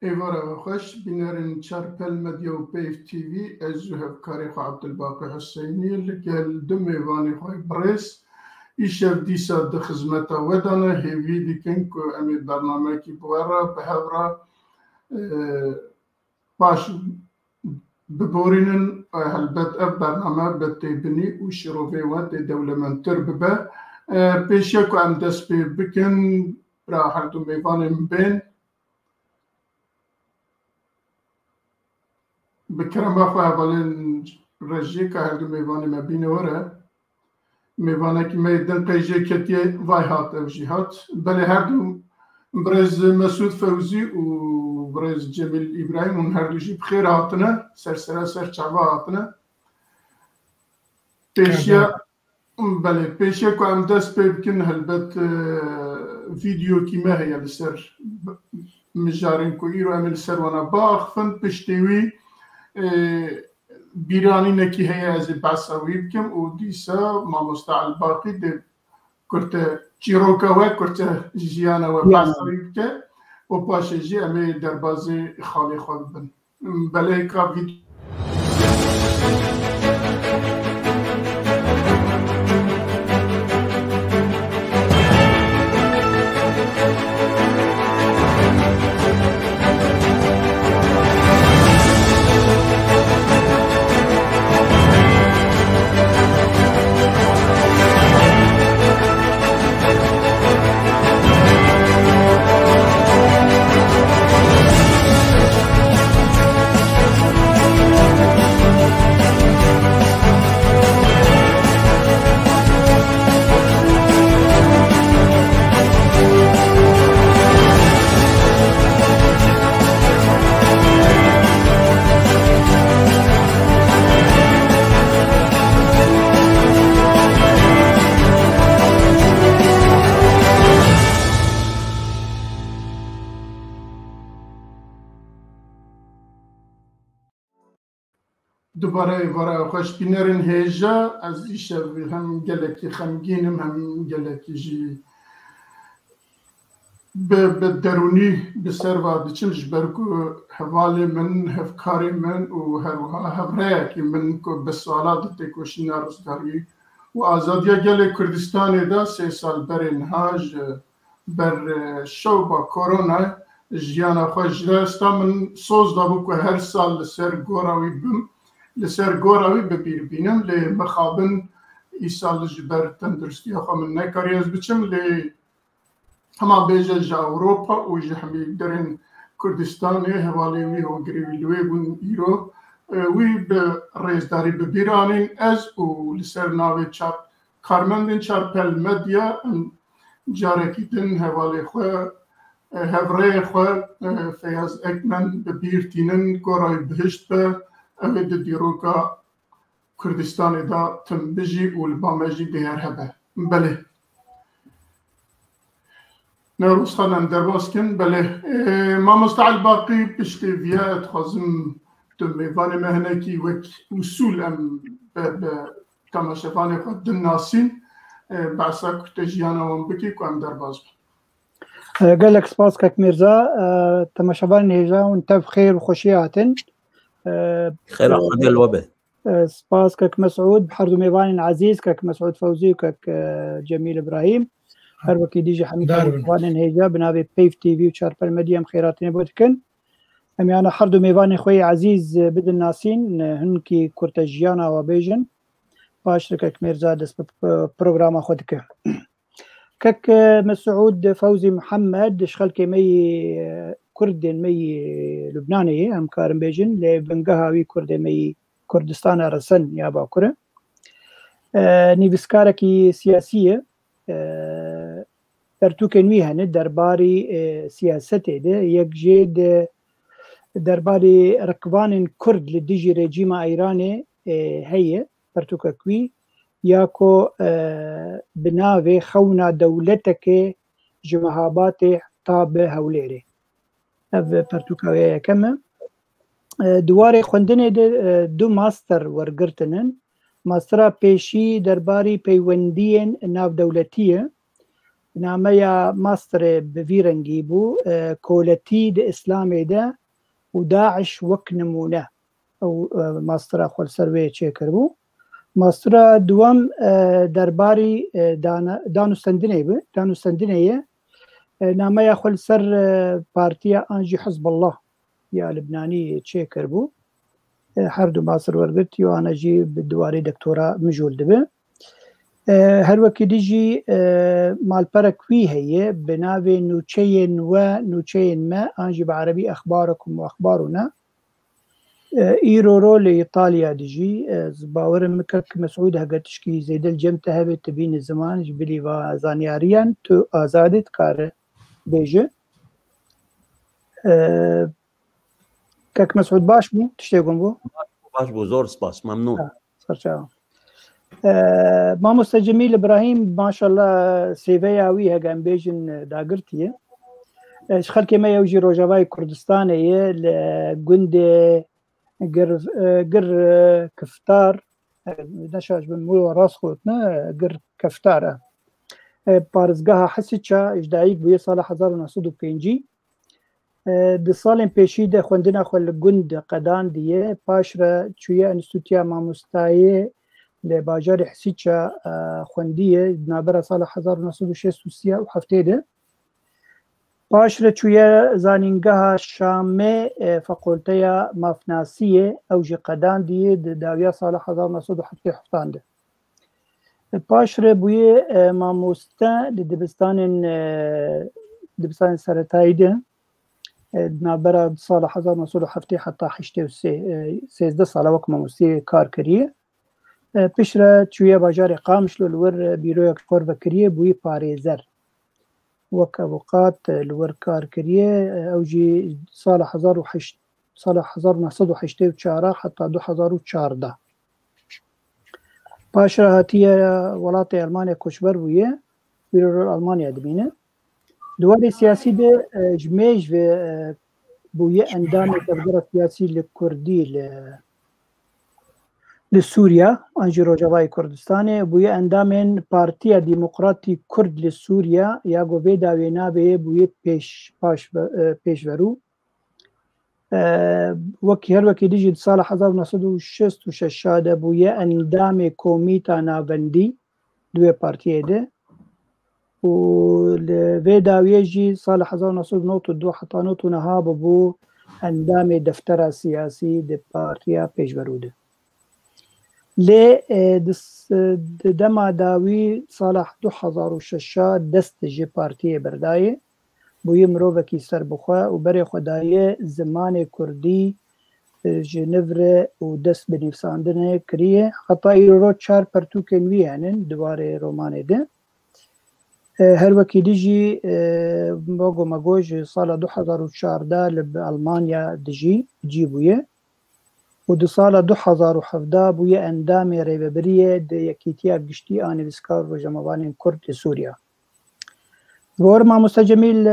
ایوارا خوش بینرین چرپل مدیا و پیف تیوی از هفکاری خواه عبدالباقی حسینی لگل دو میوانی خواه برس ایشف دیسا ده خزمتا ودانه هیوی دیکن که امی برنامه کی بوارا به هورا باش ببورینن هلبت اف برنامه بتیبنی و شروفی وات دولمنتر ببه پیشه که ام دست بکن را هر دو میوانی مبین بکرم اخواه اولین رجی که هر دو میوانی مبینه وره میوانه که میدن قیجه کتیه وای هات او جی هات بله هر دو برز مسعود فوزی و برز جمیل ابراهیم اون هر دو جی بخیر هاتنه سر چاوا هاتنه پیشیا بله پیشیا که ام دست بکن هلبت ویدیو کی مه هیا لسر مجارین که ایرو امیل سر وانا باخ فن پشتیوی بیرانی نکی هیا از باساوی بکم و دیسا ما مستعل باقی ده کرته چیروکا و کرته جیانا و باساوی بکه و پاشه جی امی در بازی خالی خواب بن بله که ویدیو دوباره وارا خوش بینرین هیجا از ایشه هم گلکی خمگینم هم گلکی جی به درونی بسر و بچمش برکو حوالی من هفکاری من و هفره که من کو بسوالات تکوشی نارزداری و آزادیا گل کردستان دا 3 سال برین هاج بر شو با کرونا جیانا خوش دستا من سوز دابو که هر سال لسر گوراوی بم لسر گوراوی ببیر بینم لی مخابن ایسال جبر تندرستی خو من نکاری از بچم لی هما بیجه جا اوروپا و جه همی درین کردستانی حوالی وی و گریوی لوی بون ایرو وی به ریزداری ببیرانین از و لسر ناوی چار کارمندین چارپل مدیا جارکی دن حوالی خواه هفره خواه فیاض اکمن ببیرتینن گورای بهشت به اوید دیروکا کردستان دا تنبجی و البامجی دیار هبه بله نروز خانم درباز کن بله ما مستعل باقی پشتی ویاد خوازم تو میوان مهنکی و اصول ام به تماشفان خود دن ناسین بحثا کتجیانا وم بکی که ام درباز قالك سباس كاك ميرزا تماشفان هيجا وانت بخير وخوشياتن خير عقد الوباء سباس كاك مسعود بحرد ميوان عزيز كاك مسعود فوزي وكاك جميل ابراهيم هر وكي ديجي حميد ميوان هيجا بنابي بيف تي في وشاربل مديم خيراتني بوتكن امي انا حرد ميوان خوي عزيز بدن ناسين هنكي كورتجيانا وبيجن باشركك ميرزا دس بروجرام خودك كاك مسعود فوزي محمد شخلكي مي كردن مي لبناني هم كارم بيجن لبنقهاوي كردن مي كردستان رسن يا باكره نيفسكاركي سياسية برتوكنوي هن درباري سياسته ده يكجيد درباري ركبان كرد لديجي رجيم ايراني هي برتوككوي ياكو بناوي خونا دولتك جمهابات طاب هوليري اف برتوكاوية كما دواري خوندنه دو ماستر ورگرتنن ماسترا پیشی درباری پیوندین ناو دولتیه نامەیە ماسترێ بڤی ڕەنگی بوو کۆلەتی د ئیسلامێدا و داعش وەک نمونە ئەو ماسترە خۆلسەروەیە چێکرد بوو. ماسترە دووەم دەرباری دانوستەندنەیە نامەیە خۆلسەر پارتیە ئانجی حزب الله یا لبنانی چێکرد بوو. هەردوو ماستر وەرگرت یوانەژی دووارەی دکتۆرا مژول دەبێ. هەروەکی دیژی مالپەرەکوی هەیە بناوێ نوچەیەن وە نوچەیەن مە ئانجی بە عەرەبی ئەخبارەکم و ئەخبارونە ئیرۆرۆ لە ئیتالیا دیژی باوەرم مکرد کە مەسعود هەگە تشکی زەیدە جەمتە هەبێت تبینی زمانش بلی و زانیاریان تو ئازادت کارە بێژە. کەک مەسعود باش بوو تشتێکم بوو باش بوو زۆر سپاس مەمنون. مامۆستا جەمیل ئیبراهیم ماشەڵڵا سێڤەیاوی هەگەم بێژن داگرتیە خەڵکێمە ئەوژی ڕۆژاوای کوردستانەیە لە گوندێ گر کفتار نەشاش بن ڕاست خۆتنە گر کەفتارە پارێزگاها حەسیچە ئیژداییک بووە ساڵە 1950 di salên pêşî de xwendina xwe li gund qedan diye paş re çûye Enstîtuya Mamostayê li bajarê Hesîça xwendiye navbera sala 1967 de paş re çûye zanîngeha Şamê Fequlteya Mafnasiyê ew jî qedan diye di dawiya sala 1977 de paş re bûye mamoste li dibistanên seretayî de نابرا سال 1970 حتی 13 ساله وەک مامۆستی کار کردیە پشرە چوویە باژارێ قامش لەوەر بیرۆیەک قۆر بەکردیە بووی پارێزەر وەک ئەڤوقات لەوەر کار کردیە ئەوژی ساڵە 1984 حتا 2014 پاشرە هاتیە وڵاتی ئەلمانیا کۆچبەر بوویە بیرۆ ئەلمانیا دبینە دووارێ سیاسی de ji mêj ve bûye endamê tevgera siyasî li Kurdî li Sûriya an jî Rojavayê Kurdistanê bûye endamên Partiya Demokratî Kurd li Sûriya ya got vê dawê navê bûye pêşverû wekî her wekî dijî di sala 1966 de bûye endamê Komîta Navendî duê partiyê de و لێ داویە ژی ساڵە 1992 حتا 1990 بوو ئەندامێ دەفتەرە سیاسی د پارتیا پێشبەرودە لێ دەما داوی ساڵە 2006 دەستە ژێ پارتیە بەردایە بوویە مرۆڤێکی سەربخوا و بەرێ خۆدایە زمانێ کوردی ji nivre û dest bi nîvsandinê kiriye heta îro 4 pertûkên wî henin diwarê romanê de her wekî dijî magoma ji sala 2014 li Almanya dijî cî bûye û di sala 2017 bûye endamê rêveberiyê di Yekîtiya Giştî a Nivîskar Rojnamevanên Kurd li Sûriya. Gor Mamosta Cemîl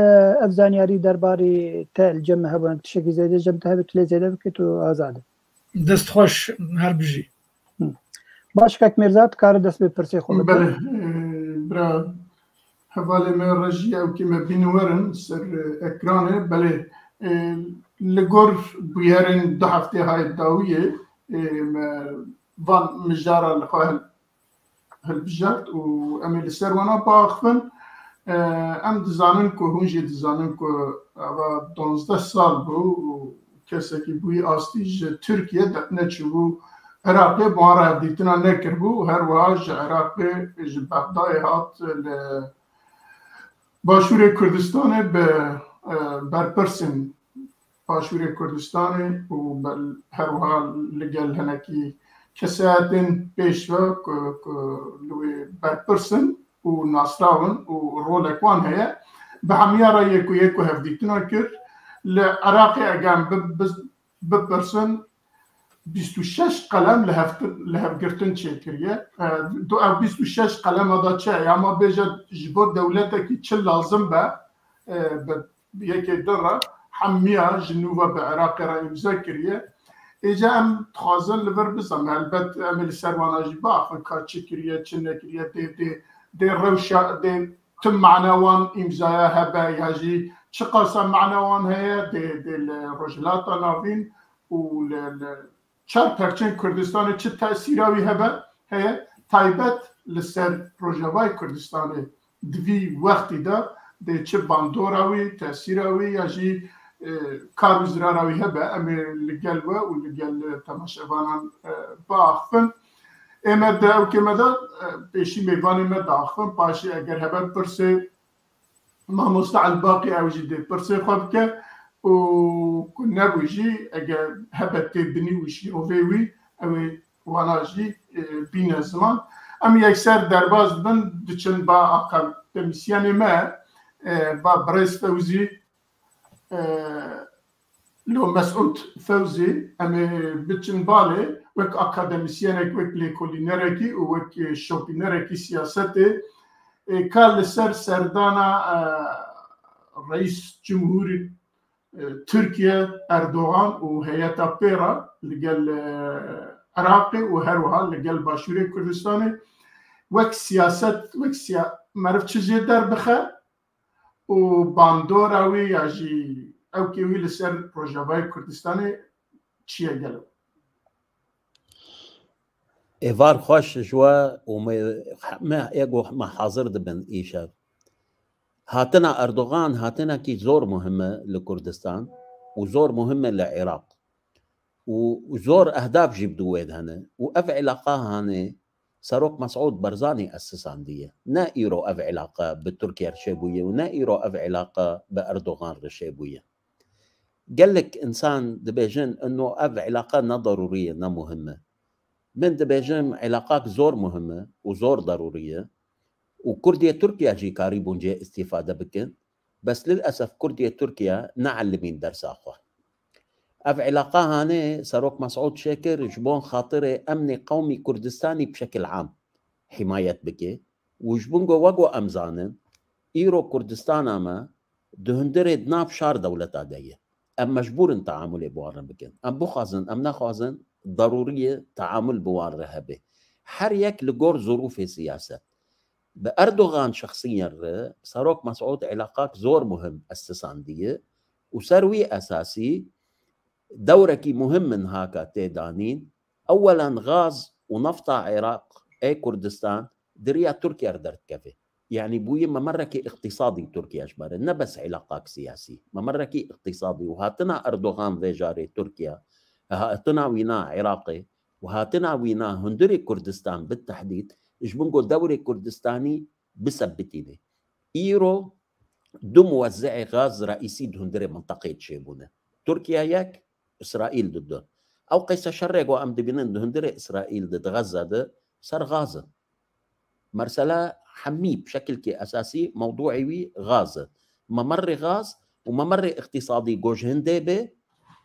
ev zanyarî derbarê te li cem me hebûn tişekî zêde cem te hebe tu lê zêde bike tu azad e. Dest xweş her bijî. Baş kek Mêrza dikare dest bi pirsê xwe bide. حوالی من رژی او که مبینورن سر اکرانه بله لگور بیارن 2 هفته های داویه وان مجارا لخواه هالبجارت و امیل سر وانا باخفن ام دزانن که هونجی دزانن که 12 سال بو کسی که بوی آستیج ترکیه دقنه چو بو عراقی بوارا دیتنا نکر بو هر واج عراقی بغدای هات باشوری کردستان به برپرسن باشوری کردستان و هر حال لگل هنکی کساتن پیشوا لوی برپرسن و ناسراون و رول اکوان هیا به همیارا یکو هفدیتنا کرد لعراقی اگام بپرسن 26 قلم لهفگرتن چه کریه دو 26 قلم دا چه اما بیجا جبور دولتا کی چه لازم با یکی دره حمیه جنوبا به عراق را امضا کریه ایجا ام تخوازن لبر بزن البته عمل سرواناجی با افکار چه کریه چه نکریه دی روشا دی تم معنوان امزايا هبا يجي شقاسا معنوان هي دي الرجلات نافين و چار پرچن کردستان چه تأثیراوی هبه هي تایبت لسر پروژه‌های کردستان دوی وقتی دا ده چه باندوراوی تأثیراوی یا جی کاروزراراوی هبه امی لگل و لگل تماشاوانان باخفن امد او که مدد پیشی میوانی مد آخفن پاشی اگر هبه پرسه ما مستعل باقی او جی ده پرسه خواب که و كنا بيجي اجا هبت بني وشي روفيوي او واناجي بين الزمان ام يكسر درباز بن دچن با اقل تمسياني ما با بريس فوزي لو مسعود فوزي ام بچن بالي وك اكاديميسيانك وك ليكولينيركي وك شوبينيركي سياسته كان سر سردانا رئيس جمهوري تركيا اردوغان وهيئة بيرا لقال عراقي وهروها لقال باشوري كردستاني وك سياسة معرفت شزي دار بخا وباندوراوي يجي او كيوي لسر بروجاباي كردستاني چيه قالوا ايفار خوش جوا وما ايجو ما حاضر دبن ايشا هاتنا اردوغان هاتنا كي زور مهمه لكردستان وزور مهمه للعراق وزور اهداف جيب دويد هنا واف علاقه هنا ساروق مسعود برزاني اسسان دي نا ايرو اف علاقه بتركيا رشيبويه ونا ايرو اف علاقه باردوغان رشيبويه قال لك انسان دبيجن انه اف علاقه نا ضروريه نا مهمه من دبيجن علاقات زور مهمه وزور ضروريه وكردية تركيا جي قريب جي استفادة بكن بس للأسف كردية تركيا نعلمين درس أخوة أف علاقة هاني ساروق مسعود شاكر جبون خاطري أمني قومي كردستاني بشكل عام حماية بكي وجبونغو وقو أمزانن إيرو كردستان أما دهندري دناب شار دولة عادية أم مجبور تعامل بوارن بكن أم بخازن أم نخازن ضرورية تعامل بوارن هبه حريك لقور ظروف السياسة بأردوغان شخصيا ساروق مسعود علاقات زور مهم استساندية وسروي أساسي دوركي مهم من هاكا تيدانين أولا غاز ونفط عراق أي كردستان دريا تركيا ردرت كفي يعني بوي ممركي اقتصادي تركيا أجبر نبس علاقات سياسي ممركي اقتصادي وهاتنا أردوغان ذي جاري تركيا هاتنا وينا عراقي وهاتنا وينا هندري كردستان بالتحديد جبنقو دوري كردستاني بثبتيني إيرو دو موزعي غاز رئيسي دهندري منطقة شيبونة تركيا ياك إسرائيل ضده أو قيس شرق أم دبنان دهندري إسرائيل ضد غزة ده صار غازة مرسلة حمي بشكل كي أساسي موضوعي غازة ممر غاز وممر اقتصادي جوج هندبة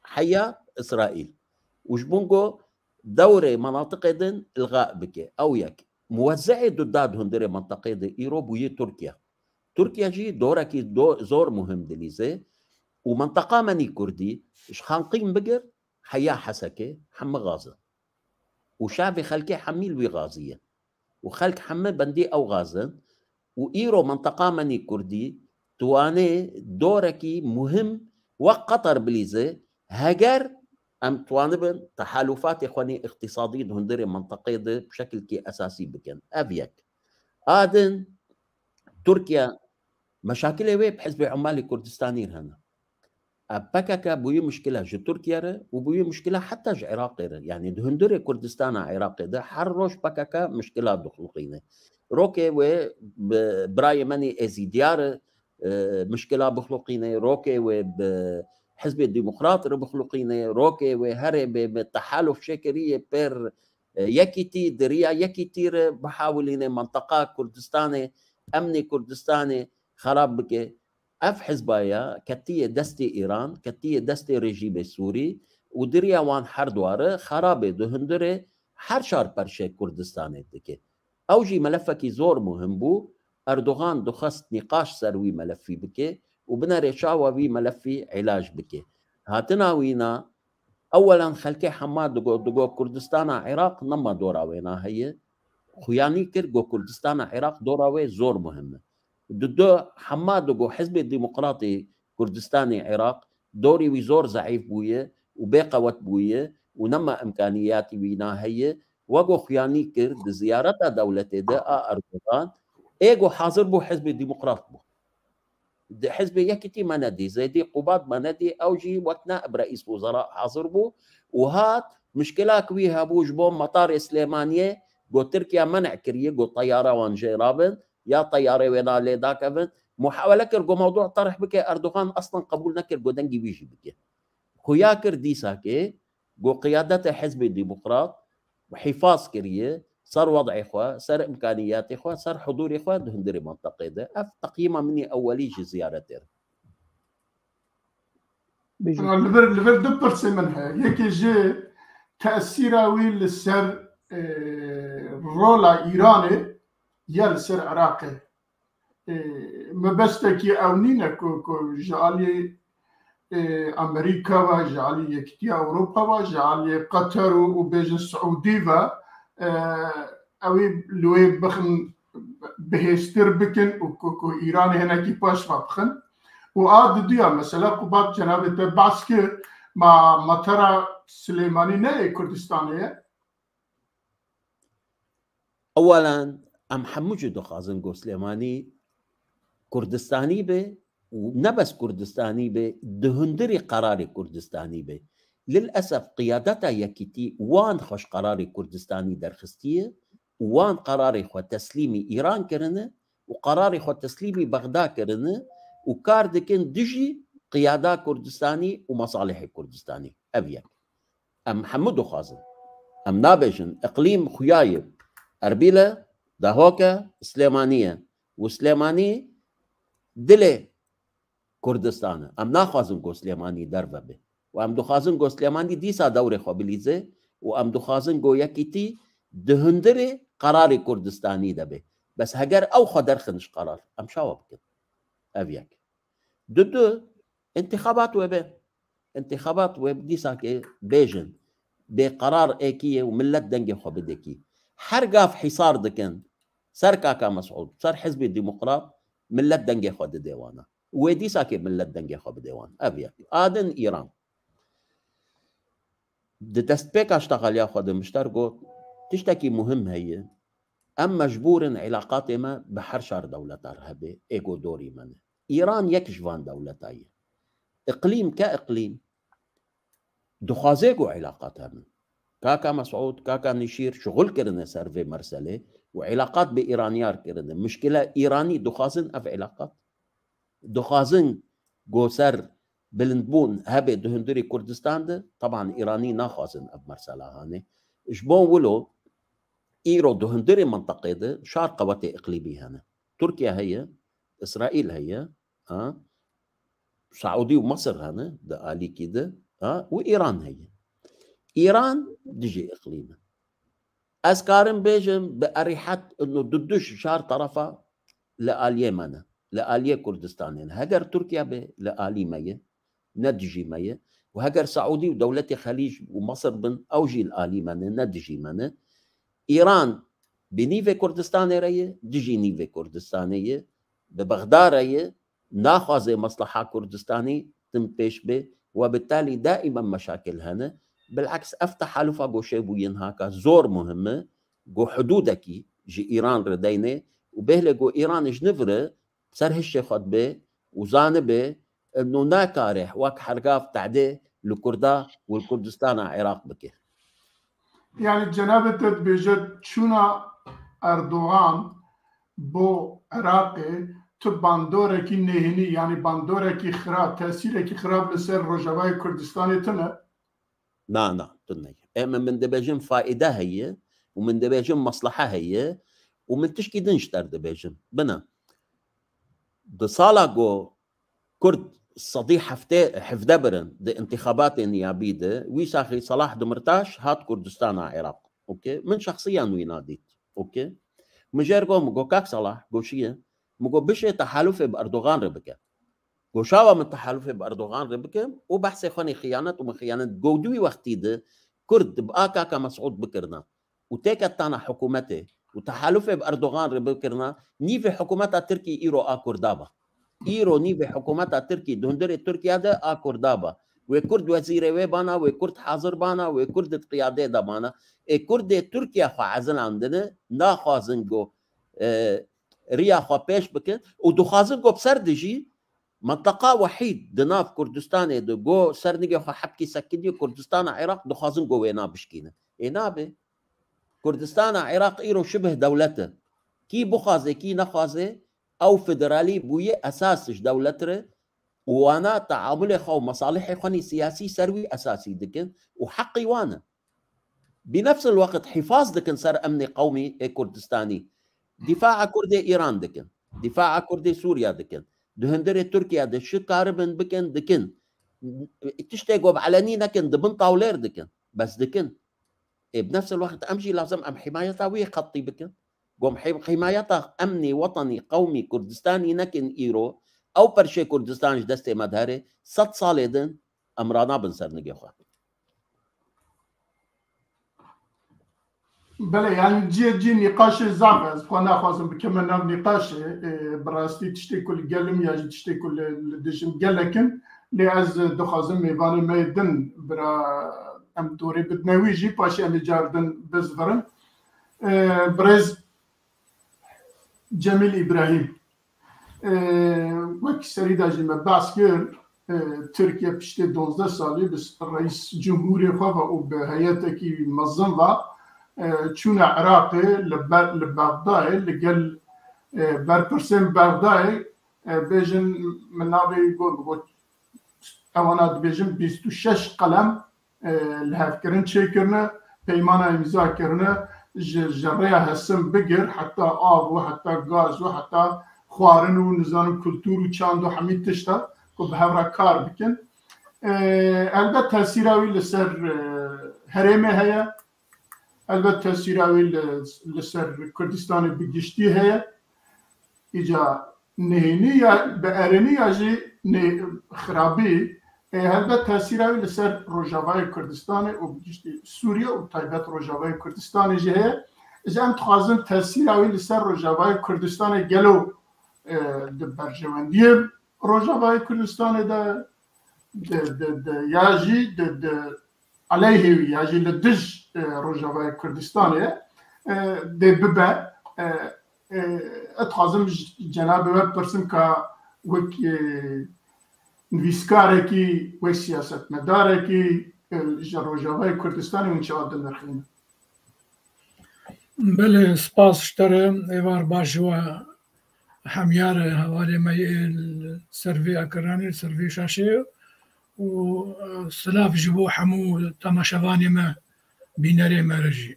حيا إسرائيل وجبنقو دوري مناطق دن الغاء بك أو ياك موزعي ضداد هندري منطقة دي إيروبوية تركيا تركيا جي دوركي زور مهم دليزي ومنطقة مني كردي إش خانقين بقر حيا حسكي حم غازة وشعبي خلكي حميل وي غازية وخلك حم بندي أو غازة وإيرو منطقة مني كردي تواني دوركي مهم وقطر بليزي هجر أم توانبن تحالفات إخواني اقتصادي هندري منطقة بشكل كي أساسي بكن أبيك آدن تركيا مشاكل وي بحزب عمالي كردستاني هنا أبكاكا بوي مشكلة جو تركيا وبوي مشكلة حتى جو عراقي يعني هندري كردستان عراقي ده حروش بكاكا مشكلة دخلقينة روكي و براي مني ازيديار مشكلة بخلقينة روكي و حزب الديمقراط بخلقينه روكي وهري بالتحالف شكريه بير يكيتي دريا يكيتير بحاولين منطقه كردستاني امني كردستاني خراب بك اف حزبايا كتيه دستي ايران كتيه دستي رجيم السوري ودريا وان حردوار خرابه دهندري حرشار برشي كردستاني دكي اوجي ملفكي زور مهم بو اردوغان دخست نقاش سروي ملفي بكي وبنا رشاوة في ملفي علاج بكي هاتنا وينا اولا خلكي حماد دقو كردستان عراق نما دورا وينا هي خياني كر جو كردستان عراق دورا وي زور مهمه دو حماد جو حزب الديمقراطي كردستاني عراق دوري وزور ضعيف بويه وباقوت بويه ونما امكانياتي وينا هي وجو خياني كرد زيارتها دولتي ده اردوغان ايجو حاضر بو حزب الديمقراط بو حزب يكتي مندي زي دي قباد مندي او جي وقت نائب رئيس وزراء حاضر بو وهات مشكلة كويها بو جبون مطار سليمانية جو تركيا منع كريه جو طيارة وان جي رابن يا طيارة وينا ليداك افن محاولة كرجو موضوع طرح بك اردوغان اصلا قبول نكر جو دنجي بيجي بك خويا كردي ساكي جو قيادة حزب الديمقراط وحفاظ كريه صار وضع اخوه صار امكانيات اخوه صار حضور اخوه دهندري منطقه ده اف تقييمه مني اولي جي زيارته ليفر دبر سمنها يكي جي تاثيره وين للسر رولا ايراني يا لسر عراقي مبستكي اونينا كو جالي امريكا وجالي يكتي اوروبا وجالي قطر وبيج السعوديه اوي لوي بخن بهستر بكن وكو ايران هناكي باش بخن وعاد ديا مثلا قبات جناب تبعسكي مع مطار سليماني نه كردستانيه اولا ام حموجي دو خازن سليماني كردستاني به ونبس كردستاني به دهندري قراري كردستاني به للأسف قيادتها يكتي وان خوش قراري كردستاني درخستية وان قراري خو تسليمي إيران كرنه وقراري خو تسليمي بغداد كرنه وكاردكن دجي قيادة كردستاني ومصالح كردستاني أبيك أم محمد خازن أم نابجن إقليم خيايب أربيلة دهوكا سليمانية وسليماني دلي كردستان أم ناخازن سليماني دربه به وام دخازن گو سليماني ديسا دوري خو بليزه وام دخازن گو يكيتي دهندري قراري كردستاني دبه بس هجر او خدر خنش قرار ام شاوب كده افيك دو انتخابات وبه انتخابات وب ديسا كي بيجن بقرار ايكيه وملت دنجي خو بدكي حرقاف حصار دكن سركا كا مسعود صار حزب الديمقراط ملت دنجي خو ديوانا وديسا كي ملت دنجي خو بديوان افيك ادن ايران دتستبيك اشتغل ياخذ مشتركو تشتكي مهم هي ام مجبور علاقات ما بحرشار دولة هبه ايجو دوري من ايران يكشفان دولتاي اقليم كاقليم دخازيجو علاقاتها من كاكا مسعود كاكا نشير شغل كرنا سيرفي مرسله وعلاقات بايرانيار كرنا مشكله ايراني دخازن اف علاقات دخازن جوسر بلندبون هبه دهندري كردستان ده طبعا ايراني ناخذن اب مرسله هاني جبون ولو ايرو دهندري منطقه ده شارقه وتي اقليمي هنا تركيا هي اسرائيل هي سعودي ومصر هنا ده الي كده وايران هي ايران دجي اقليمه اسكارن بيجم باريحه انه ضدش شار طرفه لاليمن لاليه كردستان هجر تركيا لالي ميه ندجي ميه وهجر سعودي ودولة خليج ومصر بن اوجي الالي من ندجي من ايران بنيفي كردستان ريه دجي نيفي كردستانيه ببغداد ريه ناخذ مصلحه كردستاني تم بيش به وبالتالي دائما مشاكل هنا بالعكس افتح حلفه جو شيبو ينهاكا زور مهمه جو حدودك جي ايران ردينه وبهله جو ايران جنفره سر هالشي خطبه وزانبه انه ناكارح وك حرقاف تعدي لكردا والكردستان عراق بكي يعني جنابة بيجد شونا اردوغان بو عراقي تباندورة كي نهني يعني باندورة كي خراب تأثير كي خراب لسر رجواي كردستاني تنا نعم تني اما من دباجم فائدة هي ومن دباجم مصلحة هي ومن تشكي دنشتر دباجم بنا دصالا كرد الصديق حفدبرن دي انتخابات النيابية ويساخي صلاح دمرتاش هات كردستان عراق اوكي من شخصيا ويناديت اوكي مجرقو مقو كاك صلاح قوشية مقو بشي تحالف باردوغان ربكه قوشاوة من تحالف باردوغان ربكه وبحثي خاني خيانة ومن خيانة قودوي وقتي ده كرد بقاكا كمسعود بكرنا وتيكت تانا حكومته وتحالف باردوغان ربكرنا نيفي حكومتها تركي ايرو اكوردابا ايرو نيفي حكومتها تركي دهندر تركيا ده اكوردابا وكرد وزير ويبانا وكرد حاضر بانا وكرد قياده دبانا كرد تركيا خو عزل عندنا نا خازنجو ريا خو بيش بكن ودو خازنجو بسردجي منطقه وحيد دناف كردستان دو جو سرنجي خو حبكي سكدي كردستان عراق دو خازنجو وينا بشكينا انابه كردستان عراق ايرو شبه دولته كي بخازي كي نخازي او فدرالي بويه اساسش دولتره وانا تعامل خو مصالح خوني سياسي سروي اساسي دكن وحقي وانا بنفس الوقت حفاظ دكن سر امني قومي كردستاني دفاع كردي ايران دكن دفاع كردي سوريا دكن دهندري تركيا دش كاربن بكن دكن تشتاقوا بعلني لكن دبن طاولير دكن بس دكن بنفس الوقت امشي لازم ام حمايتها وي خطي بكن قوم حمايتها امني وطني قومي كردستاني نكن ايرو او برشي كردستان دستي مدهري 6 صالدن امرانا بنسر نجيخوا بله يعني جي نقاش زعما فانا خازم بكمل نقاش براستي تشتي كل قلم يا تشتي كل دجم قلكن لعز دخازم ميبان ما يدن برا ام دوري بدناوي جي باشي ام جاردن بزفرن برز جميل ابراهيم وقت سريدا جمع باسكر تركيا بشتي 12 سالي بس رئيس جمهوري خوا وبهيئتك منظمة چون عراقي لبغداد لقال برپرسن بغداد بيجن منابي يقول اوانات بيجن 26 قلم الهافكرن شيكرنا بيمانا امزا كرنا جريا هسم بقر حتى آب وحتى غاز وحتى خوارن ونظام كلتور وچاندو حميد تشتا وبهورا كار بكن البته تاثيراوي لسر هرمه هيا البته تاثيراوي لسر كردستان بگشتي هيا اجا نهيني بأرني اجي خرابي البته تاثيراوي لسر روجاواي كردستان وبگشتي سوريا وطيبات روجاواي كردستان جي هيا اجا ام تخازن تاثيراوي لسر روجاواي كردستان جلو برجواندی روجاوای کردستان ده یاجی علیه یاجی لدج روجاوای کردستان ده ببه اتخازم جناب وب پرسم که وک نویسکاره کی وک سیاست مداره کی روجاوای کردستان ونشاد نرخیم. بله سپاس شتره ایوار باشوا همیار حوالی مای سروی اکرانی سروی شاشه و سلاف جبو حمو تماشاوانی ما بیناری مرجی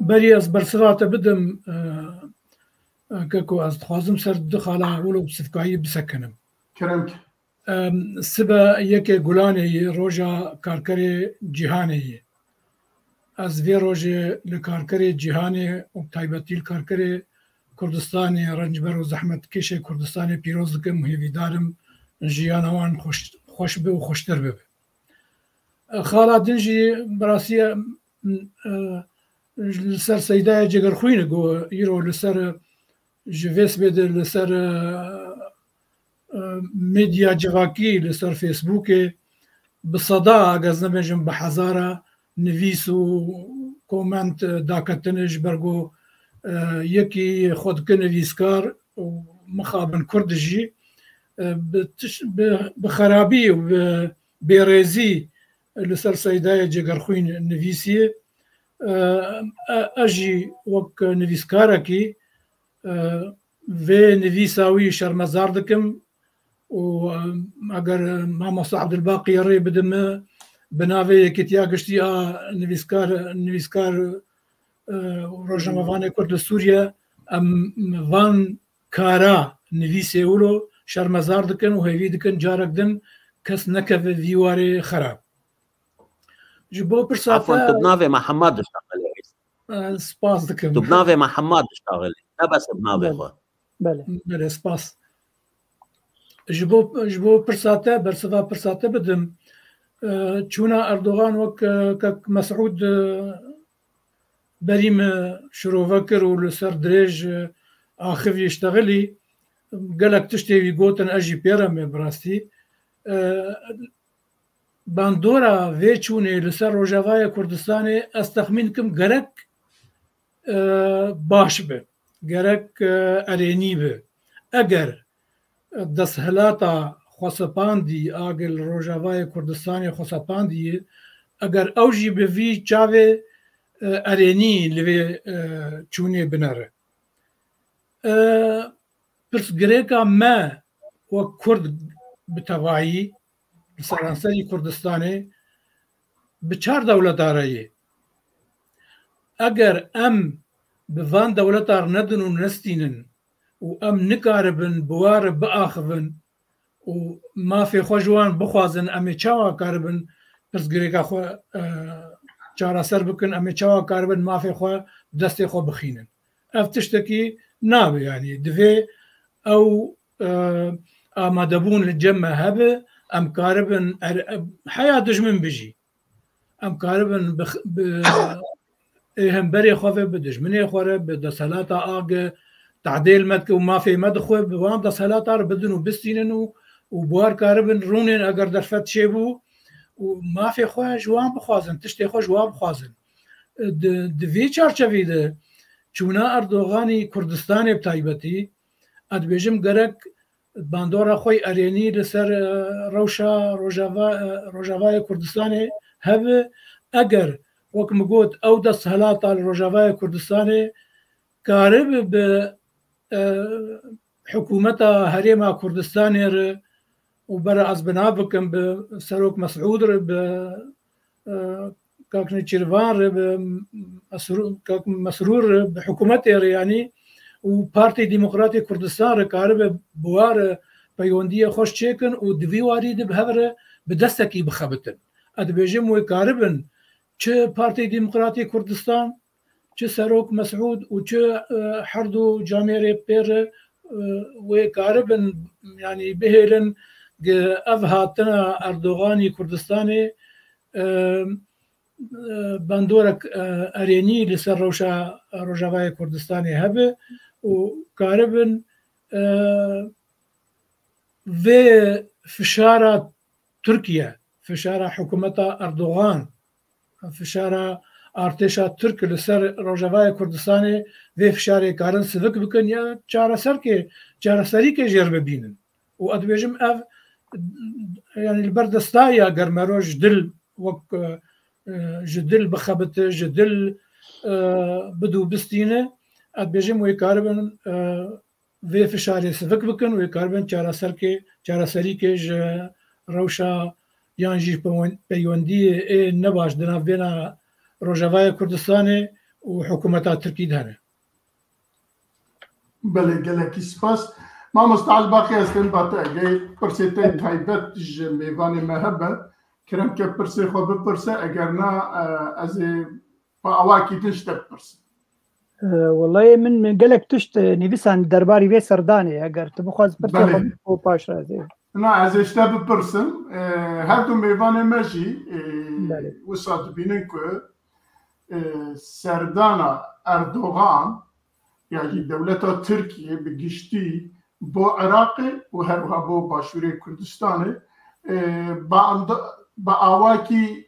بری از برسرات بدم كاكو از خوازم سر دخاله ولو بسفكاي بسكنم كرمك سبا يك غولاني روجا كاركري جهاني از في روجا لكاركري جهاني وتايبتي الكاركري كردستاني رنجبر وزحمت كيشه كردستاني بيروز دكم هي دارم جيانوان خوش به وخوشتر به خالا دنجي براسيه لسر سيدايا جگر خوينه جو يرو لسر جويس بده لسر ميديا جواكي لسر فيسبوك بصدا غزنا بجم بحزاره نويس و كومنت داكتنج برغو يكي خود كنويسكار ومخابن كردجي بخرابي وبريزي لسر سيدايا جگر خوين نويسيه اجي وك نویسکارکی و نویساوی شرمزار دکم و اگر ماموس عبدالباقی ری بدم بناوی کتیا گشتی نویسکار روجنامه‌وان کرد سوریا ام وان کارا نویسی اولو شرمزار دکن و هیوی دکن جارک دن کس نکف ویواری خراب جبو برساتا عفوا تبنافي مع حماد اشتغل سباس دكم تبنافي مع حماد اشتغل لا بس بنافي خو بله سباس جبو برساتا برسفا برساتا بدم چونا اردوغان وك مسعود بريم شروفكر ولسر دريج آخف يشتغلي قالك تشتي قوتن أجي بيرم براستي باندورا فيتشوني لسر روجافايا كردستاني استخمينكم قرك باش به قرك أريني به أجر دسهلاتا خصپاندی آگل روجاوای کردستانی خصپاندی اگر اوجی به وی چاوه ارینی لوی چونه بنره پرس گریکا ما و کرد بتوایی سرانسری کردستانی بچار دولت آرایی اگر ام بوان دولت آر ندن و نستینن و ام نکاربن بوار بآخفن و ما في خوجوان بخوازن امي چاوا كاربن پرس گريكا خو چارا سر بكن امي چاوا كاربن ما في خو دستي خو بخينن افتشتكي ناب يعني دفي او اما دبون الجمع هبه ام كاربن حياة دجمن بجي ام كاربن هم بري خوفه بدجمني خوره بدسلاتا آگ تعديل مدك وما في مدخو بوان دسلاتا بدنو بستيننو وبوار كاربن رونين اگر درفت شيبو وما في خواه جوان بخوازن تشتي خواه جوان بخوازن دفي چارچوی ده چونا اردوغاني كردستاني بتايبتي ادبيجم گرك باندورا خوي اريني لسر روشا روجاوای كردستاني هبه اگر وكم قوت او دس هلاتا لروجاوای كردستاني كارب ب حكومتا هريما كردستاني وبرا از بنا بكم بسروك مسعود ب كاكني تشيرفان كاك مسرور بحكومته يعني وبارتي ديمقراطي كردستان كارب بوار بيونديه خوش تشيكن ودفي واريد بهبره بدستكي بخبتن ادبيجم وكاربن تش بارتي ديمقراطي كردستان تش سروك مسعود وتش حردو جاميري بير وكاربن يعني بهلن اف هاتنا اردوغاني كردستاني باندورك اريني لسر روشا روجاوای كردستاني هبه وكاربن في فشارة تركيا فشارة حكومة اردوغان فشارة ارتشا ترك لسر روجاوای كردستاني في فشارة كارن سفك بكن يا چارة سري كي جرب بينن وادبيجم اف يعني البردستايا قرمرو جدل وك جدل بخبت جدل بدو بستينه ادبيجم ويكاربن في فشاري سفك بكن ويكاربن چارا سري كي روشا يانجي بيوندي نباش دنا بين روجاوای كردستاني وحكومة تركي دهنه بله گلکی سپاس ما مستعد باقی هستیم با اگه پرسیتین تایبت میوان مهبه کرم که پرسی خو بپرسه اگر نه از با اواکی تشت بپرسه والله من قالك تشت نيفيسان درباري بي سرداني اگر تبخواز برسي خو باش رازي نه از اشته بپرسم هر دو میوان مجی وصاد بینن که سردانا اردوغان يعني دولة تركيا بجشتي بو عراق وهروها بو باشوري كردستاني بآواكي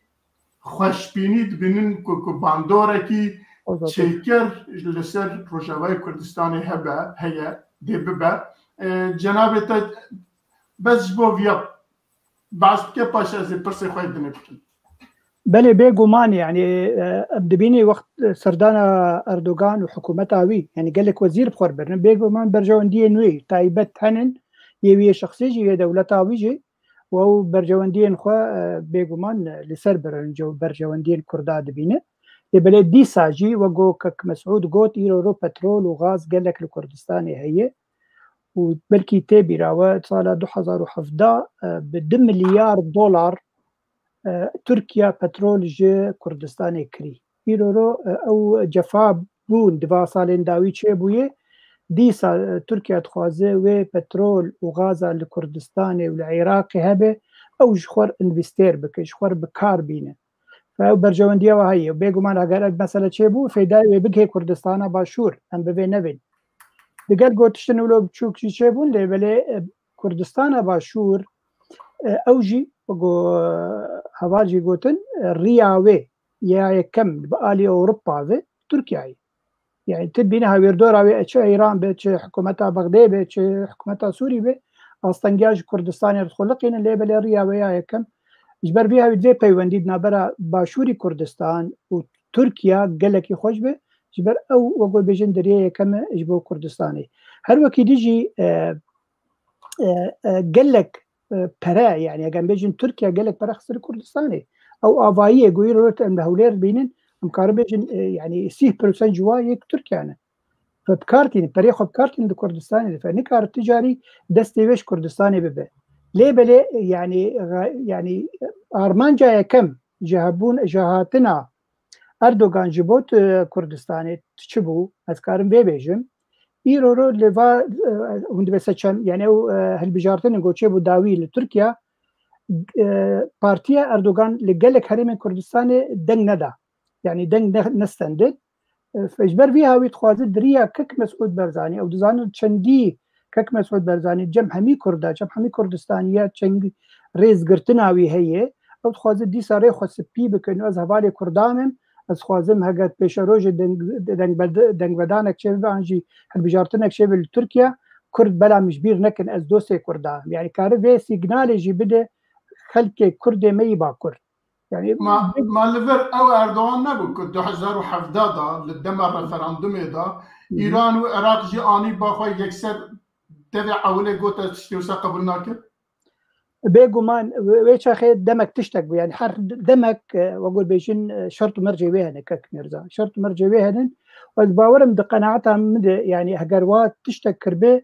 خوشبيني دبنن كو باندوركي شكر لسر روجاوای كردستاني هبا هيا دي ببا جنابتا بس بو فيا بعض كي باشا زي برسي خوي دنبكن بله بيجومان يعني بدبيني وقت سردانا اردوغان وحكومتها وي يعني قال لك وزير بخور برن بيجومان برجواندين وي تايبت هنن يوي شخصي جي دولتها ويجي وهو برجواندين خو بيجومان لسر برنجو برجواندين كردا دبينه لبلد دي ساجي وقو كك مسعود قوت يرو بترول وغاز قال لك الكردستاني هي وبلكي تابي راوات صار 2017 بدم مليار دولار تركيا بترول جي كردستاني كري يرو او جفا بون دفا سالين داوي چه بويه ديسا تركيا تخوازه و بترول وغازا لكردستاني والعراقي هبه او جخور انفستير بك جخور بكار بينه برجەوەندیەوە هەیە بێگومان ئەگەر مەسەلە چێ بوو فێداوێ بگهێ کوردستانە باشوور ئەم ببێ نەبێن دەگەر گۆتشتن و لۆ بچووکی چێ بوون لێبلێ کوردستانە باشوور ئەوژی هەواژی گوتن ڕیاوێ یا یەکەم بە ئالی ئەوروپاوێ تورکیایی يعني تبين هاوير دورا چه ایران به چه حکومت بغداد به چه حکومت سوری به استنجاج کردستان خلقین لیبل ریا یکم جبر بها وی پیوندید نبره باشوری کردستان و ترکیه گلکی خوش به جبر او وقول بيجن دريه يكم اجبو كردستاني هر وكي ديجي قالك برا يعني قام بيجن تركيا قالك برا خسر كردستاني او افايه يقولوا ان هولير بينن مكار بيجن يعني 6% جوايك تركيا انا فبكارتين بريخو بكارتين كردستاني فنكار تجاري دستيوش كردستاني ببه ليه بلي يعني ارمانجا يكم جهبون جهاتنا اردوغان جبوت كردستاني تشبو اسكارم بيبيجم ايرورو ليفا هند بسچم يعني هالبجارتن گوچه بو داوي لتركيا بارتيا اردوغان لقلك هرم كردستاني دنگ ندا يعني دنگ نستندد فاجبر فيها ويتخوازد دريا كك مسعود برزاني او دزان چندي كك مسعود برزاني جم همي كردا جم همي كردستانيات چنگ ريز گرتناوي هي او تخوازد دي ساري خوسبي بكنو از حواله كردامم از خوازم هگت پیش روز دنگ بدانک چه بانجی هر بجارتنک چه بل ترکیه کرد بلا مجبیر نکن از دوسه کردان يعني کار به سیگنال جی بده خلق کرد می با کرد يعني ما ليفر او اردوغان نبو که 2017 لدم رفراندوم دا ایران و عراق جی آنی با خواه یکسر دوی عوله گوتا تشتیوسا قبول ناکر بيجومان ويشاخي دمك تشتك يعني حر دمك واقول بيشين شرط مرجع ويهن كك مرزا شرط مرجع ويهن والباورم دقناعتها يعني هجروات تشتك كربه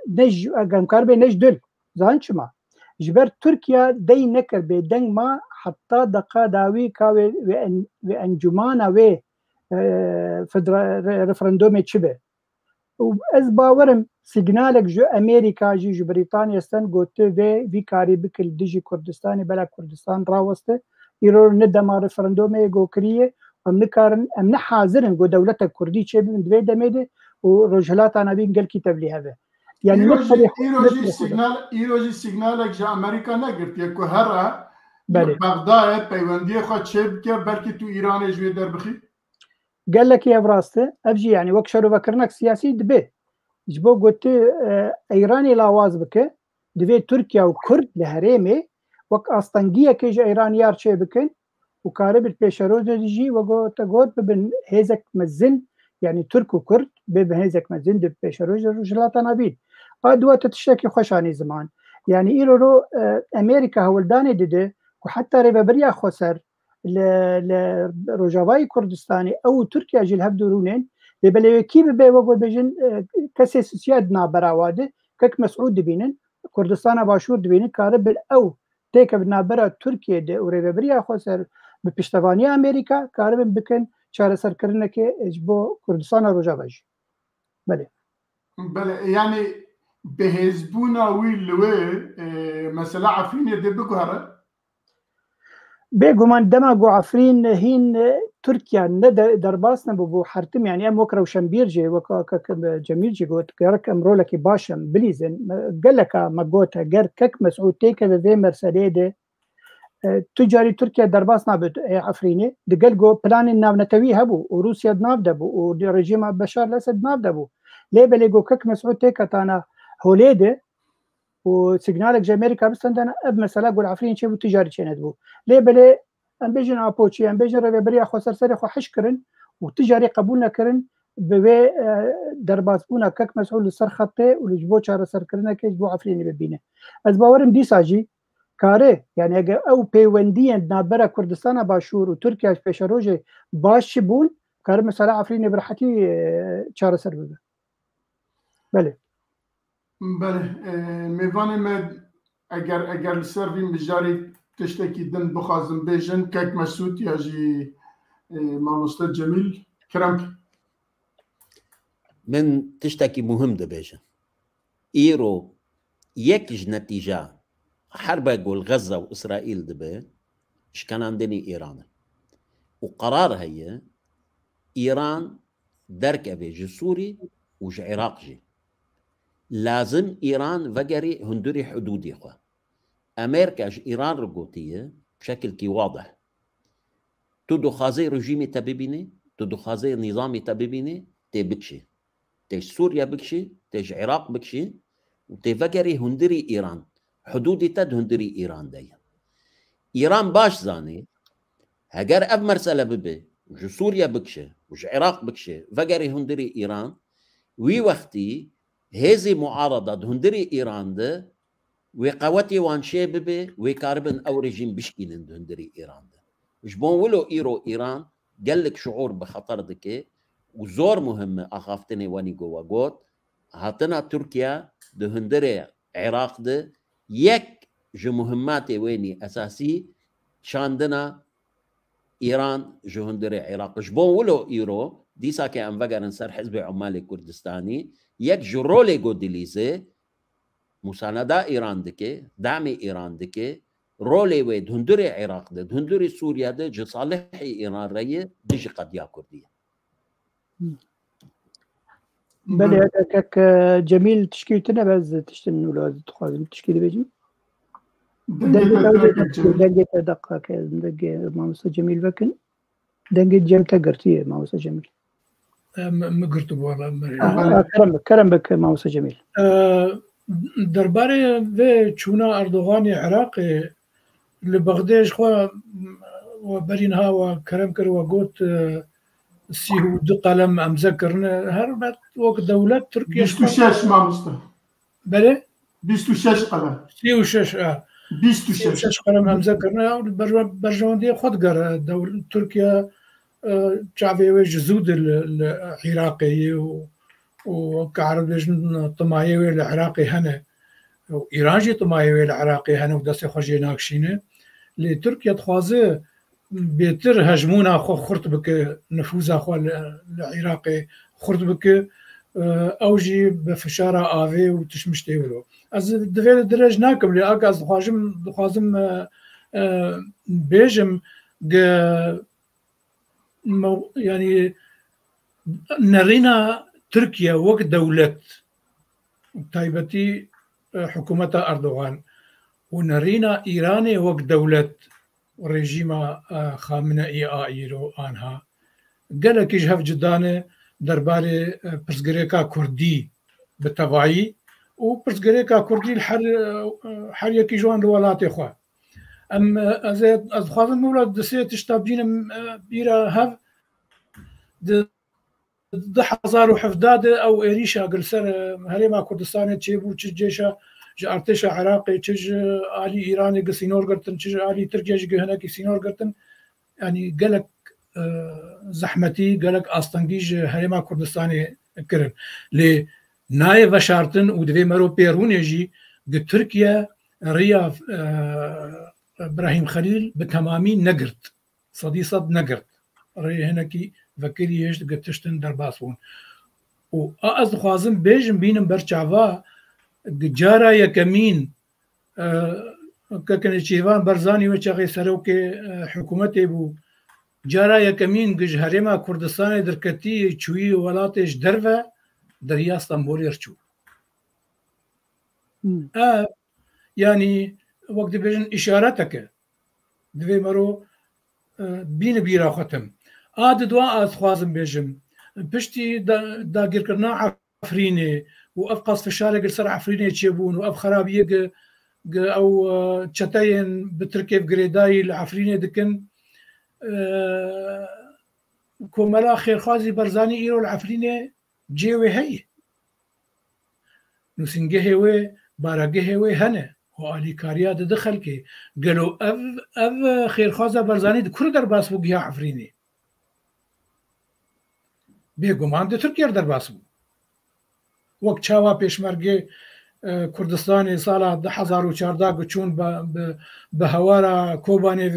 نج اقام كربه نج دل زانشما جبر تركيا دي نكر بدنگ ما حتى دقا داوي كاوي وانجمانا و رفرندوم تشبه واز باورم سيجنالك جو امريكا جو بريطانيا استن قلت في كاري بكل ديجي كردستاني بلا كردستان راوسته يرور ندما رفرندومي جو كريه ومنكارن امن حاضرن جو دولتك كردي تشي من دوي دميده ورجلات انا بين قال كتاب لي هذا يعني ايروجي سيجنالك جو امريكا نقرت يكو هرا بغداد بيوندي خو تشيب كي بركي تو ايران جو دربخي قال لك يا براسته ابجي يعني وكشرو بكرنك سياسي دبي جبو قلت ايراني لاواز بك دبي تركيا وكرد لهريمي وك استنجيه كيج ايرانيار شي بكن وكارب البيشروز ديجي وقلت ببن هيزك مزن يعني ترك وكرد ببن هيزك مزن دب بيشروز رجلات نبيل قادوا تتشكي خوشاني زمان يعني ايرو امريكا هولداني دده وحتى ريبابريا خسر لروجاواي كردستاني او تركيا جيل هبدورونين لبلي كيف بي وقول بيجن كسي سيادنا براواده كك مسعود دبينن كردستان باشور دبينن كارب او تيك بنابرا تركيا دي وريبريا خسر بپشتواني امريكا كارب بكن چاره سر کرنه که اجبو كردستان روجاواج بله يعني بهزبونا ويلوي مثلا عفرين دي بقهره بيجومان دماغو عفرين هين تركيا ندى درباسنا بو حرتم يعني ام وكرا وشمبيرجي وكا جميل جي قلت كرك امرو لك باشم بليزن قال لك ما قوتا قال كك مسعود تيكا في مرسليده تجاري تركيا درباسنا عفريني قال جو بلان الناو نتوي هبو وروسيا دناف دبو ورجيم بشار الاسد دناف دبو ليه بليجو كك مسعود تيكا تانا هوليده وسيجنالك جا امريكا بستندنا اب مثلا قول عفرين شي تجاري شي ندبو ليه بلي ام بيجن ابوتشي ام بيجن ريبريا خو سرسري خو حشكرن وتجاري قبولنا كرن بوي درباسبونا كك مسؤول السرخطه ولجبو چاره سركرنا كجبو عفرين ببينه از باورم دي ساجي كاره يعني او بيوندين نابرا كردستان باشور وتركيا بيشروجي باش بون كار مثلا عفرين برحتي چاره سر بده بله میوان مد اگر سرویم بجاری تشتکی دن بخوازم بیجن کک مسعود یا جی ماموستا جمیل کرم من تشتكي مهم ده بيجن ايرو يكج نتيجة حرب يقول غزة واسرائيل دبي كان عندني إيران وقرار هي إيران درك أبي سوري وج عراق جي لازم إيران فقري هندري حدودي خوا أمريكا إيران رقوتية بشكل كي واضح تدو خازي رجيمي تبيبيني تدو خازي نظامي تبيبيني تبكشي تيج سوريا بكشي تيج عراق بكشي وتفكري هندري إيران حدودي تد هندري إيران دايا إيران باش زاني هجر أب مرسلة ببي وجو سوريا بكشي وجو عراق بكشي فكري هندري إيران وي وقتي هذه معارضة هندري إيران ده وقواتي وان شببه وكاربن أو رجيم بشكين هندري إيران ده جبون ولو إيران قال لك شعور بخطر دكي وزور مهمة أخافتني واني جوا قوت هاتنا تركيا ده هندري عراق ده يك جو مهماتي ويني أساسي شاندنا إيران جو هندري عراق جبون ولو إيرو ديسا كي أنفقر نسر حزب عمالي كردستاني يك جو رولي قو دليزي مساندة إيران دكي دعم إيران دكي رولي ويد هندري عراق ده هندري سوريا ده جو صالحي إيران رأيه ديجي قد يا كردية بله كك جميل تشكيلتنا بس تشتن ولا تخاذ تشكيل بيجي دقيقة دقة كذا دقيقة ما وصل جميل بكن دقيقة جم تقرتيه ما وصل جميل ما قرت والله كرم بك ما وصل جميل درباره و چونا اردوغان عراق لبغداد خو وبرينها وكرم كر وقوت سيهو دو قلم امذكرنا هربت وقت دولة تركيا 26 ما مصطفى بله 26 قلم 26 قلم امذكرنا برجوندي خود قر دولة تركيا شعبي جزود العراقي وكعرب لجن طمايوي العراقي هنا وإيران جي طمايوي العراقي هنا ودسي خوشي ناكشينه لتركيا تخوازه بيتر هجمونا خو خرط بك نفوذ خو العراقي خرط بك اوجي بفشاره آوي وتشمشتي ولو از دفيل درج ناكم لي اكاز دخوازم بيجم يعني نرينا تركيا وقت دولة تايبتي حكومة أردوغان ونرينا إيراني وقت دولة رجيم خامنئي آئيرو آنها قال كيش هف جدانه درباري برزگريكا كردي بتوعي وبرزگريكا كردي الحر يكي جوان الولاتي خواه ام از خوازم مولاد دسي تشتابجين بيرا هف ده حزار وحفداد او اريشا قلسر هريما كردستاني تشيبو تشجيشا ارتشا عراقي تشج علي ايراني قسينور قرتن تشج علي تركيا هناك سينور قرتن يعني قالك زحمتي قالك استنجيج هريما كردستاني كرن لي نايف شارتن ودفي مرو بيرونيجي تركيا ريا ابراهيم خليل بتمامي نقرت صديصد نقرت ري هناكي فكري يش قتشتن درباسون وأز خوازم بيجم بينم برشعوا جارا يكمين ككن شيفان برزاني وشغي سروك حكومتي بو جارا يكمين جج هرما كردستان دركتي تشوي ولاتش درفا دريا اسطنبول يرچو يعني وقت بيجن اشارتك دوي مرو بين بيرا ختم عاد دوا از خوازم بيجم بشتي داگیر کرنا عفريني وافقص في الشارع قصر عفريني تشيبون واف خرابيه او تشتين بتركيب جريداي العفريني دكن كوملا خير خازي برزاني ايرو العفريني جيوي هي نسنجه هوي باراجه هوي هنا وعلي كاريا دخل كي قالوا اف خير خازا برزاني كل درباس بوجيها عفريني بێگومان دە تورکیا دەرباس بوو وەک چاوا پێشمەرگێ کوردستانی ساڵا 2014 گچوون بە هەوارە کۆبانێ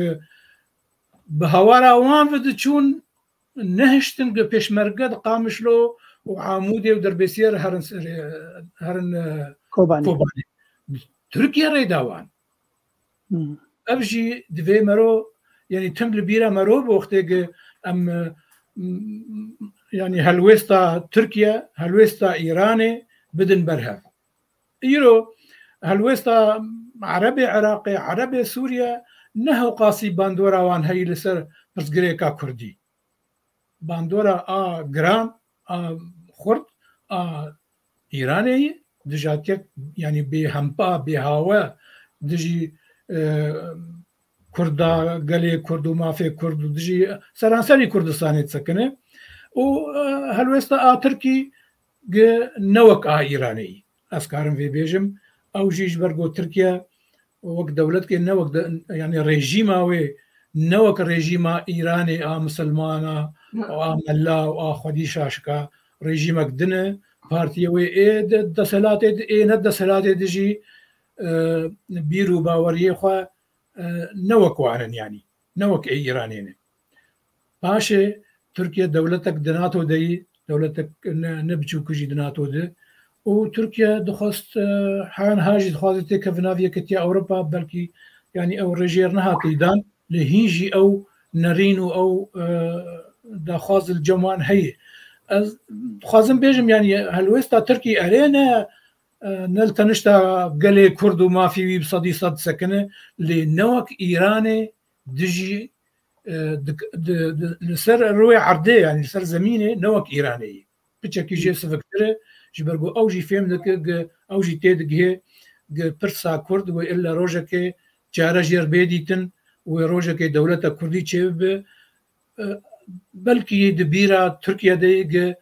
بە هەوارە وان دەچوون نەهشتن پێشمەرگە قامشلۆ و عامودێ و دەربێسیێر هەرن کۆبانێ تورکیا ڕێداوان ئەڤژی دوێ مەرۆ يعني تم لبيرا مروب وقتك ام يعني هلوستا تركيا هلوستا ايراني بدن برهف يرو هلوستا عربي عراقي عربي سوريا نهو قاسي باندورا وان هي لسر بس غريكا كردي باندورا جران خرد ايراني دجاتك يعني بهمبا بهوا دجي كردا قالي كردو ما في كردو دجي سرانسري كردستاني تسكنه وهلوستا تركي نوك ايراني اسكارم في بيجم او جيج برغو تركيا وقت دولتك نوك يعني ريجيما وي نوك ريجيما ايراني مسلمانا ملا خدي شاشكا ريجيمك دنه بارتي وي دسلات ندسلات دجي بيرو باوريه خو نوك وعنن يعني نوك ايراني باشا تركيا دولتك دناتو دي دولتك نبجو كجي دناتو دي وتركيا دخست حان هاجي دخلت كفنافيا كتيا اوروبا بلكي يعني او رجير نها كيدان لهيجي او نرينو او داخاز الجمان هي خازم بيجم يعني هلوستا تركي ارينا نلتنشتا قالي كردو ما في بصدي صد سكنه لنوك ايراني دجي لسر روي عرضي يعني لسر زمينه نوك ايراني بتشكي جي سفكتره جبرغو اوجي فهم دك اوجي تيد هي برسا كرد والا روجك جارجير بيديتن وروجك دوله كردي تشيب بلكي دبيرا تركيا دي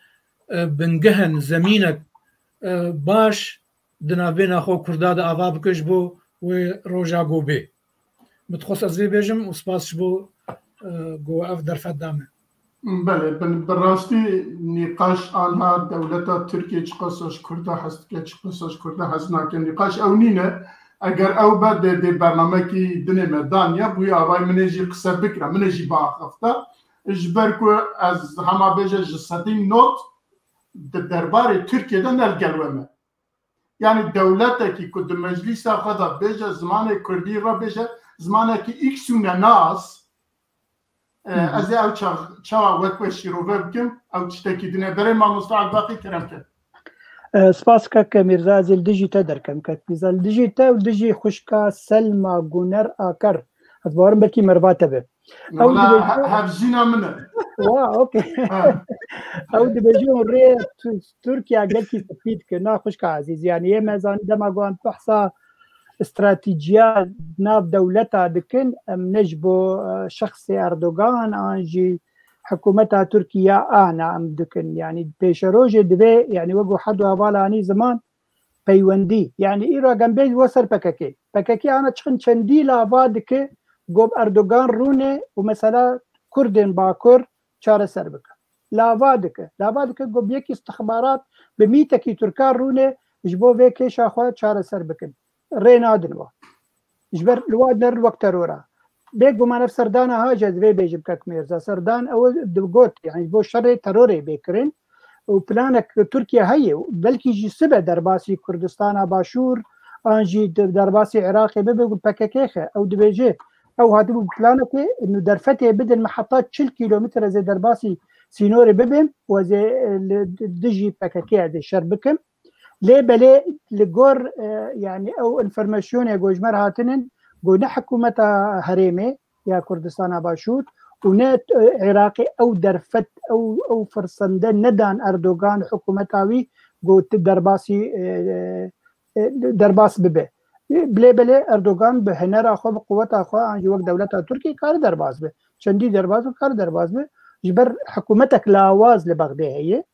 بنجهن زمينك باش دنابينا خو كرداد آوا بكش بو وروجا جو بي متخصص زي بيجم وسباس بو جو اف درفت دامه بله بالراستی نقاش آنها دولت ترکیه چقصاش کرده هست که چقصاش کرده هست نکن نقاش او نینه اگر او بعد ده برنامه کی دنه مدانیا بوی آوای منجی قصه بکره منجی با خفته اجبر که از همه بیجه جسدین نوت درباره ترکیه ده نلگلومه یعنی دولت کی که مجلس خدا بیجه زمان کردی را بیجه زمان کی ایکسونه ناس از او چاوا وقت شروع بکم او تشتکی دنیا برای ما مستعد باقی کرم کرد. سپاس که میرزا زل دیجی تا درکم کرد. میرزا دیجی تا و دیجی خوشکا سلما گونر آکر. از بارم بکی مرباطه به. نه هفزینا منه. واه اوکی. او دی بجون ری ترکیا گلکی سفید که نه خوشکا عزیز یعنی یه مزان دماغان بحثا استراتيجية ناف دولتها دكن ام نجبو شخص اردوغان انجي حكومتها تركيا انا ام دكن يعني بيشروجي دبي يعني وقو حدو هبالاني زمان بيوندي يعني ايرا جنبي وصل بكاكي انا تشخن چندي لافا دكي قوب اردوغان رونه ومثلا كردن باكر چار سربك لافا دكي قوب يكي استخبارات بميتكي تركان رونه جبو فيكي شاخوات چار سربكن رينادنوا جبر الوادر الوقت رورا بيجو ما نفس سردان هاجد في بيجيب كميرزا سردان او دبقوت يعني بو شر تروري بيكرين وبلانك تركيا هي بلكي جي سبع درباسي كردستان باشور انجي درباسي عراقي بيقول باكاكيخه او دبيجي او هادو بلانك انه درفتي بدل محطات 6 كيلومتر زي درباسي سينوري ببن وزي دجي باكاكيه دي شربكم ليه بلي لجور يعني او انفورماسيون يا جوجمر هاتنن جو حكومه هريمه يا كردستان باشوت ونات عراقي او درفت او فرسندن ندان اردوغان حكومتاوي جو درباس ببه بلي اردوغان بهنر اخو بقوه اخو عن وقت دولتها تركيا كار درباس به شندي درباس وكار درباس به جبر حكومتك لاواز لبغداد هي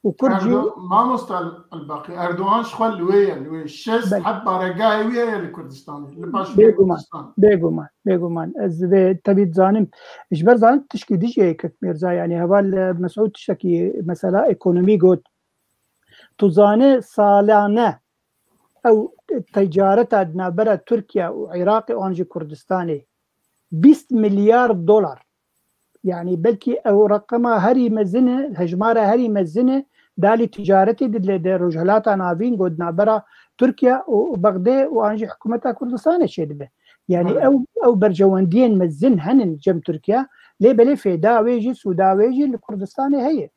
وكرجي ما مستل الباقي اردوغان شخل لوي الشز حد بارقاي ويا الكردستان بيغومان از تبي زانم اجبر زانم تشكي ديجي كميرزا يعني هبال مسعود تشكي مثلا ايكونومي قوت تزانه سالانه او تجارت ادنا برا تركيا وعراق وانجي كردستاني 20 مليار دولار يعني بلكي او رقمها هري مزنه هجماره هري مزنه دالي تجارتي رجلات نافين قدنا برا تركيا وبغداد وانجي حكومتها كردستان شيء به يعني او برجواندين مزن هن جم تركيا ليه بلي في داويجي سوداويجي لكردستان هي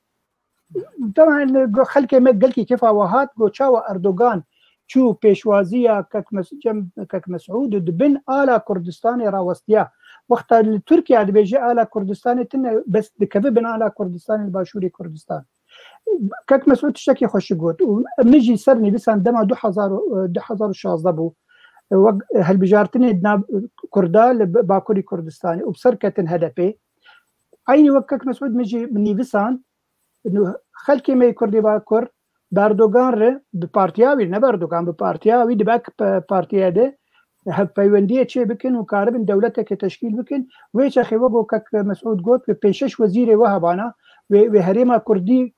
طبعا خلكي ما قالكي كيف وهات قوتشاوا اردوغان شو بيشوازية كك مسعود دبن آلا كردستاني راوستيا وقت تركيا بيجي آلا كردستاني تنا بس دكببن آلا كردستاني الباشوري كردستان كك مسعود تشتكي خوش قوت ومجي سرني بس عندما 2016 بو هالبجارتني دنا كردال باكوري كردستاني وبسركة هدفي عيني وكك مسعود مجي مني بسان انه خلكي ما كردي باكر باردوغان ره بپارتیاوی نه باردوغان بپارتیاوی دباک پارتیا ده هب پیوندی چه بکن و کاربن دولت که تشکیل بکن و چه خو گو کک مسعود گوت به پیشش وزیر وهبانا و هریما کردی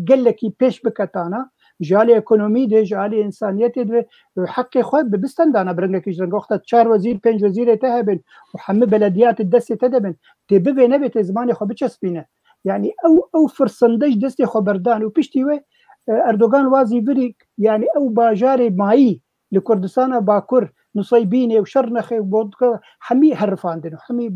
گلکی پیش بکتانا جالی اکونومی ده جالی انسانیت ده حق خود بستندانا برنگه کیش رنگ وقت 4 وزیر 5 وزیر تهبن و همه بلدیات الدست تدبن تبه نبت زمان خو بچسبینه يعني او فرسندج دست خبردان و پشتی و اردوغان وازي بريك يعني او باجاري ماي لكردستان باكر نصيبيني وشرنخي وبودكا حمي هرفاندن وحمي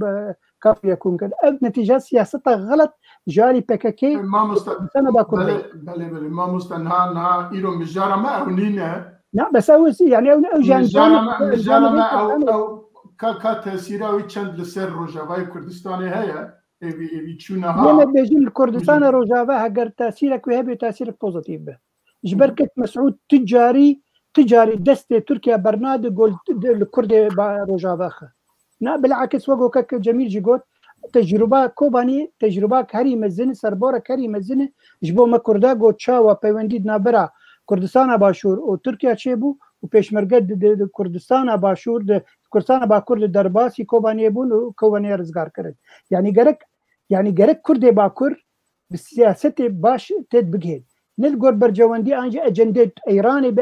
كاف يكون كذا نتيجه سياستها غلط جاري بككي ما انا باكر بلي ما مستنها ايرو مجارة ما اونينا لا بس او يعني او مجارة ما او كا تاثيرها ويتشند لسر روجافاي كردستاني هي لما بيجي الكردستان روجافا هجر تاثيرك وهي تاثير بوزيتيف به جبركت مسعود تجاري دست تركيا برناد قول الكرد روجافا لا بالعكس وقو كك جميل جيقول تجربه كوباني تجربه كاري مزن سربوره كاري مزن جبو ما كردا قو تشاوا بيونديد نابرا كردستان باشور او تركيا تشيبو وپیشمرگد کردستان باشور کردستان باکور درباسی کوبانی بون و کوبانی رزگار کرد يعني جرك كردي باكر بالسياسة باش تد بجهد نلقور برجواندي أجندة إيراني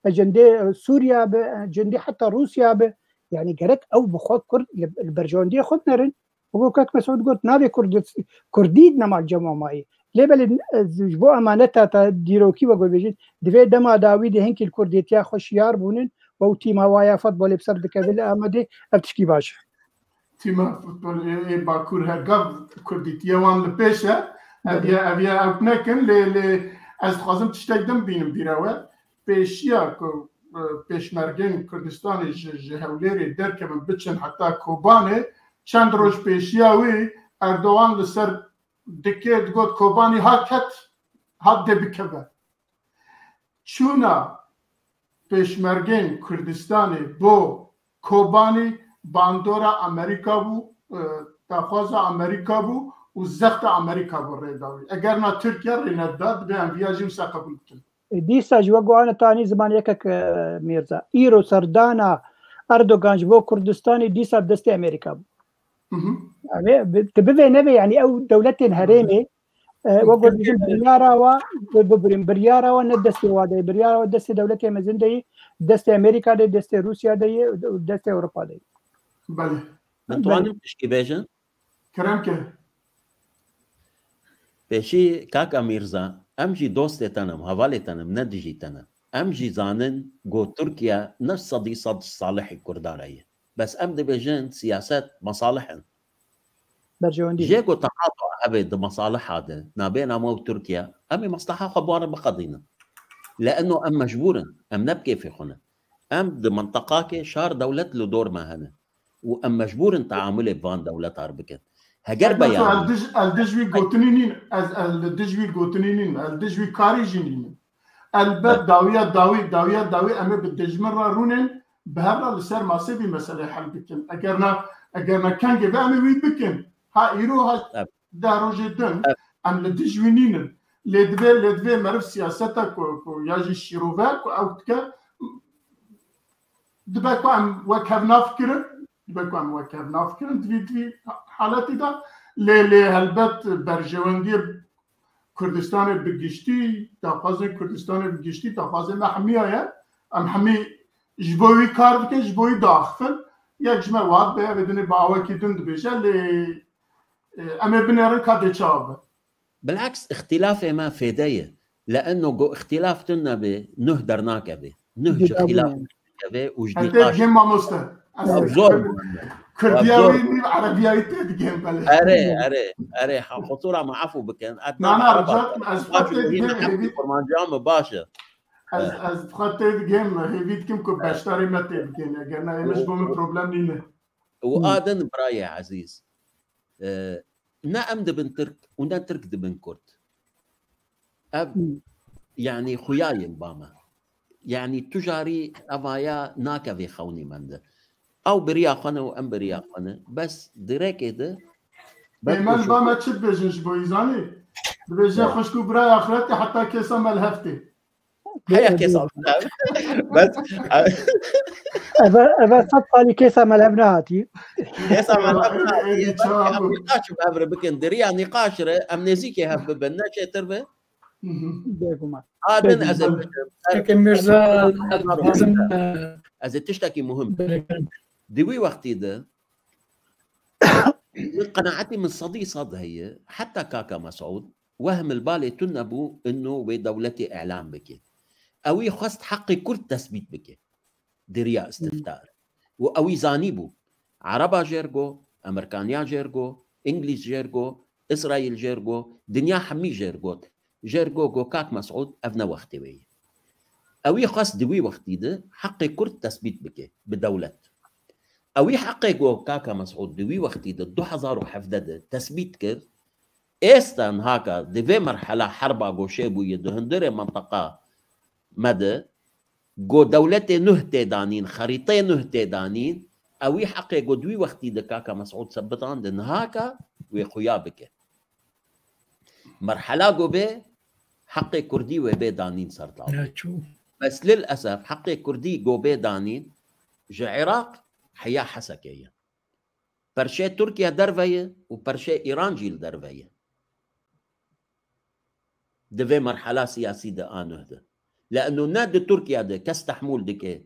أجندة سوريا أجندة حتى روسيا يعني جرك أو بخوات كرد البرجواندي خد نرن وقول كاك مسعود قلت نابي كرديدنا مع الجماعة معي ليه بل جبو أمانتها ديروكي وقول بيجي دفع دما داويد هنك الكرديتيا خوشيار بونن وتيما وايا فضل بسرد كذل أمدي أبتشكي باش تيما فوتبول باكور هرگاف کردیتیه وان لپیشه اویا اوپنکن لی از خوازم تشتگدم بینم بیراوه پیشیا که پیشمرگین کردستان جهولیری در که من بچن حتی کوبانه چند روز پیشیاوی اردوغان لسر دکید گود کوبانی هات ده بکبه چونا پیشمرگین کردستانی بو کوبانی باندورا امریکا بو تخواز امریکا بو و زخت امریکا بو ریداوی اگر نا ترکیه رینداد به انویاجی و قبول کن دیسا جوگو آن تانی زمان یکک میرزا ایرو سردانا اردوغان جبو کردستانی دیسا بدست امریکا بو تبوي نبي يعني او دولتين هريمي وقول بريارا وندستي وادي بريارا ودستي دولتين مزن دي دستي امريكا دي دستي روسيا دي ودستي اوروبا دي بله انتوانم تشكي بيجن كرام كه بشي كاكا ميرزا امجي دوستي تنم هوالي تنم ندجي تنم امجي زانن جو تركيا نفس صدي صد صالح الكردارية بس امدي بيجن سياسات مصالحن برجواندي جيكو تعاطوا ابد مصالح هذا ما بين امو تركيا امي مصلحه خبار بقضينا لانه ام مجبورا ام نبكي في خنا ام بمنطقه شار دولت له دور ما هنا وام مجبور تعامله بان دولت عربكت هجر بيان الدجوي غوتنينين الدجوي غوتنينين الدجوي كاريجينين البد داويه ام بالدجمر رونن بهرا لسر ماسبي مساله حل بكن اجرنا كان جبامي وي بكن ها ايرو ها داروجي دن ام الدجوينين لدبي مرف سياستك ياجي شيروفاك او تك دبكو ام وكفنا فكر دبي حالتي دا لي هلبت برجواندي كردستان بگشتی تافاز كردستان بگشتی تافاز محمیه ام حمی جبوی کار بکن جبوی داخل یک جمع واد به بدون باور کی دند بشه ل اما بنرن کاد چاب بالعكس اختلاف ما فدايه لانه جو اختلاف تنا به نهدرناك به نهج اختلاف به وجدي قاش جيم ماستر زور كردياوي عربياوي تدقين بله اري خطوره ما عفو بكن انا رجعت از فرمانجام مباشر از خاطر دقين هيفيد كم باشتري متى دقين انا مش بوم بروبلم نينه وادن براي عزيز نعم دبن ترك ونا ترك دبن كرد اب يعني خياي باما يعني تجاري افايا ناكا في خوني منده او بريا خانه وام بريا خانه بس دريك ده بمن باما تشد بجنش بويزاني بجا خشكو براي اخرتي حتى كيسه ملهفتي هيا كيسه بس ابا صفالي كيسه ملهبناتي كيسه ملهبناتي نقاش بابر بكن دريا نقاش امنيزيكي هب بناش تربه آدن لكن مرزا از تشتكي مهم دوي وقتي ده قناعتي من صدي صد هي حتى كاكا مسعود وهم البالي تنبو انه بدولتي اعلام بك اوي خست حقي كل تثبيت بك دريا استفتار واوي زانيبو عربا جيرجو امريكانيا جيرجو انجليز جيرجو اسرائيل جيرجو دنيا حمي جيرجو جو كاك مسعود افنا وقتي وي اوي خاص دوي وقتي ده حقي كرت تثبيت بك بدولة اوي حقي جو كاكا مسعود دوي وقتي ده 2017 تثبيت كر استن هاكا دفي مرحلة حربا جو شيبو يدهندر منطقة مدى جو دولتي نهتي دانين خريطي نهتي دانين اوي حقي جو دوي وقتي ده كاكا مسعود سبطان دن هاكا ويخويا بك مرحلة جو بي حقي كردي وبي دانين صارت بس للأسف حقي كردي جو بي دانين جا عراق حياة حسكية برشي تركيا درفية وبرشي إيران جيل درفية دفي مرحلة سياسية ده آنه ده لأنه ناد تركيا ده كاستحمول دكي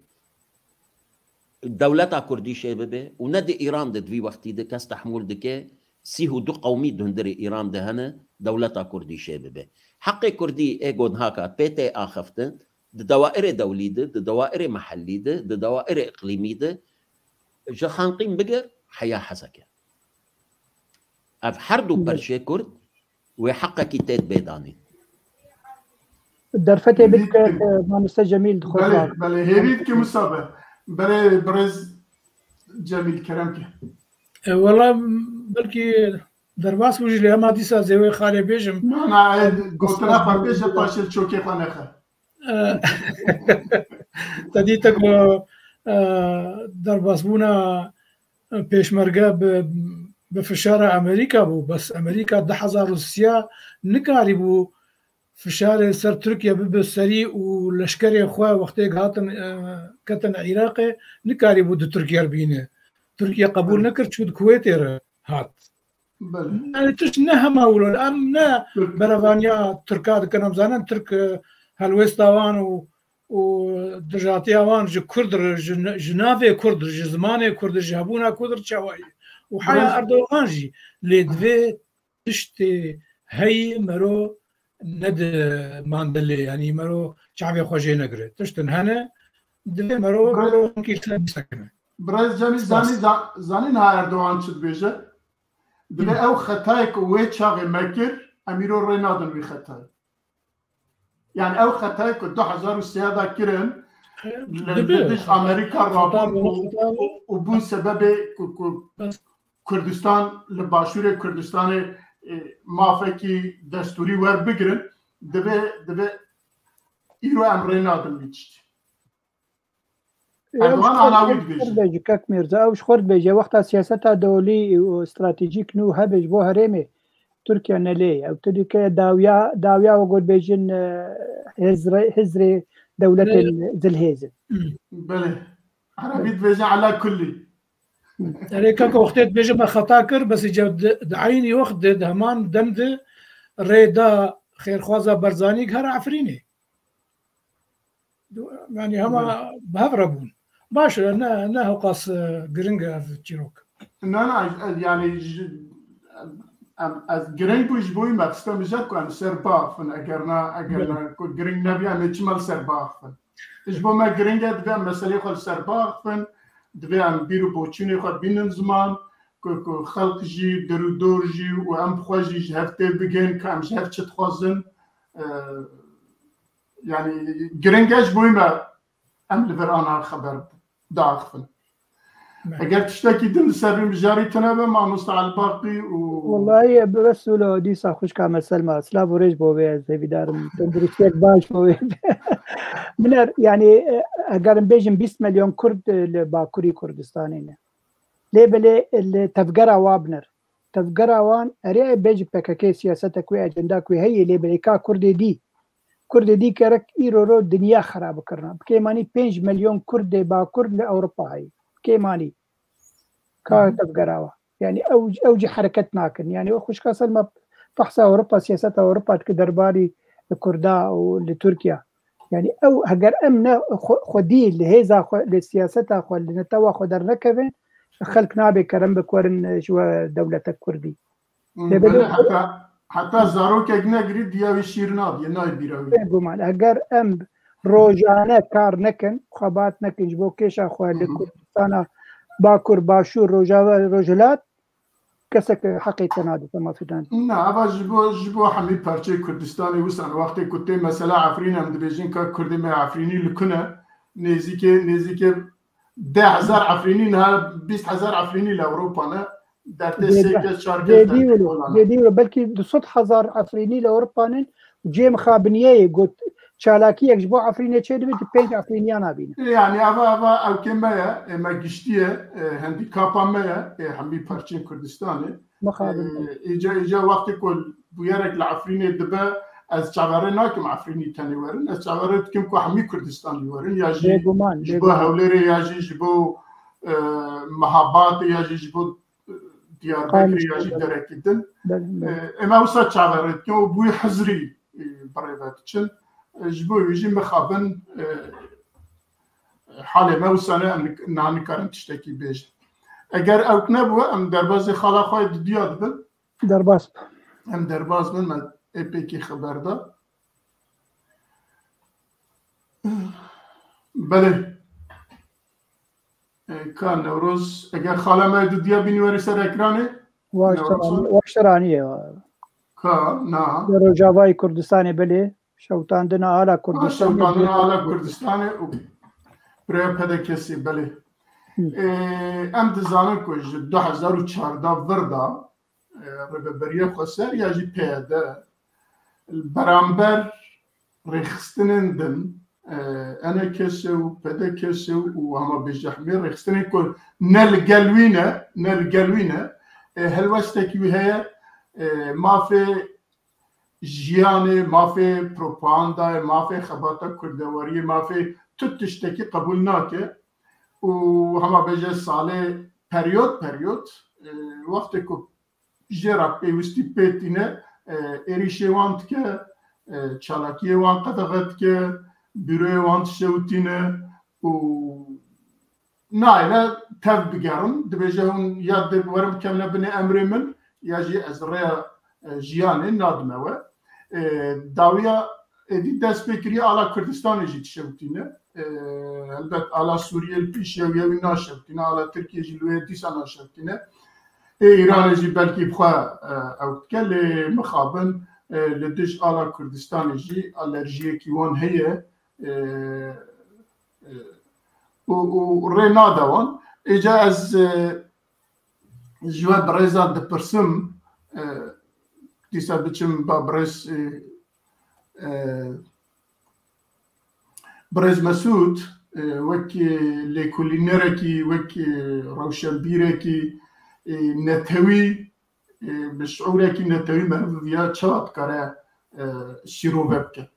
دولتها كردي شبابه وناد إيران ده في وقتي ده كاستحمول دكي سيهو دو قومي دهندري إيران ده هنا دولتها كردي شبابه حقي كردي ايجون هاكا بيتي آخفتن ده دوائر دولي ده دوائر محلي ده دوائر إقليمي ده جا خانقين بقر حياة حسكة أف حردو برشي كرد وحقا كتاد بيداني درفتي بك ما مستر جميل دخول بله هيريد كي مسابة بله برز جميل كرمك والله بلكي درباس وجي لي ما ديسا زوي خالي بيجم انا قلتنا فرقش باشل شوكي خانخه تديتك درباس بونا بيشمرقه بفشار امريكا بو بس امريكا 10000 روسيا نكاري بو فشار سر تركيا بالسري ولشكري اخوا وقتي هاتن كتن عراقي نكاري بو تركيا بينه تركيا قبول نكرت شو الكويت هات يعني تش نهما ولا امنا برافانيا تركاد كانوا زانن ترك هالويستاوان ودرجاتيوان جو كرد جنافي كرد زمانه كرد جابونا كرد شواي وحيا اردوغان جي لدفي تشتي هي مرو ند ماندلي يعني مرو شعبي خوجي نقري تشتن هنا دفي مرو كيف سكنه براز جميل زاني ها اردوغان شد بيجه دبي او خطايك ويت شاغي مكر اميرو رينادن بخطاي يعني او خطايك 2003 كيرن لديش امريكا رابون وبون سبب كردستان لباشور كردستان ما فكي دستوري ور بگرن دبي ايرو امرينادن بيچ بيجي كاك ميرزا اوش خورد بيجي وقتها سياسة دولي واستراتيجيك نو هبج بو هرمي تركيا نلي او تركيا داويا وقول بيجن هزري دولة ذي الهيزل بله عربيت بيجي على كلي يعني كاك وقتت بيجي ما خطاكر بس جا دعيني وقت دهمان دمد ريدا خير خوازا برزاني هر عفريني يعني هما بهربون باش انه قاس جرينجا في تشيروك انا يعني از جرينج بوش بوي ما تستمجد كان سربا فن اگرنا كو جرينج نبي ام تشمل سربا فن اجبو ما جرينج دبا مسالي خل سربا فن دوی ام بیرو بوچینی خود بینن زمان که خلق جی درودور جی و ام بخواجی هفته بگن که ام هفت چت خوازن يعني جرينجاج بويما ام لفرانا خبر داخل اگر تشتكي دل سر مجاري تنابه مع مستعى الباقي والله بس لو دي خوش كامل سلمى سلاف وريج بوبي زي بدار تندريشيك باش بوبي من يعني اگر بيجن 20 مليون كرد باكوري كردستاني ليه بلي التفقرا وابنر تفقرا وان اري بيجي بكاكي سياستك وي اجنداك وي هي ليه بلي كا كرد دي كرك ايرو رو دنيا خراب کرنا بكيماني 5 مليون كرد باكورد لاوروبا هاي بكيماني كا تفقرا يعني اوجي حركتنا كن يعني خوش كاسل ما فحص اوروبا سياسات اوروبا كدرباري الكردا ولتركيا يعني او هجر امنا خدي لهذا للسياسات خو لنتوا خدر نكفن خلقنا بكرم بكورن شو دولة الكردي حتى زاروك اجنا قريد يا شيرناد يناي بيراوي قومان هجر ام روجانا كار نكن خبات نكن جبو كيشا خو لكردستان باكور باشور روجلات كسك حقيقة هذا ما في دان نعم جبو حمي بارتي كردستاني وسان وقت كنت مثلا عفرين ام دبيجين كردي ما عفريني لكنا نزيك 10,000 عفريني نها 20,000 عفريني لاوروبا نا درتي سيكا شاركة جديد بلكي 200,000 عفريني لاوروبا وجي مخابنيه قلت شالاكي يجبو عفريني تشد بيت 5 عفريني انا بينا يعني افا او كما ما قشتيه هندي كابا ما حمي بارتي كردستاني مخابن اجا وقت كل بيارك العفريني دبا از چاوره ناکم عفرینی تنی ورن از چاوره کم کو همی کردستانی ورن یا جبو هولری یا جبو محبات یا جبو دیاربکر یا جی درکیدن اما وسا چاوره که بوی حضری برایت چن جبو یجی مخابن حال ما وسانه نانی کارن تشتکی بیش اگر اوک نبو ام درباز خالا خواهد دیاد بن درباز ام درباز بن epeki خبردا بله كان نوروز اگر خاله ما دودیا بینوری سر اکرانه واشترانیه کا نه روجاوای کردستان بله شوتاندنا آلا کردستان و برای پده کسی بله ام دزانن کج 2014 وردا رببریه خسر یا جی پیاده برامبر رخصتنن دن انا كسو بدا كسو وهما بجحمي رخصتنن كل نلقلوينه هلوستك وهي ما في جياني ما في بروباغندا ما في خباطة كردوارية ما في تتشتكي قبولناك وهما بجا صالة بريود وقتكو جرا بيوستي بيتينه ایریشه واند که چالاکی وان قدغت که بیروی وان شوتینه و نایله تف بگرم دبیجه هون یاد بورم کمنا بنی امری من یا جی از ریا جیانه نادمه و داویا ادی دست بکری آلا کردستان جی شوتینه البته آلا سوریه الپیشه و یوی ناشوتینه آلا ترکیه جلوه دیسا ناشوتینه ایران جی بلکی بخوا اوت کل مخابن لدش آلا کردستان جی الرژیه کی وان هیه و رینا دوان اجا از جوا برزا دپرسم دیسا بچم با برز مسعود وکی لیکولینرکی وکی روشنبیرکی نتوی بشعورك نتوي مهوية شاد كره شروع بك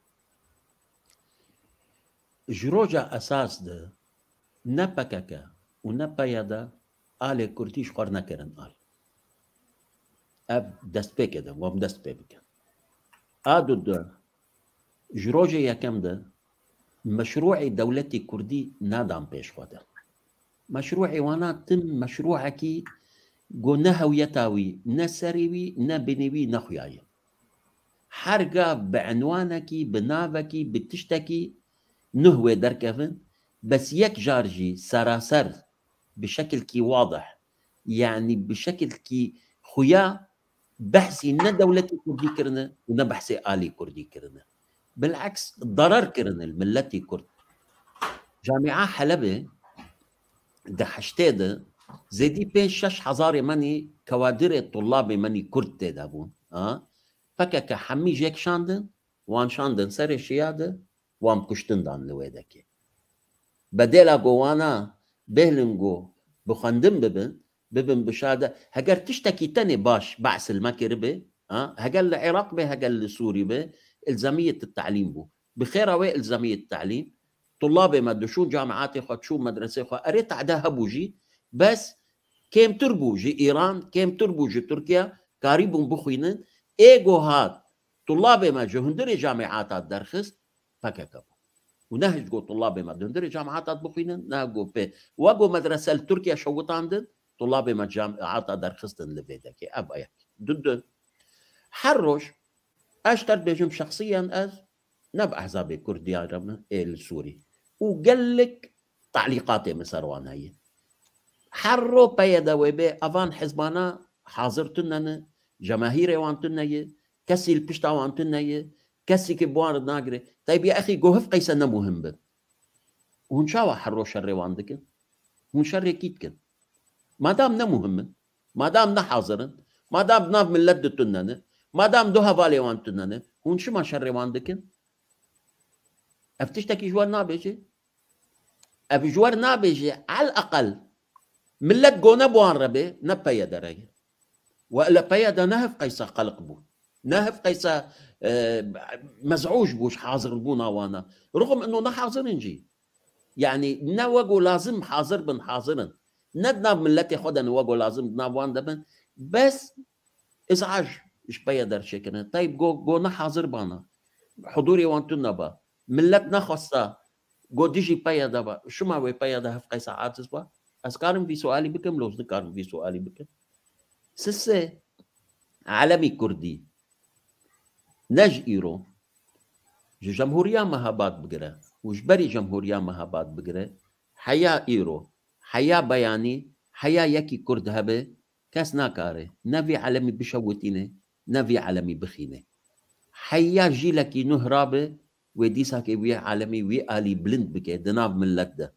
جروجا أساس ده نبكك ونبيدا آل كرتيش قرنا كرن آل أب دست بك ده وام دست بك آدو ده جروجا يكم ده مشروع دولتي كردي نادم بيش خده مشروعي وانا تم مشروعكي قو نهويتاوي نسريوي نبنيوي نخياي حرقة بعنوانكي بنافكي بتشتكي نهوي دركفن بس يك جارجي سراسر بشكل كي واضح، يعني بشكل كي خويا بحثي نا دولتي كردي كرنا ونا بحثي آلي كردي كرنا، بالعكس ضرر كرنا الملتي كرد. جامعة حلبة ده حشتاده زيدي بين شش حزاري ماني كوادر الطلاب ماني كرد تدابون فكك حمي جيك شاندن وان شاندن سري شياده وان كشتن دان لويدك بديلا جوانا بهلنجو بخندم ببن بشاده هجر تشتكي تاني باش بعث المكربه هجر العراق به هجر لسوري به الزاميه التعليم بو بخير الزاميه التعليم طلابي ما دشو جامعاتي خد شو مدرسه خد قريت عدها بوجي بس كيم تربوجي ايران كيم تربوجي تركيا قريبهم بخوينن ايجو هات طلابي ما جهندري جامعات درخست فككبو ونهج جو طلابي ما جهندري جامعات بخوينن نهجو بي وجو مدرسه تركيا شوت عندن طلابي ما جامعات درخستن لبيدك ابا يحكي ضد حرش اشتر بيجم شخصيا از نب احزاب كردي السوري وقال لك تعليقاتي مسروان هي حرو بيدا وبي افان حزبانا حاضرتنا جماهيري وانتنا كسي البشتا وانتنا كسي كبوار ناقري طيب يا اخي جوهف قيسنا مهم بد ونشاوا حرو شر واندك هون شر كيتكن ما دام مهم ما دام حاضرن ما دام ناف من لدتنا ما دام دوها بالي وانتنا هون شو ما شر واندك افتشتكي جوار نابجي ابي جوار نابجي على الاقل ملت جونا بوان ربي نبايا دري والا بايا نهف قيسا قلق بو نهف قيسا مزعوج بوش حاضر بونا وانا رغم انه نحاضر نجي يعني نوجو لازم حاضر بن حاضرن ندنا ملتي خدا نوجو لازم بنابوان دبن بس ازعاج ايش بايا در شكنا طيب جو حاضر بانا حضوري وانتو نبا ملتنا خاصة جو ديجي بايا دبا شو ما وي بايا ده في قيسا عاتس با أذكارم في سؤالي بكم لوز ذكرم في سؤالي بكم سسة عالمي كردي نج إيرو جمهورية مهابات بقرة وجبري جمهورية مهابات بقرة حياة إيرو حياة بياني حياة يكي كرد هبه كاس ناكاره نبي عالمي بشوتينه نبي عالمي بخينه حياة جيلكي نهرابه وديسا كي ويا عالمي ويا آلي بلند بكي دناب من لده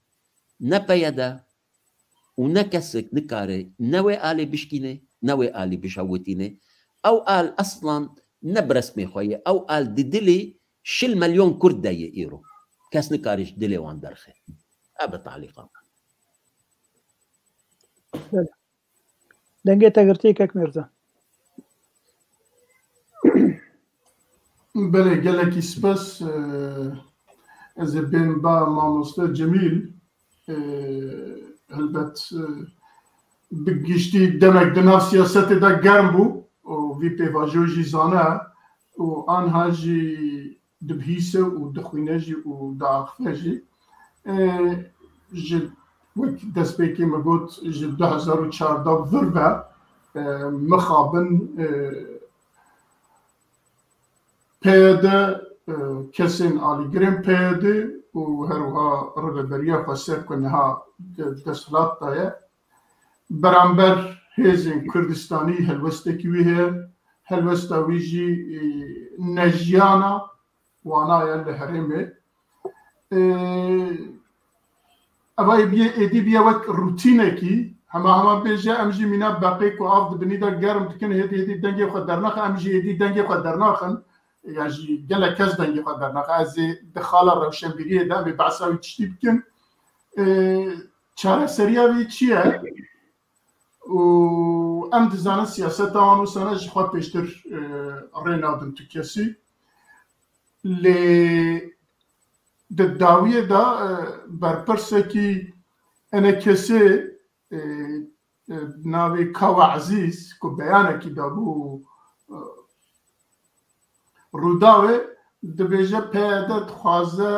نبيدا ونكسك نكاري نوي آلي بشكينه نوي آلي بشوتينه أو آل أصلا نبرسمي خويا أو آل ددلي شل مليون كردة يئيرو كاس نكاريش دلي وان درخي أبا تعليقات دنگي تغرتيكك ميرزا بله گلکی سپس از بین با ماموسته جمیل البت بگشتی دمک دناف سیاست دا گرم بو و وی پیواجو جی زانه و آنها جی دبهیسه و دخوینه جی و داخفه جی جی وک دست بیکی مگوت جی 2014 وربه مخابن پیاده کسین آلی گریم پیاده و هروها رغبریه خسر کنها دستلات دایه برانبر هیزین کردستانی هلوسته کیویه هلوسته ویجی نجیانا وانا یل هرمه اوای بیه ایدی بیه وک روتینه کی هما بیجه امجی مینا باقی کو آفد بنیدا گرم تکن هیدی دنگی خود درناخ امجی هیدی دنگی خود درناخن يعني قال كاس دنجي قدرنا غازي دخل الروشنبيريه دا ببعثه تشتي بكن شارع سريع بيتشيا و ام دزان السياسه تاعو سنه جخوا بيشتر رينالد تكيسي لي الداويه دا بربرسكي انا كسي ناوي كوا عزيز كو بيانه كي دابو روداوی دبیجه پیاده تخوازه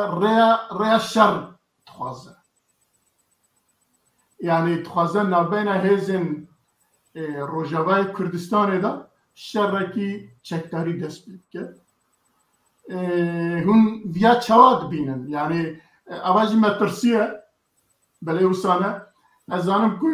ریا شر تخوازه یعنی تخوازه نابین هزین روجاوای کردستان دا شرکی چکداری دست بید که هون ویا چواد بینن یعنی اواجی مترسیه بله وسانه از آنم که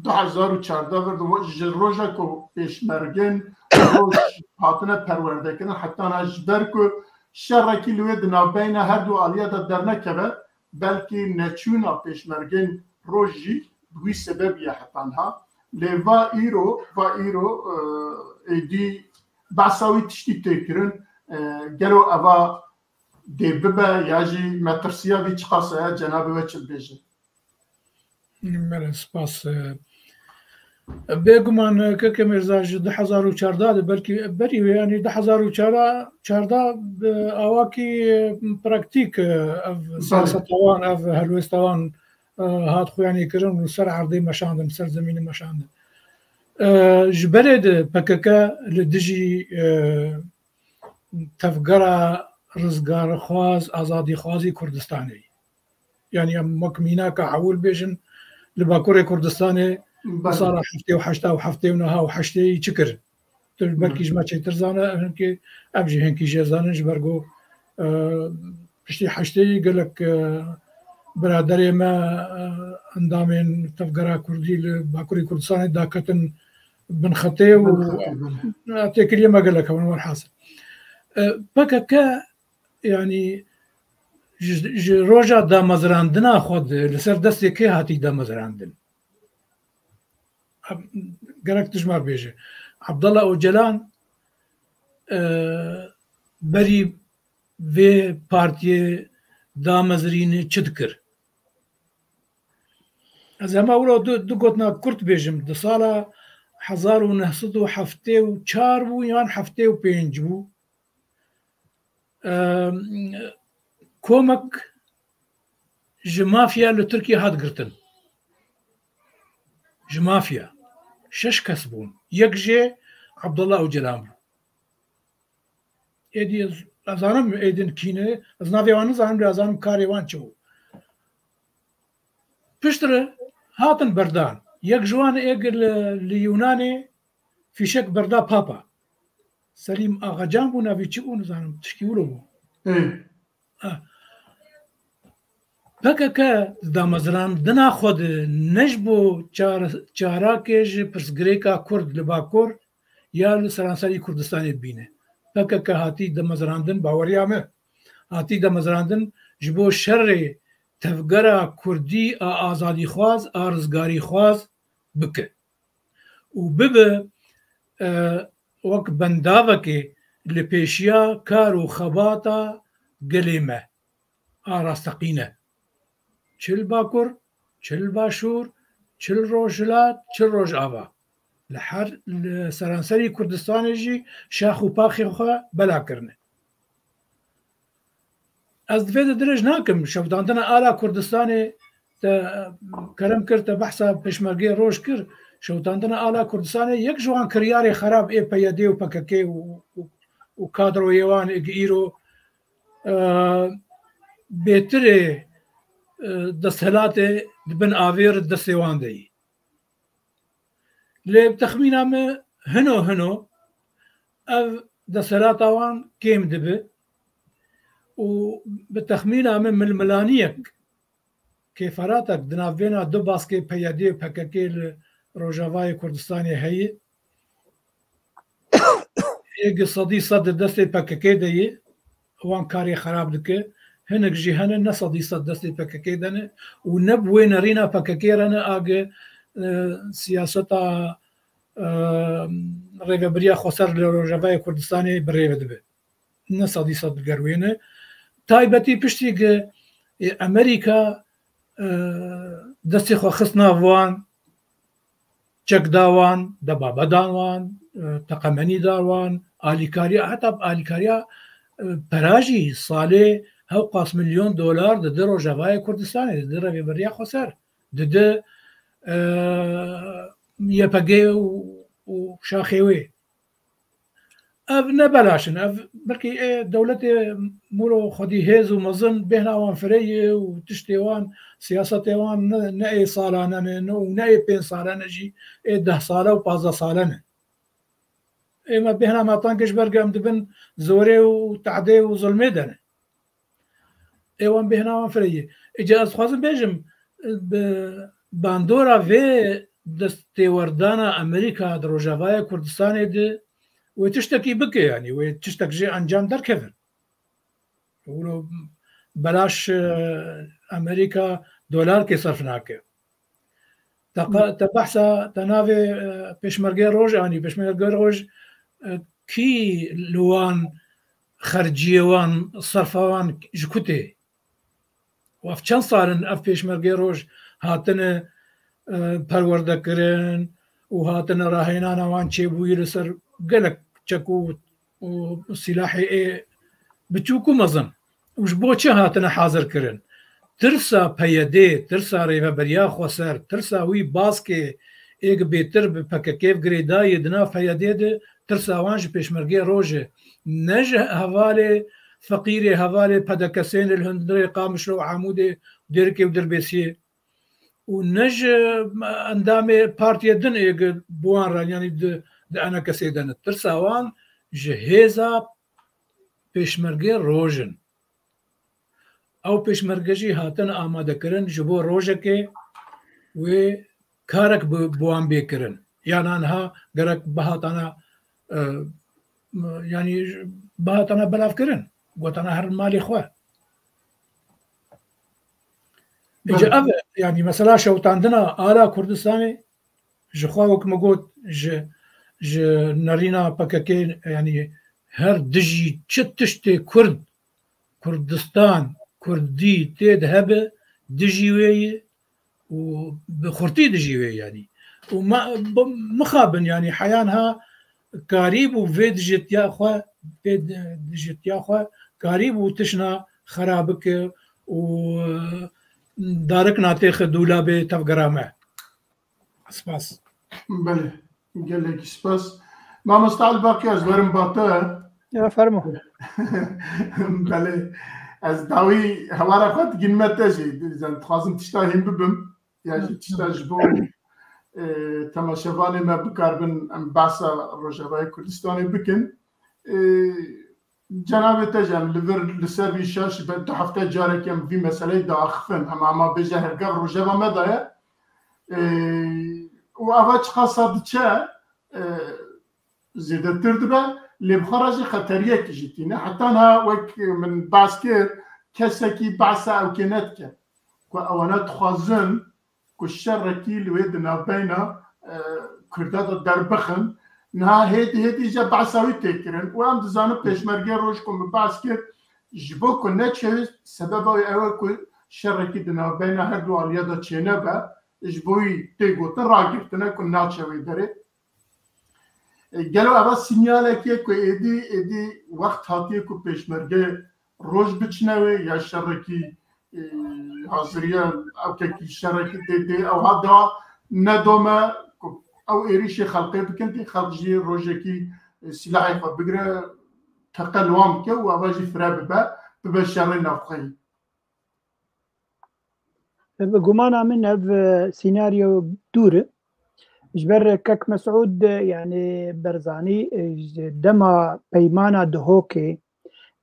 2014 روزا که پیشمرگن روز هاتنه پرورده کنن حتی نجبر که شرکی لوی دنابین هر دو آلیات در نکبه بلکه نچونا پیشمرگن روزی دوی سبب یا حتی ها لیوا ایرو ایدی بحثاوی تشتی تکرن گلو اوه دی ببه یاجی مترسیا وی چقاسه جنابه وچل بیجه من سپاس بگمان که مرزاج 2014 بلکه بری یعنی 2014 اواکی پرکتیک سیاستوان اف هلوستوان هات خویانی کرن و سر عرضی مشاندن سر زمین مشاندن جبرد پککا لدجی تفگرا رزگار خواز آزادی خوازی کردستانی یعنی مکمینا که حول بیشن لباکور کردستانی صار حفتي وحشتا وحفتي ونها وحشتي شكر بركي جماعة ترزانا هنكي أبجي هنكي جازانا جبرقو بشتي حشتي قال لك برادري ما اندامين تفقرا كردي باكوري كردستاني داكتن بن خطي وأعطيك اليوم قال لك هو الحاصل بكا يعني روجا دا مزراندنا خود لسر دستي كي هاتي دا مزراندن قالك تجمع بيجي عبد الله اوجلان بري في بارتي دامزرين تشدكر زعما ولا دو قوتنا كرت بيجم دو صاله حزار ونهصدو حفتي وشار بو يان حفتي وبينج بو كومك جمافيا لتركيا هاد قرتن جمافيا شش كسبون يكجي عبد الله وجلام ايدي ازانم ايدن كينه ازنافيوان زانم ازانم كاريوان چو بشتر هاتن بردان يك جوان ايجل اليوناني في شك بردا بابا سليم اغا جامبو نافي تشيون زانم تشكيولو بكا دامزران دنا خود نجبو چاراكيج پرسگريكا كرد لباكور يا لسرانساري كردستاني بينه بكا هاتي دامزراندن باوريامه هاتي دامزراندن جبو شر تفگرا كردي آزادي خواز آرزگاري خواز بك وبب وك بنداوكي لپيشيا كارو خباتا قليمه آراستقينه چل باكور چل باشور چل روجلات چل روج آوا لحر سرانسري كردستان جي شاخ و باخي خوا بلا كرنه از دفيد درج ناكم شوداندنا آلا كردستاني كلام كرت بحثا بشمرقي روج كر شوداندنا آلا كردستاني يك جوان كرياري خراب اي بيادي و بكاكي و كادرو يوان ايرو بيتري دستهلات دبن آوير دستيوان دي لي بتخمينا ما هنو اف دستهلات اوان كيم دبي وبتخمينا من الملانيك كيفاراتك دنافينا دو باسكي بيادي بكاكي روجافاي كردستاني هي ايق صدي صد دستي بكاكي دي وان كاري خراب دكي هناك جهانا نصدي صدستي بكاكيدنا ونبوين رينا بكاكيرنا اجي سياستا ريفبريا خسر لروجافاي كردستاني بريف دبي نصدي صد قروينه تايبتي بشتي امريكا دستي خو خصنا وان چك داوان دبابا داوان تقمني داوان اليكاريا حتى اليكاريا براجي صالح هاو قاس $1,000,000 دد روجافاي كردستاني دد ربي بريا خسر دد يبقى وشاخيوي اف نبلاشن اف بركي دولتي مولو خدي هيز ومظن بهنا وان فري وتشتيوان سياستيوان ناي صالانه وناي بين صالانه جي 10 صاله و15 صالانه اما بهنا ما طنقش برقم دبن زوري وتعدي وظلمي دنا ايوان بهنا وان فري اجا خوازم بيجم باندۆرا vê destêwerdana Amerîka di Rojavaya Kurdistanê de wê tiştekî bike yanî wê tiştek jê encam derkevin belaş Amerîka dolarkê serf nake te behsa te navê pêşmergê roj anî pêşmergê roj kî li wan xerciyê wan serfa wan ji ku tê ev çend salin ev pêşmergê roj hatine perwerdekirin û hatine rahênana wan çêbûyî li ser gelek çek û silahê biçûk û mezin û ji bo çi hatine hazir kirin tirsa peyedê tirsa rêveberiya xweser tirsa wî baskê êk bêtir bi PKK girêdayê di nav peyedê de tirsa wan ji pêşmergê rojê ne ji hevalê feqîrê hevalê pedekesên li Hundirê Qamişlo û Amûdê Dêrikê û Dirbêsiyê û ne ji endamê partiya din êgir bi wan re yanî di enekesê de ne tirsa wan ji hêza pêşmergê rojin ew pêşmerge jî hatine amadekirin ji bo rojekê wê karek bi wan bêkirin yan anha gerek bihatana yanî bihatana belavkirin gotana her malê xwe ev yanî mesela şewtandina ala Kurdistanê ji xwe wek me got ji nerîna PKK yanî her dijî çi tiştê Kurd Kurdistan Kurdî tê de hebe dijî wê ye û bi xurtî dijî wê yanî û mixabin yanî heyan ha karîb û vê dijîtiya xwe vê dijîtiya xwe karîb û tişna xera bike û darik natêxe dûlabê tevgera me spas Belê gelekî spas Mamosta Elbaqî ez werim bate fermo belê ez dawî hewara xwe digîn me te jî dixwazim tişta hîn bibim ya jî tişta ji bo temaşevanê me bikarbin em behsa Rojavayê Kurdistanê bikin cenabê te jî em li vir li ser vî şaş du hefte carekê em vî meseleyê diaxivin hema bêje hergev rojeva me de ye û eva çiqasa diçe zêdetir dibe lê bixwe jî xeteriyekî jî tîne heta niha wek min behs kir kesekî behsa ew kê nedike ku ewana dixwazin ku şerrekî li wê di navbeyna Kurda de derbixin niha hêdî jî behsa wî tê kirin û em dizanin pêşmergê roj ku min behs kir ji bo ku neçewîst sebeba wê ew e ku şerrekî di navbeyna her du aliya de çênebe ji bo wî tê gotin ragirtine ku naçe wê derê gelo eva sinyalekê ku êdî wext hatiye ku pêşmerge roj biçine wê ya şerrekî haziriya ewkekî şerrekî tê ew hada nedome ku ew êrişê xelqê bikin tê xelq jî rojekî silahê xwe bigire teqe li wan bike û eva jî fire bibe şerrê navxweyî bi gumana min ev sînaryo dûr e ji ber Kek Mesûd yanî berzanî dema peymana dihokê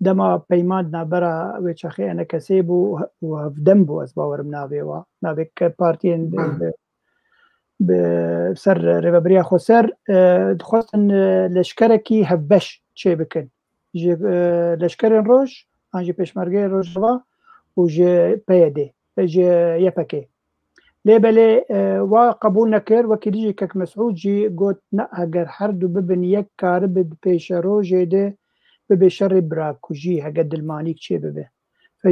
dema peyman navbera wê çexê enekesê bû û hevdem bû ez bawerim navê wa navê partiyên bi ser rêveberiya xweser dixwastin leşkerekî hevbeş çê bikin ji leşkerên roj an jî pêşmergeyên Rojava û ji PYD ji YPG lêbelê wa qebûl nekir wekî dijî Kek Mesûd jî got ne heger her du bibin yek karibin pêşe rojê de bibe şerê birakujî heger dilmanîk çê bibe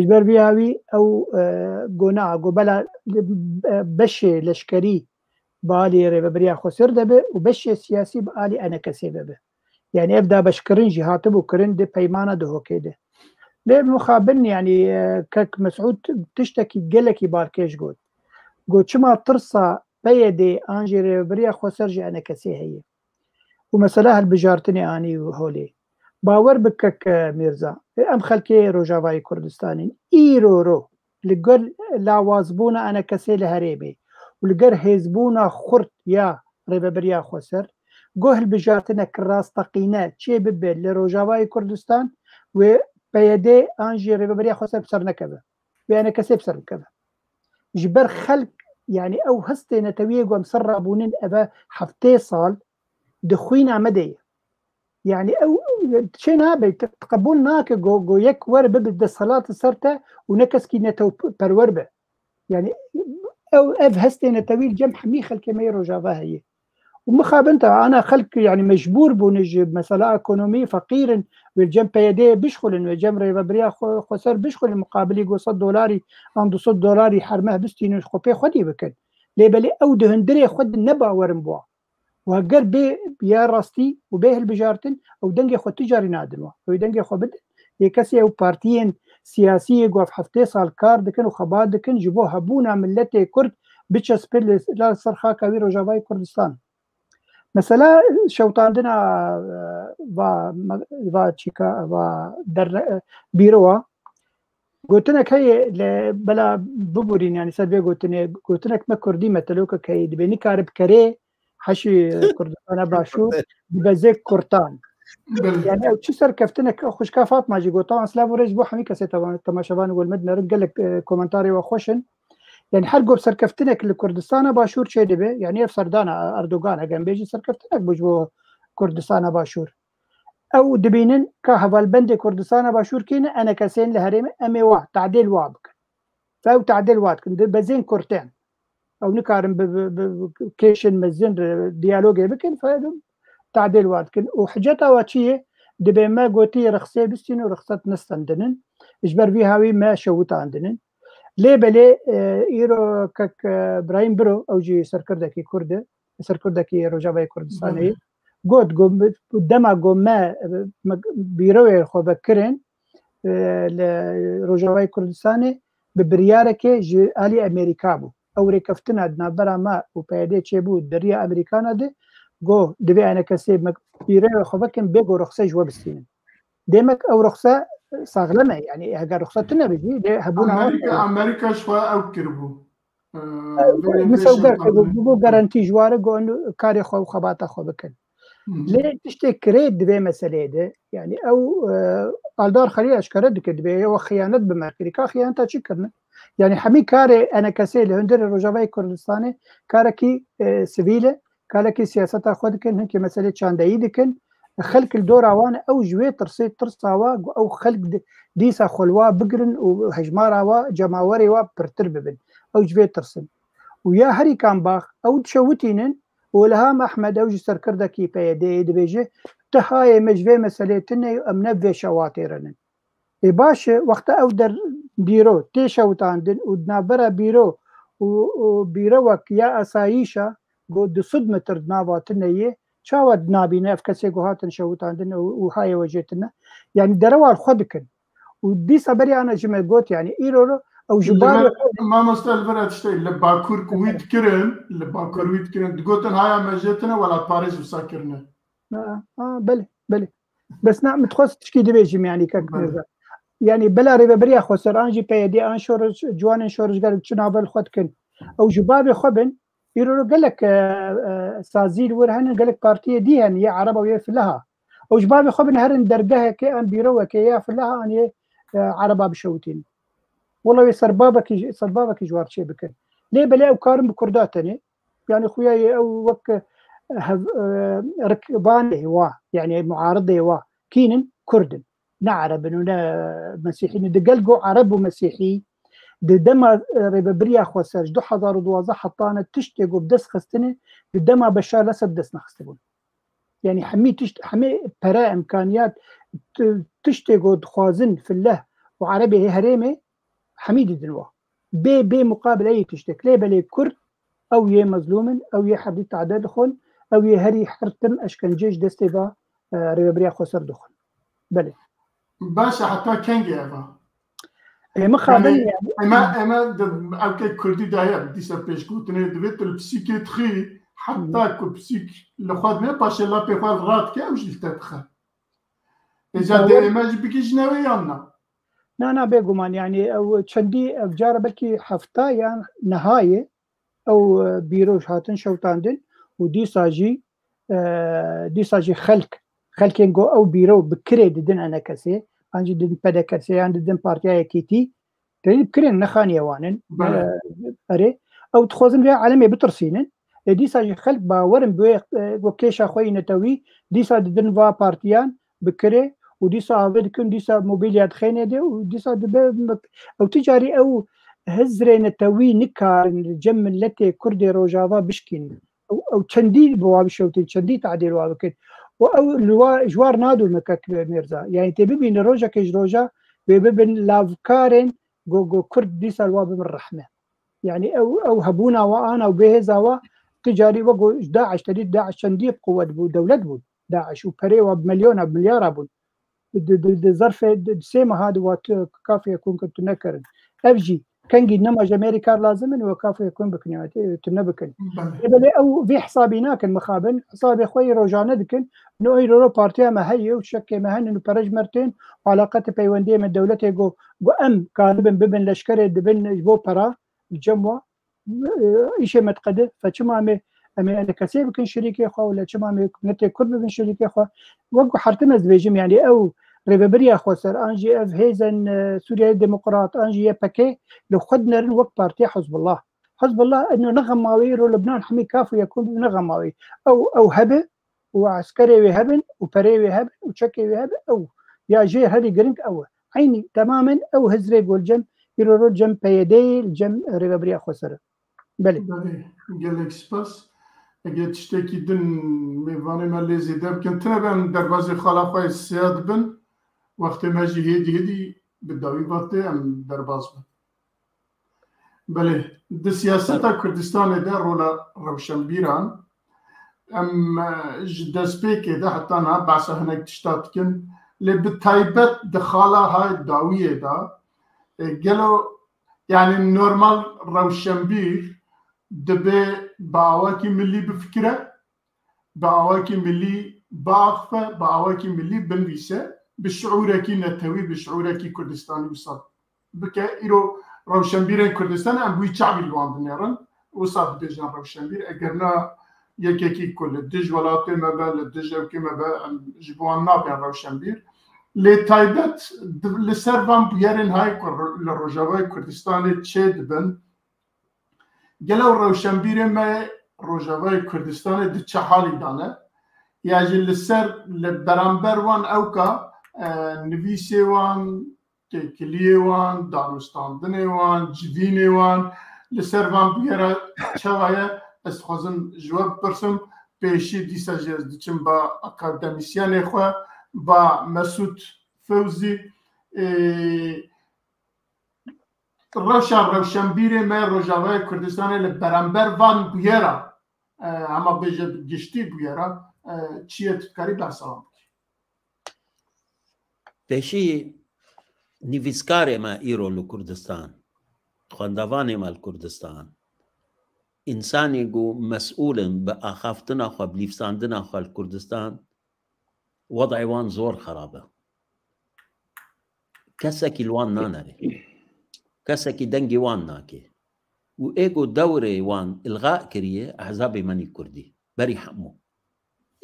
ji ber vî awî ew gona gobela beşê leşkerî bi alî rêveberiya xweser debe û beşê siyasî bi alî enekesê bebe yani ev dabeşkirin jî hatibû kirin di peymana dihokê de lê mixabin yanî Kek Mesûd tiştekî gelekî balkêş got çima tirsa PYD an jî rêveberiya xweser ji enekesê heye û mesela hilbijartinê anî û holê bawer bi Kek Mîrza em xelkê Rojavayê Kurdistanê îro ro li gel lawazbûna enekesê li Herêmê û li gel hêzbûna xurt ya rêveberiya xweser goh hilbijartinek rastaqîne çê bibe li Rojavayê Kurdistan wê PYD an jî rêveberiya xweser bi ser nekeve wê enekesê bi ser bikeve جبر خلق يعني او هستي نتويه قوم سربونين ابا حفتي صال دخوين مدي يعني او شينا بيتقبلنا كجو يك ورب بد الصلاه سرته ونكس كي نتو بروربه يعني او اف هستي نتوي الجم حمي خلق ما يرجع هي ومخابنت انا خلق يعني مجبور بنجيب مساله ايكونومي فقير والجنب يديه بيشغل انه جمر ريبريا خسر بيشغل المقابل يقول $100 عنده $100 حرمه بستين خبي خدي بكن لي بلي او دهندري خد النبا ورمبوا وهجر بي يا راستي وبيه البجارتن او دنجي خو تجاري نادلوا ودنجي خو بد يكسي او بارتيين سياسيه قف حفتي صال كارد كانوا خباد كن جبوها بونا ملتي كرد بتشس بيل لا صرخا كبير وجافاي كردستان مثلا شوطاندنا با تشيكا با در بيروا قلت لك هي بلا ببورين يعني سبي قلت لك ما كردي مثلوك كي دبني كارب كري حشي كردستان باشور بزيك كرتان يعني او تشسر كفتنك خوش كافات ما جي قلت سلاف ورج بو حمي كسيتا تماشبان والمدن رد قال لك كومنتاري وخوشن يعني حرقوا بسركفتنك لكردستان باشور شيء دبي يعني في سردانا اردوغان اجن بيجي سركفتنك بجو كردستان باشور او دبينن كهفال بند كردستان باشور كينا انا كسين لهريم امي وا تعديل وابك فاو تعديل وابك بزين كورتين او نكارم بكيشن مزين ديالوج بكن فاو تعديل وابك وحجتها واتشيه دبي ما قوتي رخصه بستين ورخصه نستندن اجبر بيها وي ما شوت عندن ليه بلي ايرو كك ابراهيم برو او جي سركردكي كرد سركردكي رجاوي كردستاني قد قدما قوما بيروي خو بكرين لرجاوي كردستاني ببريارك جي الي امريكا بو او ركفتنا عندنا برا ما وبيدي تشبو دريا امريكانا دي جو دبي انا كسب بيروي خو بكن بيجو رخصه جوا بسين ديمك او رخصه صاغلمه يعني هاجر رخصتنا بيجي هبونا امريكا شوي او كربو مسوقر بو جارانتي جواره جو انه كاري خو خباطه خو بكن ليه تشتكي دبي مساله ده يعني او الدار خليل اشكره دبي هو خيانه بمركريكا خيانه تشكرنا يعني حمي كاري انا كسيل هندر رجاوي كردستاني كاركي سيفيله كاركي سياسه خود كن هنك مساله شانداي دكن خلق الدور عوان او جوي ترسي ترساوا او خلق ديسا خلوا بقرن وهجمارا وجماوري وبرترببن او جوي ترسن ويا هري كان باخ او تشوتينن ولهام احمد او جسر كردكي بيدي دبيجي تهاي مجوي مسالتنا امنا في شواتيرن اي باش وقت او در بيرو تشوتاندن ودنابرا بيرو وبيروك يا اسايشا قد صدمه تردناباتنا شاود نابينا في كسي قهاتن شوتاندن وهاي وجهتنا يعني دروال خدكن ودي صبري انا جمع قوت يعني ايرو او جبال ما مستلبرت شيء لباكور كويت كرن لباكور ويت كرن قوتن هاي مجتنا ولا باريس وساكرنا بلي بس نعم تخص تشكي دبيجي يعني كك يعني بلا ريبريا خسر انجي بيدي انشور جوان شورج قال تشنابل خدكن او جبال خبن يقولوا قال لك سازيل ورهن قال لك بارتيه دي هي عربه ويا فلها او جباب خبن هرن درجها كي ان بيرو كي يا فلها ان عربه بشوتين والله سربابك جوار شي بكن ليه بلا وكارم بكرداتني يعني خويا او وك ركبان هو يعني معارضه هو كينن كردن نعرب انه مسيحيين دقلقوا عرب ومسيحي دما ريبريا خوسر دو حضار دوازه حطانه تشتقوا بدس خستنه دما بشار الاسد دس نخستبون يعني حمي برا امكانيات تشتقوا خوازن في الله وعربي هي هريمه حميد دنوا بي مقابل اي تشتك ليه بلي كرد او يه مظلوم او يه حديد تعداد دخل او يه هري حرتم اشكنجيش دستيبا ريبريا خوسر دخل بلي باشا حتى كنجي افا مخابل يعني اما اوكي كردي داير بدي سبيش كوتني دبيت البسيكياتري حتى كبسيك لخواد ما باش لا بيفال رات كي وش تدخل اذا دي ايماج بكي جنويانا نا بيغمان يعني او تشندي افجار بلكي حفتا يعني نهايه او بيروش هاتن شوتاندن ودي ساجي خلقينغو او بيرو بكري ددن انا كسي انجي ددن بدا كسي عند ددن بارتيا كيتي تري بكرين نخانية وانن أري أو تخوزن بها عالمي بترسينن ديسا خلق باورن بوي وكيشا خوي نتوي ديسا دنفا بارتيان بكري وديسا بدكن ديسا موبيليات خينه دي وديسا او تجاري او هزري نتوي نكار الجم التي كردي روجافا بشكين او تشندي بوابشوتي تشندي تعديل وابكن او جوار نادو مكك ميرزا يعني تبي نروجا كجروجا ببن لافكارن جو كرد ديسا الواب من الرحمه يعني او هبونا وانا وبهزاوا تجاري وقو داعش تديد داعش شندي بقوة دولة بود داعش وبريوا بمليون بمليار بود ظرف سيما هذا وقت كافي يكون كنت نكرن افجي كان قد نمج امريكا لازم وكافي يكون بكنياتي تنبكن او في حسابي ناكن مخابن حسابي خوي روجانا دكن انه يرو بارتيا ما هي وشكي ما هن انه برج مرتين وعلاقات بيونديه من دولته جو ام كان ببن لشكري دبن جبو برا الجموه ايش متقدر فشما انا كسيب كن شريكي خو ولا شما نتي كل من شريكي خو وقو حرتنا زبيجم يعني او ريبريا خو سر انجي اف هيزن سوريا الديمقراط انجي باكي لو خدنا وقت بارتي حزب الله انه نغماوي لبنان حمي كافي يكون نغماوي او هبه وعسكري وهبن وبري وهبن وتشكي وهبن او يا جي هذه جرينك او عيني تماما او هزري والجم يرو جم بيدي الجم ريبريا خو سر بله قالك سباس اگه تشتكي دن ميفاني مالي زيداب كنت نبان دربازي خلافة السياد بن وقت ما جي هدي بالداوي باتي ام درباز بن بله دي سياسة كردستان دا رولا روشنبيران ام جداس بيكي دا حتى انا بعسا هناك تشتاتكن اللي بالتايبت دخالة هاي الداوية دا قالوا يعني النورمال روشنبير دبي باواكي ملي بفكره باواكي ملي باخفه باواكي ملي بنفيسه بشعوركي نتوي بشعوركي كردستاني وصاد بكا ايرو روشنبير كردستان ام بوي شعبي الواندنيرن وصاد بيجان روشنبير اجرنا يكيكي كل الدج ولاتي ما بال الدج او كما با جبوان نابين روشنبير لي تايبت لسرفان بيرن هاي للرجاوي كردستاني تشيد بن گلو روشنبیر ما روجاوی کردستان دی چه حالی دانه یاجی لسر لبرانبر وان اوکا نویسی وان کلیه وان دانستاندنه وان جدینه وان لسر وان بیاره چه وایه استخوازم جواب پرسم پیشی دیسا جز دیچم با اکادمیسیان خواه با مسعود فوزی روشنبیر ما روجاوی کردستان لبرانبر وان بیاره اما بیجه گشتی بیاره چیه تکاری بحثا پیشی نویسکار ما ایرو لکردستان خواندوان ما لکردستان انسانی گو مسئول با آخافتنا خوا بلیفساندنا خوا لکردستان وضعی وان زور خرابه کسکی الوان نانره كسكي دنجي وان ناكي وإيجو دوري وان إلغاء كريه أحزابي ماني كردي بري حمو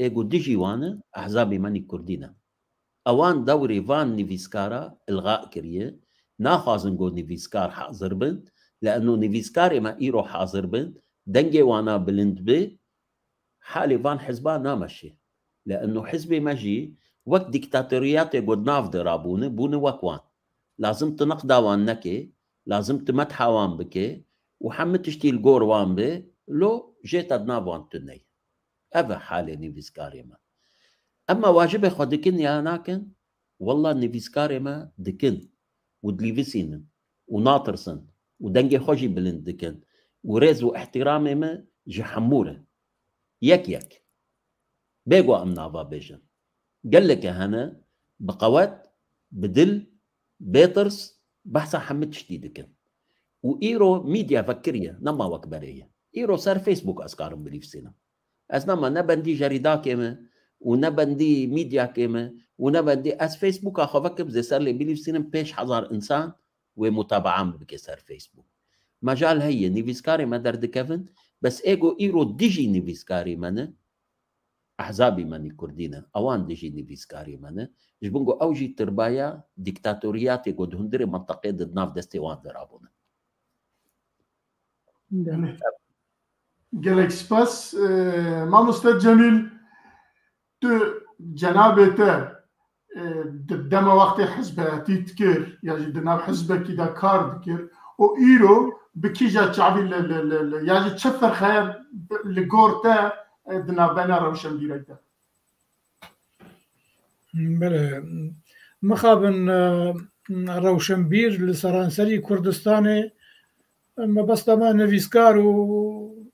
إيجو ديجي وان أحزابي ماني كردينا أوان دوري فان نيفيسكارا إلغاء كريه ناخازن جو نيفيسكار حاضر بن لأنه نيفيسكاري ما إيرو حاضر بن دنجي وانا بلند بي حالي فان حزبا نامشي لأنه حزبي ماجي وقت ديكتاتوريات قد ناف درابوني بوني وكوان لازم تنقدا وان نكي لازم تمتحا وان بكي وحمد تشتي الجور وان بي لو جيت ادناب وان تني افا حالي نيفيسكاري ما اما واجب خدكن يا ناكن والله نيفيسكاري ما دكن ودليفيسين وناطرسن ودنجي خوشي بلند دكن ورز واحترامي ما جحموره يك بيقو امنافا بيجن قال لك هنا بقوات بدل بيترس بحثا حمد شديدكن وإيرو ميديا فكرية نما وكبرية إيرو صار فيسبوك أسكارم بليف سينا أسنما نبندي جريدا كيما ونبندي ميديا كيما ونبندي أس فيسبوك أخو فكر زي صار لي بليف سينا بيش حزار إنسان ومتابعان بكي صار فيسبوك مجال هي نيفيسكاري ما درد كيفن بس إيجو إيرو ديجي نيفيسكاري منه احزابي مني كردينا اوان دجي نفيسكاري منه جبنجو اوجي تربايا ديكتاتورياتي قد هندري منطقه ضد ناف دستي وان درابونا جالك سباس ما مستر جميل تو جنابته دما وقت حزباتي تكر يعني دنا حزبك اذا كار ذكر و ايرو بكيجا شعبي يعني تشفر خير لغورتا دنا بنا روشن بيريتا بله مخابن روشنبیر لسرانسری کردستان ما بس ما نویسکار و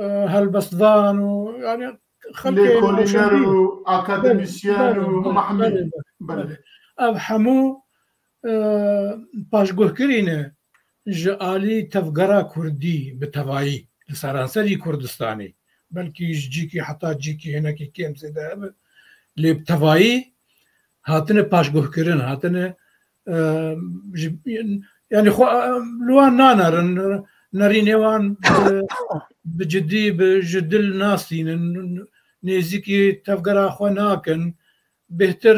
هلبستوان و يعني خلق كولينر و اكاديميسيان و محمد بله اب همو پاشگوه کرینه جالی تفگرا کردی بتوایی لسرانسری کردستانی بلکه جیکی حتی جیکی هنه که کم زده لب توایی هاتنه پاشگوه کرن هاتنه يعني لوان نانر نرينيوان بجدي بجدل ناسي نيزيكي تفقرا خوناكن بهتر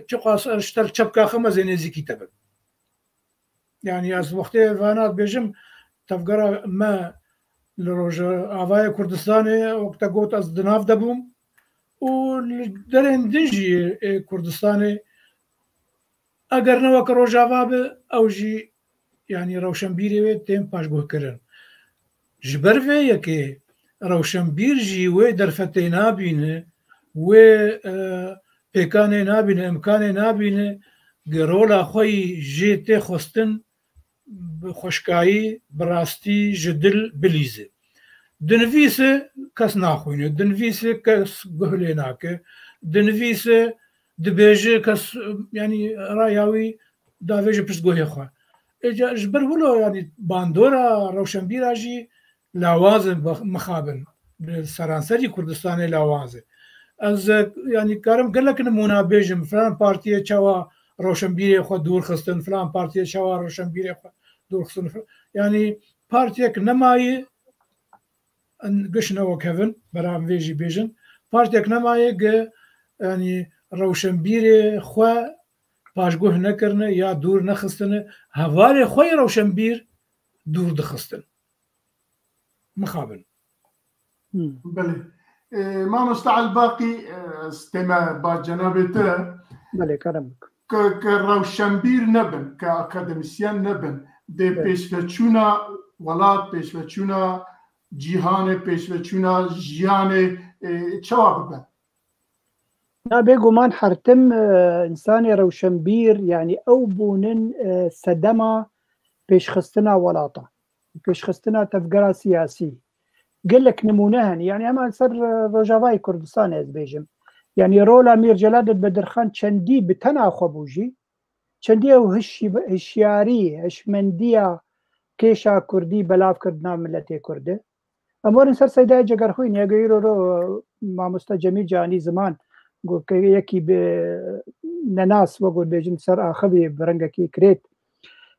تقاس اشتر شبكة خمسة نيزيكي تبن يعني از وقتي فانات بيجم تفقرا ما لروجا آوايا كردستاني وقتا قوت از دناف دبوم ودرين دنجي كردستاني اگر نوك روجاوا به اوجي يعني روشنبيري وي تيم پاشگوه کرن جبر في يكي روشنبير جي وي درفتي نابينه وي بيكاني نابينه امكاني نابينه گرولا خوي جيتي خستن بخشكاي براستي جدل بليزه دنفيسه كس ناخوينه دنفيسه كس گهليناكه دنفيسه دبيجي كس يعني راياوي دافيجي بسگوهي خو جبر ولو يعني باندورا روشنبير اجي لاوازن مخابن سرانسري كردستان لاوازن از يعني كارم قال لك نمونا بيجم فلان بارتيه تشوا روشنبير خو دور خستن فلان بارتيه تشوا روشنبير خو دور خستن يعني بارتيك نماي ان قشنا وكيفن برام فيجي بيجن بارتيك نماي يعني روشنبير خو پاشگوه نکرنه یا دور نخستنه هوار خوی روشنبیر دور دخستن مخابن بله ما مستعل باقي استماع با جنابته بله كرمك كروشنبير نبن كأكاديميسيان نبن دي بيشفتشونا ولات بيشفتشونا جيهان بيشفتشونا جيان چواب بن نا بيقومان حرتم إنساني روشنبير يعني أو بونن سدما بيشخستنا ولاطة بيشخستنا تفقرا سياسي قل لك نمونهن يعني أما سر روجافاي كردستان از بيجم يعني رولا مير جلادة بدرخان چندي بتنا خبوجي چندي او هشياري هشمندية كيشا كردي بلاف كردنا ملتي كرده أمور سر سيدا جگرخوين يقيرو رو ما مستجميل جاني زمان قول يكي بنناس وقول بيجن سر آخبي برنگكي كريت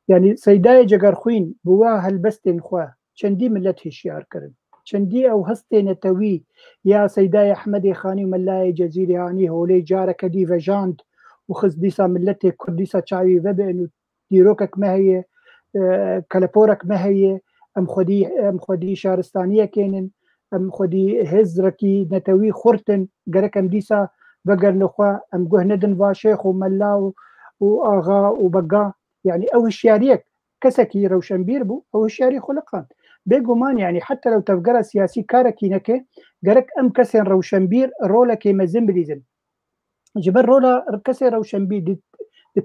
يعني سيداي جگرخوين بوا هلبستين خواه چندي ملت هشيار كرن چندي او هستين توي يا سيداي أحمدي خاني وملاي جزيري هاني هولي جارك دي فجاند وخز ديسا ملتي كرديسا چاوي وبئنو ديروكك ما هي كالبورك ما هي ام خودي شارستانية كينن ام خودي هزركي نتوي خورتن قرك ام ديسا بقر لخوا ام قه ندن واشيخ وملا واغا وبقا يعني او الشاريك كسكي روشنبير بو او الشاري خلقان بيقومان يعني حتى لو تفقر سياسي كاركي نكي قرك ام كسين روشنبير رولا كيما زنبليزن جبر رولا كسين روشنبير دي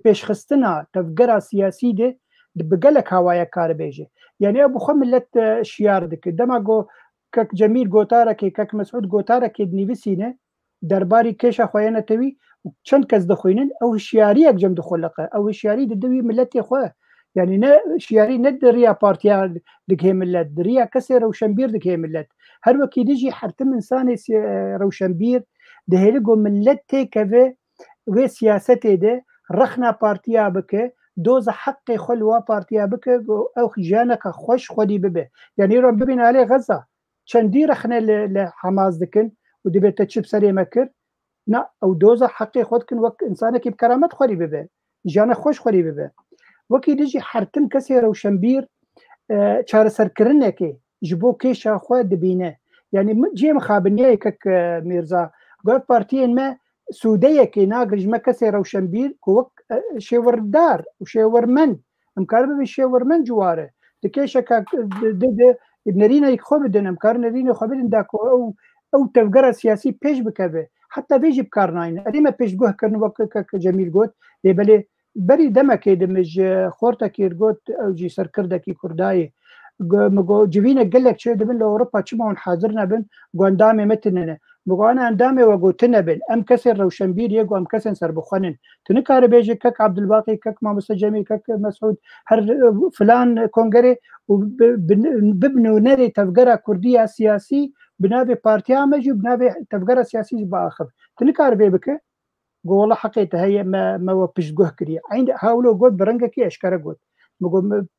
بيش خستنا تفقر سياسي دي بقلك هوايا كار بيجي يعني ابو خملت شيار دك دماغو كك جميل جوتارك كك مسعود جوتارك دنيفسينه درباري كيشا خوينا توي چند كز دخوينن او شياريك جم دخلقه او شياري ددوي ملتي خو يعني نا شياري ند ريا بارتيا دك هي ملت ريا كسر روشنبير دك هي ملت هر وكي ديجي حرتم انسان روشنبير دهيلغو ملتي كفه و سياسته ده رخنا بارتيا بك دوز حق خلوه بارتيا بك او جانك خوش خدي ببه يعني رب بين عليه غزه چندي رخنا لحماس دكن ودەبێتە چ سەرێمە کرد نا ئەو دۆزە حەقی خۆتکن وەک ئینسانێکی بکەرامەت خۆری ببێ ژیانە خۆش خۆری ببێ وەکی دژی هەرتن کەسێ ڕەوشەمبیر چارەسەرکردنێکی ji bo kêşa xwe dibîne yanî cê mixabiniyê kek Mîrza got partiyên me sûdeyekê nagir ji me kesê rewşenbîr ku wek şêwirdar û şêwirmend em kar bibî şêwirmend ciware di kêşeka nerînayê xwe bidin em kar nerînê xwe bidin da ku ew tevgera siyasî pêş bikeve heta vê jî bikar nayîne erê me pêşguhkirin wek Cemîl got lê belê berî demekê de min ji xortekî got ew jî serkirdekî Kurdayê civîne gelek çê dibin li Ewropa çima hûn hazir nebin gondamê me tinine Bugana endamê we gotin bin em kesên rewşenbîr yê got em kesên serbixwenin tu nikare bêjî kek Abdulbaqî kek Mamoste Cemîl kek Mesûd her filan kongerê û bibin û nerê tevgera Kurdiya siyasî bi navê partiya me jî bi navê tevgera siyasî jî biaxив tu nikare vê bike gola heqê te heye me we piştguh kiriye hewlo got bi rengekî eşkere got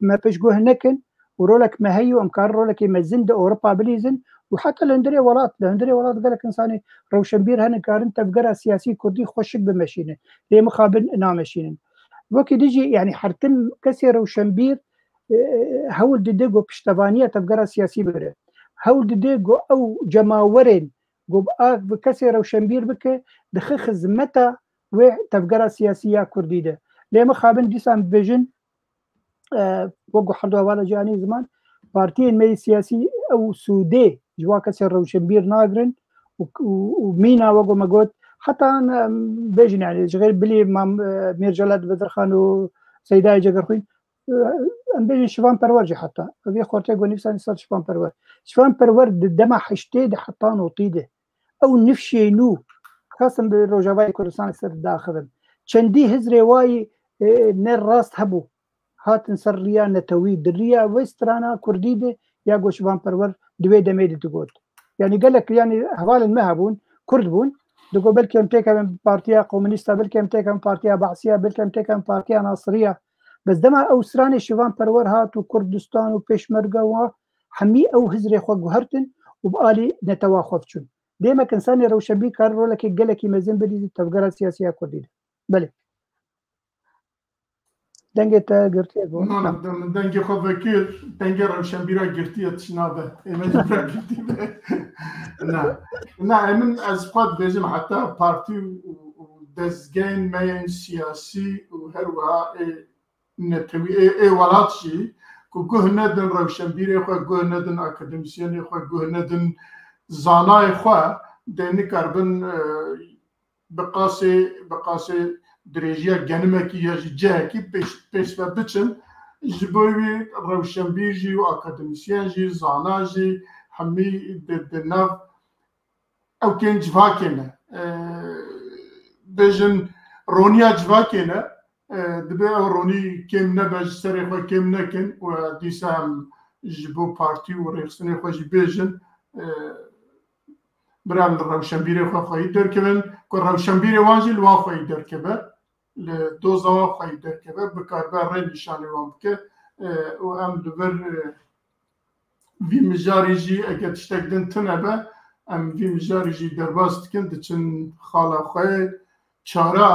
me piştguh nekin û rolek me heye em kar rolekê me zin di Ewropa bilîzin û heta li hundirê welat gelek insanê rewşenbîr hene karin tevgera siyasî Kurdî xweşik bimeşînin lê mixabin nameşînin wekî dijî yanî hertin kesê rewşenbîr hewl dide got piştevaniya tevgera siyasî bigire hewl dide got ew cemawerên got bi kesê rewşenbîr bike dixe xizmeta wê tevgera siyasî ya Kurdî de lê mixabin dîsan bibêjin wek got herdu hevala cihanî ziman partiyên me siyasî ew sûdê ji wa kesên rewşenbîr nagirin û mîna wek me got heta bêjin yanî ji xêr bilî Mîr Celal Bedirxan û Seydayê Cegerxwîn em bêjin şivanperwer jî heta vê xortê got nivîsanî ser şivanperwer di dema heştê de heta notî de ew nifşê nû xasin bi Rojavayê Kurdistanê ser daxivin çendî hizrê wayî ne rast hebû hatin ser riya netewî di riya wê strana Kurdî de ya got şivanperwer di wê demê de digot yanî gelek yanî hevalên me hebûn Kurd bûn digot belkî em têkevin partiya komünîsta belkî em têkevin partiya Baxsiya belkî em têkevin partiya Nasiriya bes dema ew stranê şivanperwer hat û Kurdistan û pêşmerge wa hemî ew hizrê xwe guhertin û bi alî netewa xwe biçûn dêmek insanê rewşenbîr kar rolekê gelekî mezin bidî tevgera siyasî Kurdî de belê dengê te girtiye dengê xwe vekir dengê rewşenbîra girtiye tişnabe ême jî bira girtî be na min ez xwe dibêjim heta partî û dezgehên me yên siyasî û her wiha netewî ê welat jî ku guh nedin rewşenbîrê xwe guh nedin akademîsyenê xwe guh nedin zanayê xwe dê nikarbin bi qasê dirêjiya genimekî ya jî cihekî pêşve biçin ji bo wê rewşenbîr jî û akademîsyen jî zana jî hemî di nav ew tên civakê ne bêjin roniya civakê ne dibe ew ronî kêm nebe ji serê xwe kêm nekin û dîsa em ji bo partî û rêxistinê xwe jî bêjin bira li rewşenbîrê xwe xwehî derkevin ku rewşenbîrê wan jî li wan xwehî derkeve li doza wan xwehî derkeve bikarbe rê nîşanê wan bike û em li vir vî mijarî jî eger tiştek din tune be em vî mijarî jî derbas dikin diçin xala xwe çara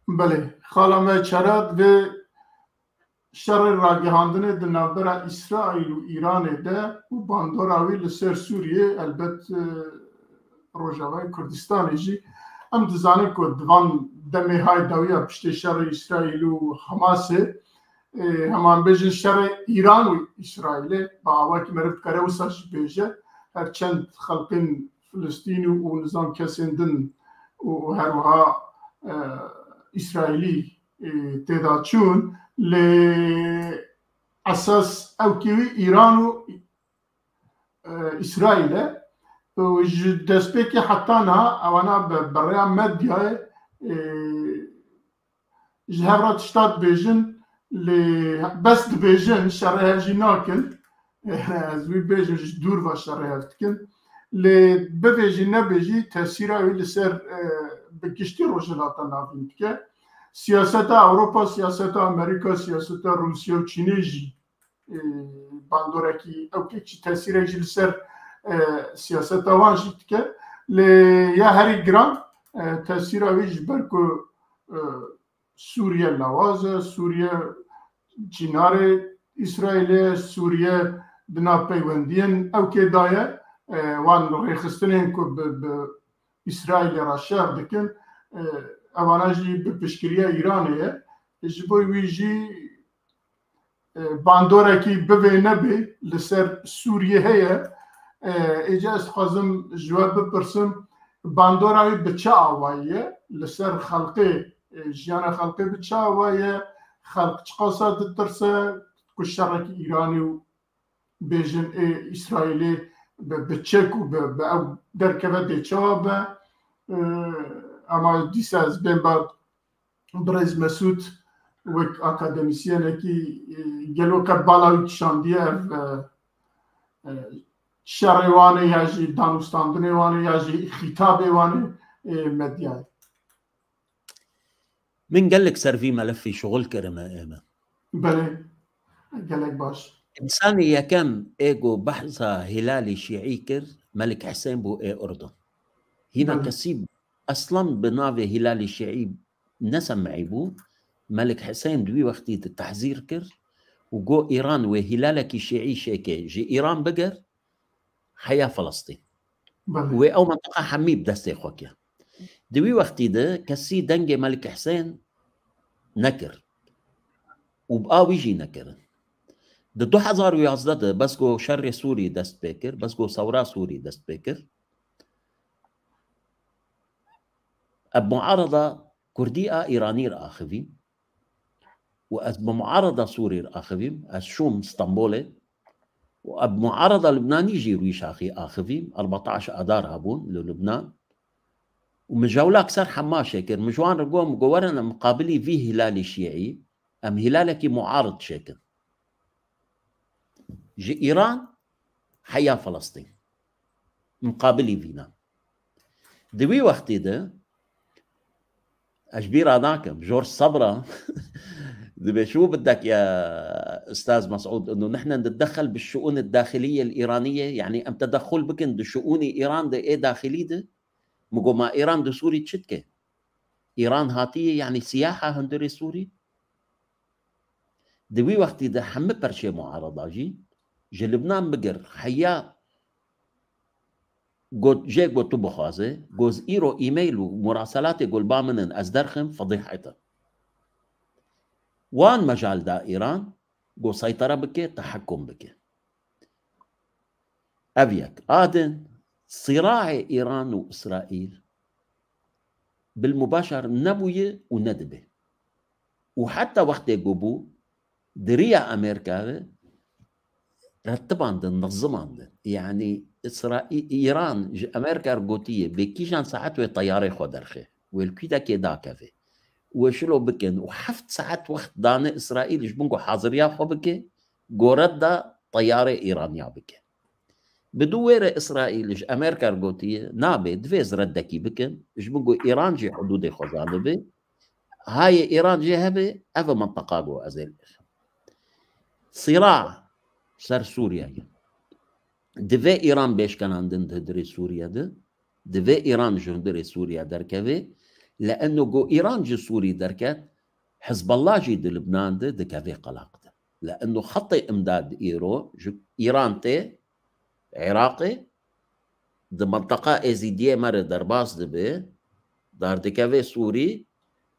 belê xala me çara vê şerê ragihandinê di navbera İsraîl û Îranê de û bandora wî li ser Sûriyê elbet Rojavayê Kurdistanê jî em dizanin ku divan demê hay dawiya piştê şerê İsraîl û Hamasê heman bêjin şerê İran û İsraîlê bi awakî meriv dikare wisa jî bêje her çend xelkên Filistînî û nizam kesên din û her wiha İsraîlî têda çûn lê esas ew kêwî İran û İsraîl e ji destpêkê heta niha ewana bi rêya medyayê ji hev re tişta dibêjin lê bes dibêjin şerê hev jî nakin ez wî bêjim ji dûr ve şerê hev dikin lê bivê jî nebêjî tesîra wî li ser bi giştî rojhilata navîn dike siyaseta Ewropa, siyaseta Amerika, siyaseta Rusya û Çînê jî bandorekî ew keçî tesîrek jî li ser سیاست وان جیت که یا هری گران تاثیر اویج برکو سوریه نواز سوریه جنار اسرائیل سوریه دنا پیوندین او که دایه وان ریخستنین که به اسرائیل را شهر دکن اواناجی به پشکریه ایرانیه جبوی ویجی باندوره کی ببینه بی لسر سوریه هیه اجاز خازم جواب بپرسم باندوره به چه آواییه لسر خلقی جیان خلقی به چه آواییه خلق چقاسا دترسه کشترک ایرانی و بیجن اسرائیلی به چک و به درکوه دی چوابه اما دیسه از بین بعد برز مسعود وک اکادمیسیانه کی گلو قبالاوی کشاندیه شرعوانه یا جی دانستاندنه وانه یا جی خطابه وانه مدیای من قال لك صار في ملف شغل كرمه ايمن بله قال لك باش انسان يا كم ايجو بحثة هلالي شيعي كر ملك حسين بو اي اردن هنا كسيب اصلا بنافي هلالي شيعي نسم معيبو ملك حسين دوي وقتي التحذير كر وجو ايران وهلالك شيعي شيكي جي ايران بقر حياه فلسطين او منطقه حميب دستي خوكيا دوي وقتي ده كسي دنجي ملك حسين نكر وبقاوي يجي نكر ده 2011 بس جو شر سوري دست بكر بس جو ثوره سوري دست بكر اب معارضه كرديه ايرانيه اخذين واب معارضه سوري اخذين الشوم اسطنبولي واب معارضه لبناني جيروي شاخي اخذين 14 اذار هابون للبنان ومجاوله اكثر حماشه كر مجوان رقوم جوارنا مقابلي في هلالي شيعي ام هلالك معارض شكل جي ايران حياه فلسطين مقابلي فينا دوي وقتي ده اجبير هذاك جورج صبره دبي شو بدك يا استاذ مسعود انه نحن نتدخل بالشؤون الداخليه الايرانيه يعني ام تدخل بكن بشؤون ايران ده ايه داخلي ده مقو ما ايران ده سوري تشتكي ايران هاتيه يعني سياحه هندري سوري دوي وقتي ده حم برشي معارضه جي لبنان بقر حياه قد جاك بوتو بخازه جوز ايرو ايميل ومراسلاتي قول بامنن ازدرخم فضيحته وان مجال دا ايران جو سيطره بكي تحكم بكي ابيك ادن صراع ايران واسرائيل بالمباشر نبويه وندبه وحتى وقت جوبو دريا امريكا رتبان دن نظمان دن يعني اسرائيل ايران امريكا ارجوتيه بكيجان ساعات طياره خدرخه والكيدا كيدا كافي وشلو بكن وحفت ساعات وقت دانه اسرائيل جبنكو حاضريا خو بكي غوردا طياره ايرانيه بكي بدويره اسرائيل امريكا ارجوتيه نابي دفيز ردكي بكن جبنكو ايران جي حدود خزانه هاي ايران جي هبه افا منطقه جو ازل صراع سر سوريا دفي ايران بيش كان عندن تدري سوريا دفي ايران جندري سوريا دركفي لانه جو ايران جي سوري دركت حزب الله جي دي لبنان ده كافي قلاقته لانه خطي امداد ايران تي عراقي دي منطقه ازيديه مر درباس دبي دار دي كافي سوري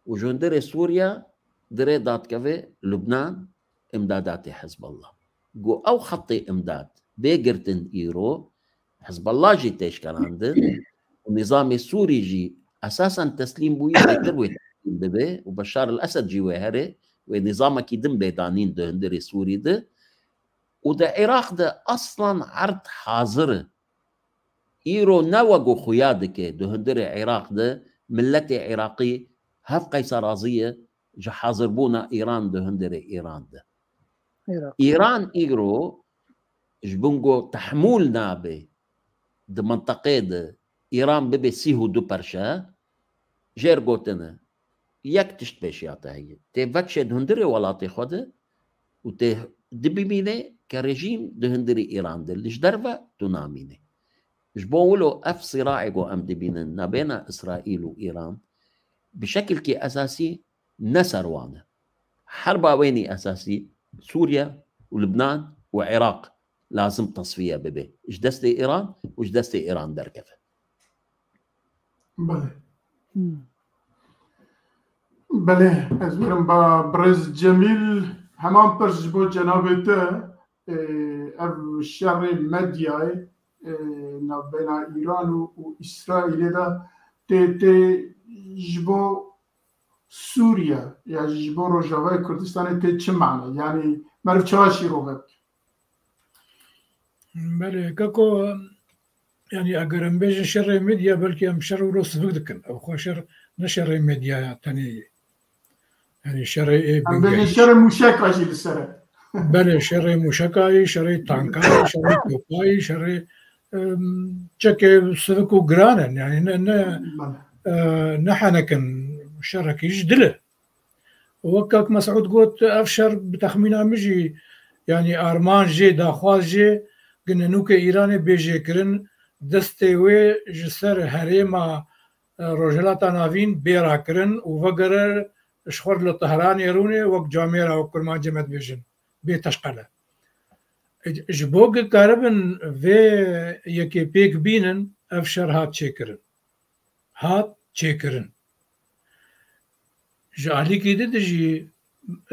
وجندري سوريا دري دات كافي لبنان امدادات حزب الله جو او خطي امداد بيجرتن ايرو حزب الله جي تيش كان عندن النظام السوري جي اساسا تسليم بوي بتروي دبي وبشار الاسد جي وهري ونظام كيدم بيدانين ده هندري سوري ده وده عراق ده اصلا عرض حاضر ايرو نوغو خيادك ده هندري عراق ده ملتي عراقي هف قيصرازيه جا حاضر بونا ايران ده هندري ايران ده ايران ايرو جبنجو تحمول نابي ده منطقه ده ايران ببي سيهو دو برشا جير قوتنا يك تشتبشياتا هي تي فاتشد هندري ولاتي خده وتي دبي ميني كرجيم ده هندري ايران ده اللي جدرفا تناميني جبولو اف صراعي جو ام دبين بين اسرائيل وايران بشكل كي اساسي نسروانه حرب ويني اساسي سوريا ولبنان وعراق لازم تصفيه ببي ايش دستي ايران وايش دستي ايران دركفه. بله بله از برم با برز جمیل همان پرس بو جنابته او شر مدیای بین ایران و اسرائیل دا تی جبو سوریا یا جبو روجاوای کردستان تی چه معنی یعنی مرف چواشی رو بک؟ بله كاكو يعني اگر ام بيجي شر ميديا بلكي ام شر ولو سفدكن او خو شر نشر ميديا تاني يعني شر ام بيجي شر موشك اجي لسره بله شر موشكاي شر تانكاي شر توباي شر تشك سفكو جرانن يعني نحنكن شرك يجدله وكاك مسعود قلت افشر بتخمينه مجي يعني ارمان جي داخواز جي قلنا نوك ايراني بيجي كرن دستي وي جسر هريما روجلاتا نافين بيرا كرن وفقر شخور للطهران يروني وقت جاميرا وكل ما جمت بيجن بيتشقله جبوك كاربن في يكي بيك بينن افشر هات شكرن هات شكرن جالي كده تجي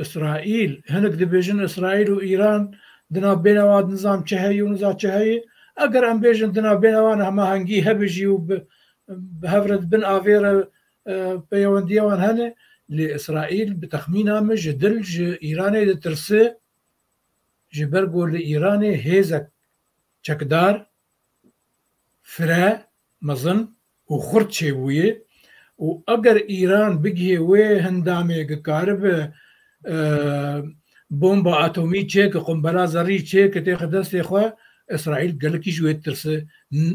اسرائيل هنك دبيجن اسرائيل وايران دنا بينواد نظام شهي ونظام شهي اگر ام بيجن دنا بينوان هما هنجي هبجي وبهفرد بن افير بيونديوان هنا لاسرائيل بتخمينها مش دلج ايراني ترسي جبرغو لايراني هيزك چكدار فرا مزن وخرط شويه واگر ايران بيجي وي هندامي كارب بومبا اتومي تشيك قنبله ذري تشيك تاخذ اخوا اسرائيل قال لك شويه ترسي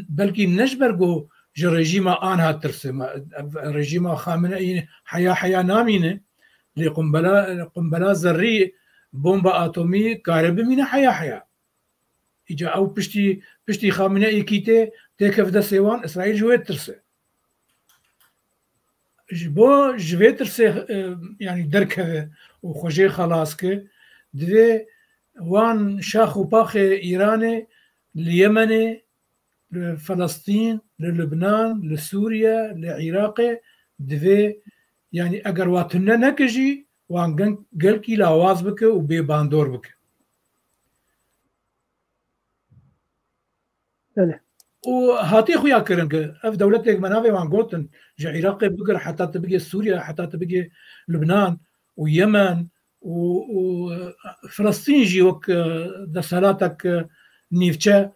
بلكي نجبرغو رجيما انها ترسي رجيما خامنئي حياه نامينه لقنبله ذري بومبا اتومي كارب من حياه اجا او بشتي خامنئي كيته تكف دا سيوان اسرائيل جويه ترسي بو جويتر سي يعني دركه وخوجي خلاص كه دوي وان شاخ وباخ ايراني اليمني لفلسطين للبنان لسوريا لعراق دوي يعني اگر واتنا نكجي وان قال كي لاواز بك وبيباندور بك وهاتي خويا كرنك اف دولتك منافع وان قلتن عراق بقر حتى تبقى سوريا حتى تبقى لبنان ويمن وفلسطين جي وك دسالاتك نيفتشا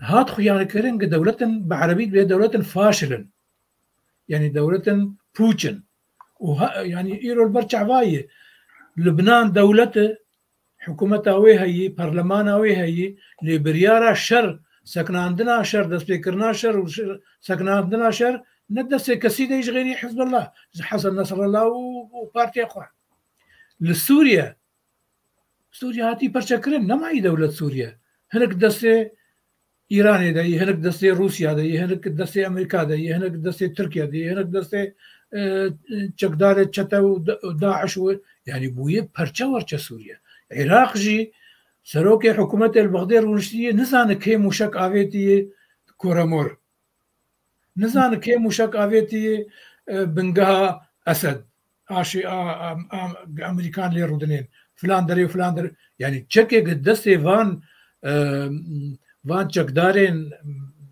هات خويا كرنك دولة بعربية بها دولة فاشلة يعني دولة بوتين يعني ايرو البرشع فاي لبنان دولته حكومتها وهي برلمانها وهي لبريارة شر سكن عندنا شر دس بيكرنا شر وسكن عندنا شر ندس كسيدة يشغيني حزب الله حسن نصر الله وبارتي أخوان لسوريا سوريا هاتي برشكرن نمعي دولة سوريا هناك دس إيراني داي هناك دس روسيا داي هناك دس أمريكا داي هناك دس تركيا داي هناك دس چكدار چتا وداعش يعني بويه برشا ورشا سوريا عراق جي سروكي حكومة البغداد ونشتيه نزان كي مشك آفيتي كورامور نزان كي مشك آفيتي بنقها أسد عاشي أمريكان لي رودنين فلاندري وفلاندري يعني تشكي قدستي فان تشكدارين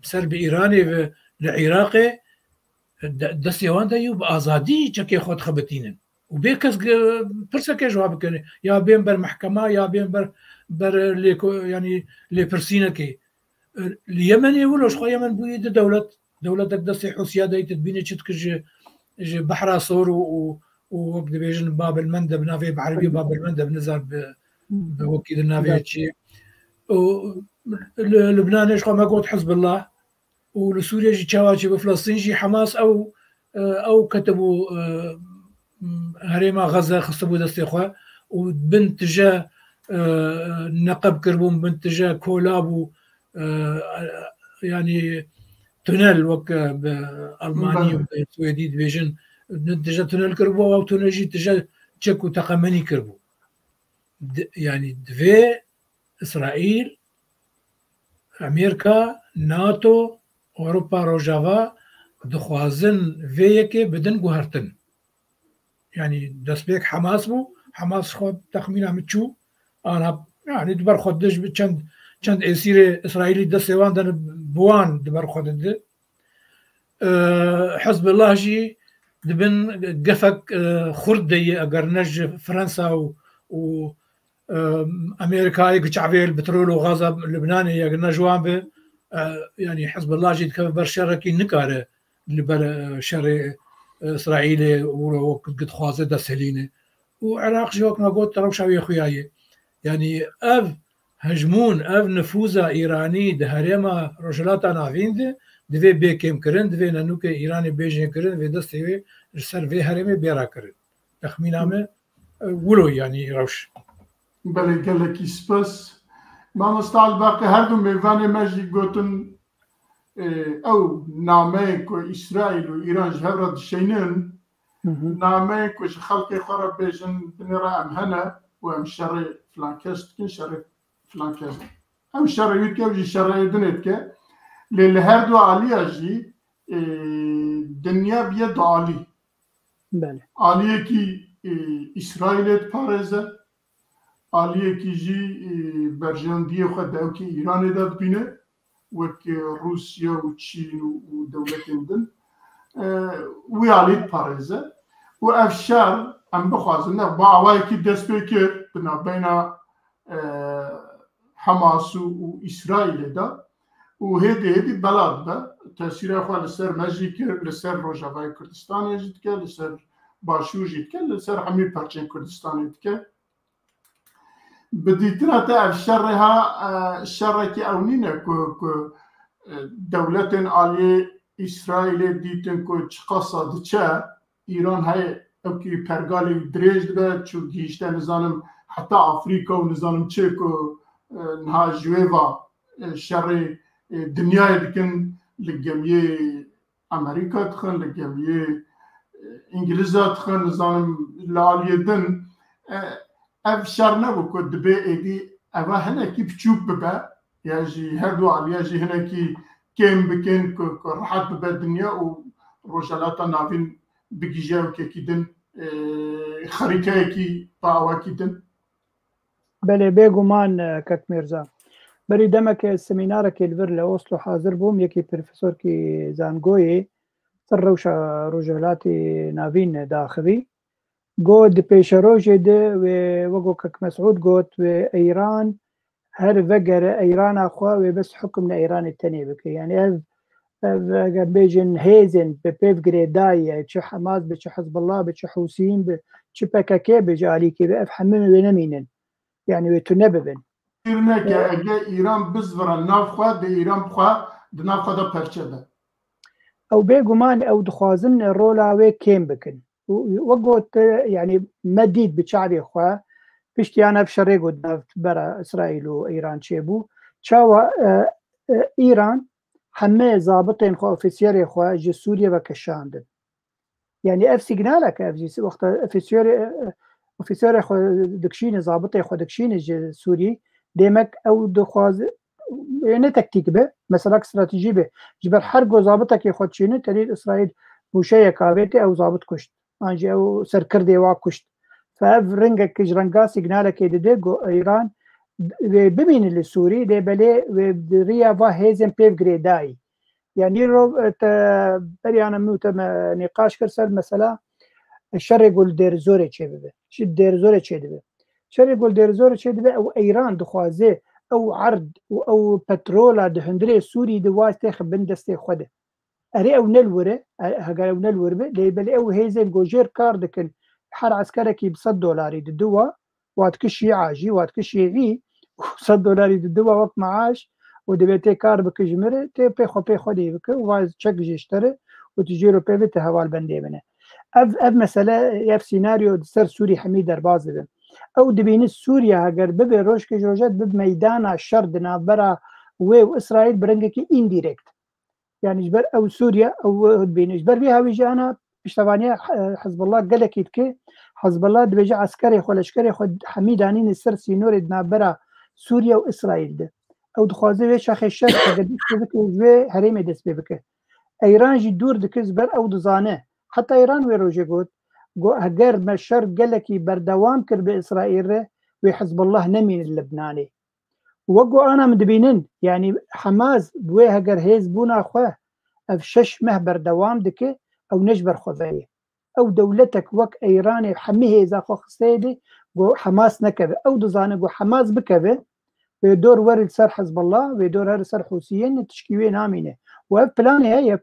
سربي إيراني العراقي دستي وان دايو بآزادي تشكي خود خبتينن وبيكس برسكي جواب كني يا بين بر محكمة يا بين بر يعني لي برسينكي اليمني ولا شو يمن بيد دولتك دستي حوسيا داي تبيني تشتكج بحر صور وقد بيجن باب المندب نافي بعربي باب المندب نزل بوكيل النافي شيء لبنان ايش ما قلت حزب الله ولسوريا جي تشاواتشي بفلسطين جي حماس او كتبوا هريما غزه خصبوا دستي خوا وبنت جا نقب كربون بنت جا كولابو يعني تونل وك بألمانيا وبالسويدي دبيجن دجا تونل كربو أو تونجي دجا تشكو تقمني كربو يعني دفي إسرائيل أمريكا ناتو أوروبا روجافا دخوازن فيكي بدن جوهرتن يعني دسبيك حماس بو حماس خود تخمين عم تشو أنا يعني دبر خدش بچند اسير إسرائيلي دسوان دن بوان دبر خد حزب الله جي دبن قفك خردي أجر نج فرنسا و أمريكا يقطع البترول وغاز لبناني يقر نجوان به يعني حزب الله جي كبر شركي نكاره اللي شر إسرائيلي وقد خوازه دسلينه وعراق جوك ما قلت ترى شوية خوياي يعني أف هجمون أف نفوذ إيراني دهريما رجلاتا نافينده دوی بیکم کرن دوی ننوک ایرانی بیجن کرن و دستی سر وی هرمی بیرا کرن تخمینامه ولو يعني روش بله گلکی سپس ما مستعد باقی هر دو میوان مجی گوتن او نامه کو اسرائیل و ایران جهرد شینن نامه کو خلق خراب بیجن بنرا ام هنا و ام شر فلانکست کن شر فلانکست ام شر یوتیوب جی شر دنیت که لیل هر دو عالی جی دنیا بیه دو عالی بله عالیه کی اسرائیل پارزه عالیه کی جی برجاندی خود دو کی ایران داد بینه وک روسیا و چین و دولت اندن وی عالی پارزه و افشار ام بخوازن با عوایی کی دست بکر بنا بین حماس و اسرائیل دا و هدی بلاد با تأثیر خواهد لسر مجی کرد لسر روجاوای کردستان اجید که لسر باشور جید که لسر همین پرچین کردستان اجید که بدیتنا تا شرها که اونینه که دولت عالی اسرائیل دیتن که چقصا دچه ایران های اوکی پرگالی دریج ده چو گیشته نظانم حتی آفریقا و نظانم چه که نها جویوا شر دنیای دکن لجمعیه امریکا تخن لجمعیه انگلیس تخن نظام لالیه دن افشار نبود که دبی ایدی اوه هنه کی بچوب ببه یعنی هر دو علیه جی هنه کی کم بکن که راحت ببه دنیا و روشالاتا ناوین بگیجه و که دن خریطه کی باوا کی دن بله بگمان کک میرزا بری دمك سمينار كي الفر لوصلو حاضر بوم يكي بروفيسور كي زانغوي تروشا رجلاتي نافين داخلي قود بيشروجي ده وقو كك مسعود قوت وإيران هر فقر إيران أخوة وبس حكم إيران التاني بك يعني بيجن هيزن ببيف جريداي تش حماس بتش حزب الله بتش حوثيين بتش بكاكي بجالي كي بأف حمم بنمينن يعني ويتنببن ایران که اگه ایران بزورن نافخواه ده ایران بخواه ده نافخواه ده پرچه ده او بيقومان او دخوازن رولاوي كيم بكن وقوت يعني مديد بشعبي اخوة بشتيانا بشري قد برا اسرائيل وايران شيبو تشاوا ايران حمي ضابطين خو اوفيسيري اخوة جي سوريا وكشاندن يعني اف سيجنالك اف جي وقت اوفيسيري اخوة دكشيني ضابطي اخوة دكشيني جي سوري ديمك او دخواز يعني تكتيك به مثلا استراتيجي به جبر حرق وضابطك ياخد شينه تريد اسرائيل وشيء كافيتي او ضابط كشت انجي او سركر ديوا كشت ففرنجك جرنجا سيجنالك يددو ايران ببين السوري دي بلي ودريا با هيزن بيف جريداي يعني رو بري انا موت نقاش كرسل مثلا الشر يقول دير زوري تشبه شي دير زوري تشبه شر يقول دير زوري تشبه او ايران دخوازه او عرض او بترولا دهندري سوري دواسته خبن دسته خوده اري او نلوره هاجر او نلوره دي بلي او هيزن جوجير كاردكن حر عسكركي ب $100 ددوا واتكشي عاجي واتكشي عي $100 ددوا وقت معاش ودبيتي كار بكجمره تي بي خودي بك واز تشك جيشتره وتجيرو بيفت هوال بندي منه اف مساله يف سيناريو سر سوري حميد دربازه او دبين سوريا اگر ببي روش که جوجت بب ميدان الشر دنا برا و اسرائيل برنگكي انديركت يعني جبر او سوريا او بين جبر بها ويجانا بشتوانيا حزب الله قال لك كي حزب الله دبيجي عسكري خو لشكري خو حميدانين السر سينور دنابرا سوريا واسرائيل ده او دخوازي شاخ الشر قد ذكر هريم دس بك ايران جي دور دكز بر او دزانه حتى ايران ويروجي قلت هجر مشر قال لك بردوام كر باسرائيل وحزب الله نمين اللبناني وقو انا مدبينن يعني حماس بوي هجر هيز بونا خواه افشش مهبر دوام دكي او نجبر خوذايه او دولتك وك ايراني حميه اذا خو خسيدي جو حماس نكبه او دزانه جو حماس بكبه ويدور ورد سر حزب الله ويدور هر سر حوثيين تشكيوي نامينه وبلان هي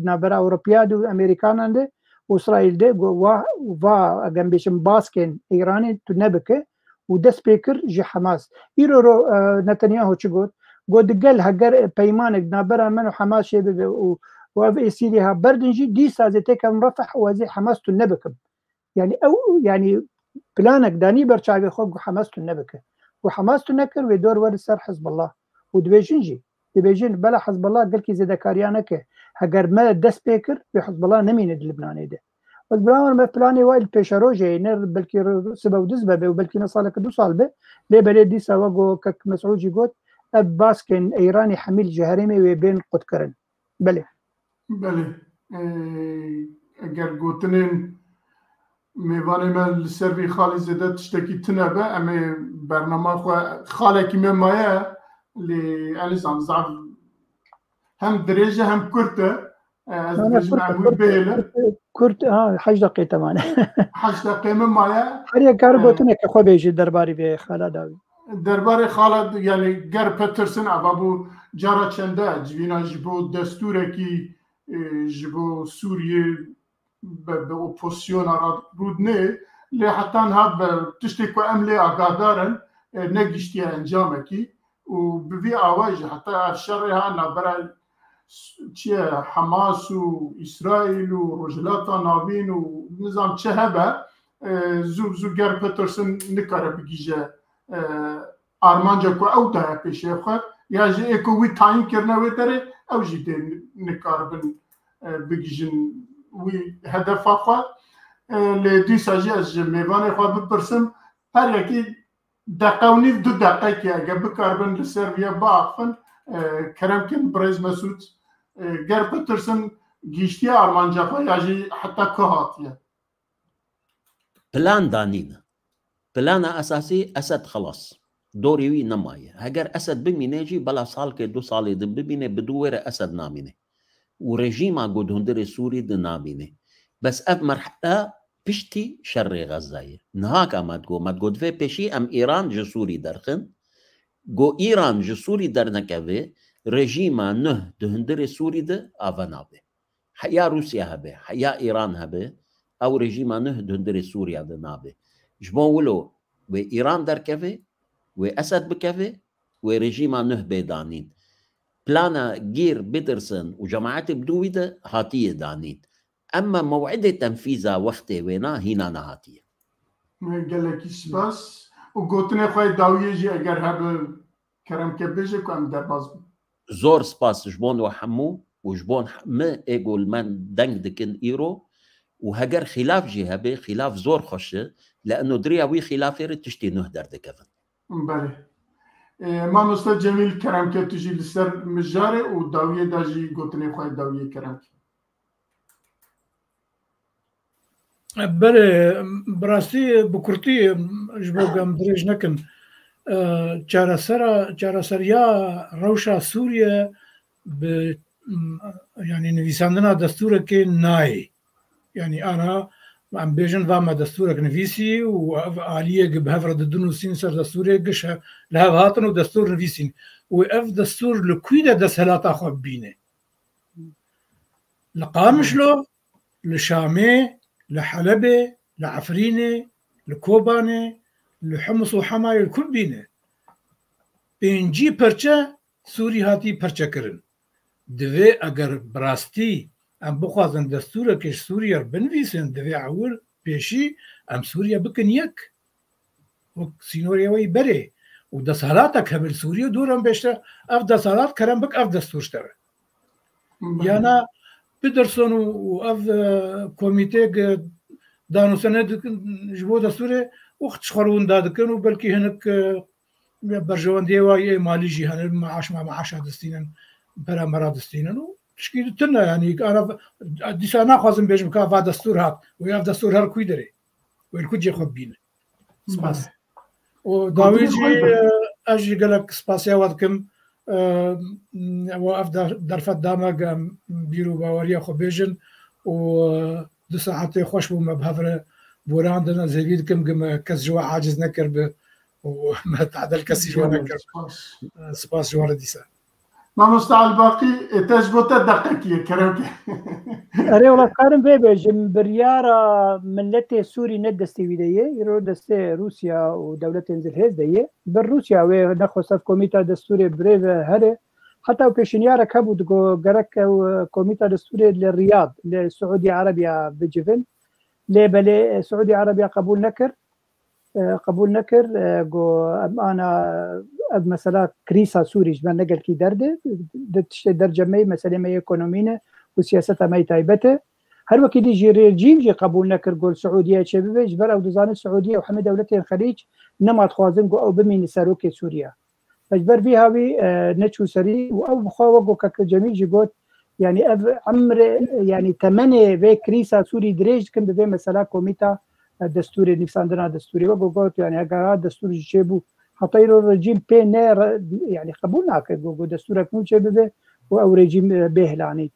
نابرا اوروبياد وامريكان عنده واسرائيل ده وا جنبيشم باسكن ايراني تنبكه وده سبيكر جي حماس يرو نتنياهو تشغوت قد قال هجر بيمانك نابرا من حماس شبه وفي سيريها بردنجي دي سازتي كم رفح وزي حماس تنبكم يعني او يعني بلانك داني برشاوي خوب حماس تنبكه وحماس تنكر ويدور ورد سر حزب الله ودبيجنجي دبيجن بلا حزب الله قال كي زي كاريانك هجر ما دس بيكر بحزب الله نمين اللبناني ده والبلان ما بلاني وايل بيشاروجي نر بلكي سبب دزبه وبلكي نصالك دو صالبه لي بلدي سواغو كك مسعود قلت باسكن ايراني حميل جهرمي وبين قد كرن بله اگر گوتنین میوانی من لسروی خالی زده تشتکی تنبه اما برنامه خاله که ممایه لأليسان زعب هم درجة هم كرته از درجة معمول بيله كرت حاج دقيقة تمام حاج دقيقة ممایه هريا كاربوتنك خو بيجي درباري به خالد اوي درباره خالد يعني گر پترسن ابو جارا چنده جوینا جبو دستوره کی جبو سوریه به اپوزیسیون را رودنه لی حتی ها تشتی که عمله آگادارن نگشتی انجامه کی و بوی آواج حتی افشار ها نبرای چیه حماس و اسرائیل و رجلاتا ناوین و نظام چه هبه زو گر پترسن نکاره بگیجه آرمانجا که او تا پیشه خود یا جه اکو وی تاین کرنه وی داره او جی ده نکاره بگیجن وی هدف خود لیدی ساجی از میوان خود بپرسم هر یکی دقیقه و نیف 2 دقیقه که اگه بکاربن لسر ویا باقفن کرم کن برز مسود گر پترسن گیشتی آرمانجا خود یا جی حتی که هاتیه بلان دانينا بلان اساسي اسد خلاص دوري وي نمايه هجر اسد بمينيجي بلا صال كي 2 صال بمينه بدور اسد نامينه ورجيما قد هندري سوري دنامينه بس اف مرحله بشتي شر غزايه نهاك ما تقول في بشي ام ايران جسوري درخن جو ايران جسوري درنكافي رجيما نه دهندري سوري ده افنابه حيا روسيا هبه حيا ايران هبه او رژیما نه دندر سوریا ده نابه جبون ولو و ایران در کفه و اسد بکفه و رژیما نه بدانین پلانا گیر بيترسون وجماعات بدوي ده هاتيه دانين اما موعد تنفيذها وقته وينا هنا نهاتيه قال لك سباس وقلتنا خوي داويجي اگر هب كرم كبيجي كم درباز زور سباس جبون وحمو وجبون ما اقول من دنگ دكن ايرو وهجر خلاف جهبه خلاف زور خشه لانه درياوي خلافه تشتي نهدر دكفن بله ما مستر جميل كرم كتجي لسر مجاري وداويه داجي قلتني خوي داويه كرم بله براسي بكرتي جبو قام دريج نكن چارەسەریا روشا سوريا يعني نویساندنا دستورك ناي يعني انا عم بيجن فما دستورك نفيسي وآلية بهفر ضد سر دستوري قش لها هاتن ودستور نفيسين واف دستور لكويدا دسهلات اخو بينه لقامشلو لشامي لحلبة لعفرينة لكوبانة لحمص وحماية الكل بينه بينجي برشا سوري هاتي برشا كرن دوي اگر براستي ام بخوازن دستورك سوريا بنفيسن دوي عول بيشي ام سوريا بكن يك وك سينوريا وي بري و دەسەڵاتە کە بر سووریە دوورم بێشتە ئەف دەسەڵات کەرم بک ئەف دەستورشتەوە یانە بدرسۆن و ئەف کۆمیتێک دانوسەنە ji بۆ دەستورێ وەخت خەڕوندا دەکەن و بەلکی هەنک بەرژەوەندێوای مالیژی هەنر معاشا دەستینن بەرامبەرا دەستینن و تشکی تنە ینی دیسا ناخوازم بێژم کا وا دەستور هات و یا دەستور هەر کوی دەرێ وەرکو جێ خۆ بینە سپاس و داویژی ئەژی گەلک سپاسیاوە دکەم ئەف دەرفەت دامەگەم بیر و باوەریە خۆ بێژن و دو ساعتێ خۆش بوومە بهەورە بۆراندنە زەوی دکەم گەمە کەس ژوە عاجز نەکرد بە تعدل کەسی ژوە نەکرد سپاس ژوارە دیسە مامۆستا الباقی تەجبۆتە دەقەکیە کەرەوکە ئەرێ وڵاتکارم بێ بێژم بریارە ملەتێ سووری نەدەستی دەیە ئیرۆ دەستێ رووسیا و دەولەتێن زلهێز دەیە بەر رووسیا وێ نەخۆسەف کۆمیتا دەستورێ برێڤە هەرێ حتا و پێشنیارە هەبوو دگۆ گەرەک کۆمیتا دەستورێ لە ریاض لە سعودی عربیا بجبن لێ بەلێ سعودی عربیا قبول نەکرد گۆ ئەمانە ئەف مەسەلا کریسا سووریش بە نەگەلکی دەردێ تشتێ دەرجەمەی مەسەلەمە ئێکۆنۆمینە و سیاسەتەمەی تایبەتە هەر وەکی دیژی رێژیمژی قبول نەکرد گۆل سعودیە چێ ببێژ بەر ئەو دەزانێت سعودیە و هەمە دەولەتێن خەلیج نەماتخوازن گۆ ئەو بمینی سەرۆکێ سووریا بەجبەر بی هاوی نەچوو سەری و ئەو بخواوە گۆ کەکە جەمیلجی گوت یعنی ئەف عمرێ یعنی تەمەنێ vê کریسا سووری درێژ دکن ببێ مەسەلا کۆمیتا دەستورێ نیفساندنا دەستوری وەگۆ گوت یعنی ئەگەرا دەستوری چێ بوو حتى الرجيم بين يعني قبولنا كجو دستورك مو شيء به او رجيم بهلاني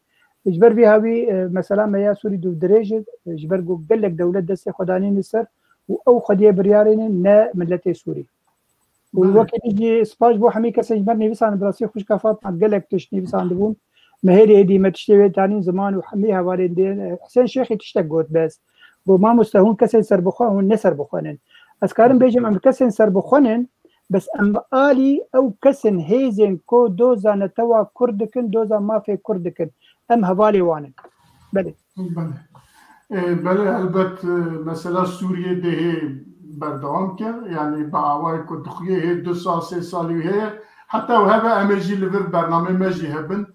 اجبر بها بي مثلا ما يا سوري دو درجه اجبر جو قال لك دوله دسه خدانين السر او خديه بريارين نا ملتي سوري والوقت يجي سباج بو حمي كسجبر نيفسان براسي خوش كفات قال لك تش نيفسان دبون ما هي دي ما تشتوي تاني زمان وحميها والدين حسين شيخي تشتقوت بس وما مستهون كسر سربخون ونسر بخونن اسكارم بيجم ام كسر سربخونن بس ام آلی او کسن هیزن کو دوزا نتوا کردکن دوزا مافی کردکن ام هوالی وانن بله بله البته مثلا سوریه ده بردوام کرد یعنی با آوای که دخیه 2 سال 3 سالی هست حتی و هبه امجی لور برنامه مجی هبن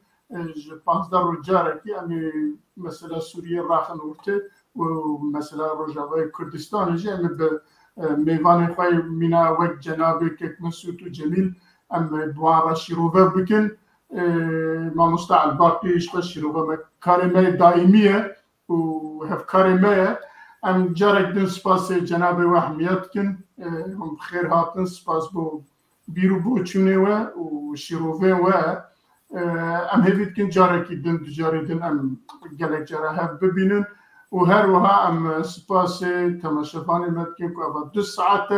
15 رجاره که یعنی مثلا سوریه راخن ورته و مثلا رجاوای کردستان جه به میوان خواه مینا وقت جنابی که مسعود و جمیل ام دوارا شیروه بکن ما مستعل باقیش خواه شیروه کارمه دائمیه و هف کارمه ام جارک دن سپاس جنابی و احمیت کن هم خیر هاتن سپاس بو بیرو بو چونه و شیروه و ام هفید کن جارکی دن دجاری دن ام گلک جاره هف ببینن و هر وها ام سپاس تماشافانی مدکن که اول 2 ساعت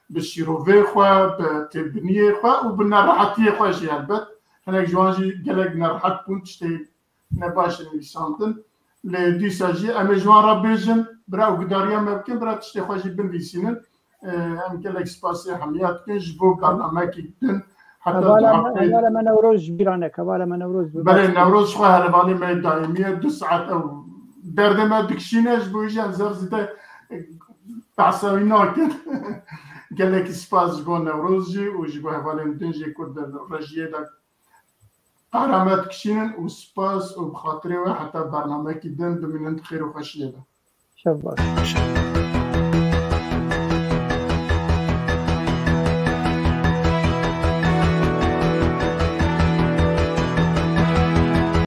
به شیروه خواه به تبنیه خواه و به نراحتی خواه شی البت هنک جوانجی گلک نراحت بون تشتی نباش نویساندن لی دیسا جی ام جوان را بیجن برا و گداری هم ممکن برا تشتی خواه جی بنویسینن ام گلک سپاس حمیات کن جبو برنامه کی دن هوالا من نوروز بیرانه هوالا من نوروز بله نوروز خواه هلوالی می دائمیه 2 ساعت او دردم دکشینش بویژن زرزده تعصوی ناکن گلک سپاس جبو نوروز جی و جبو هوالین دنجی کرد رجیه دا قرامت کشینن و سپاس و بخاطره و حتی برنامه کی دن بمینند خیر و خوشیه دا شباش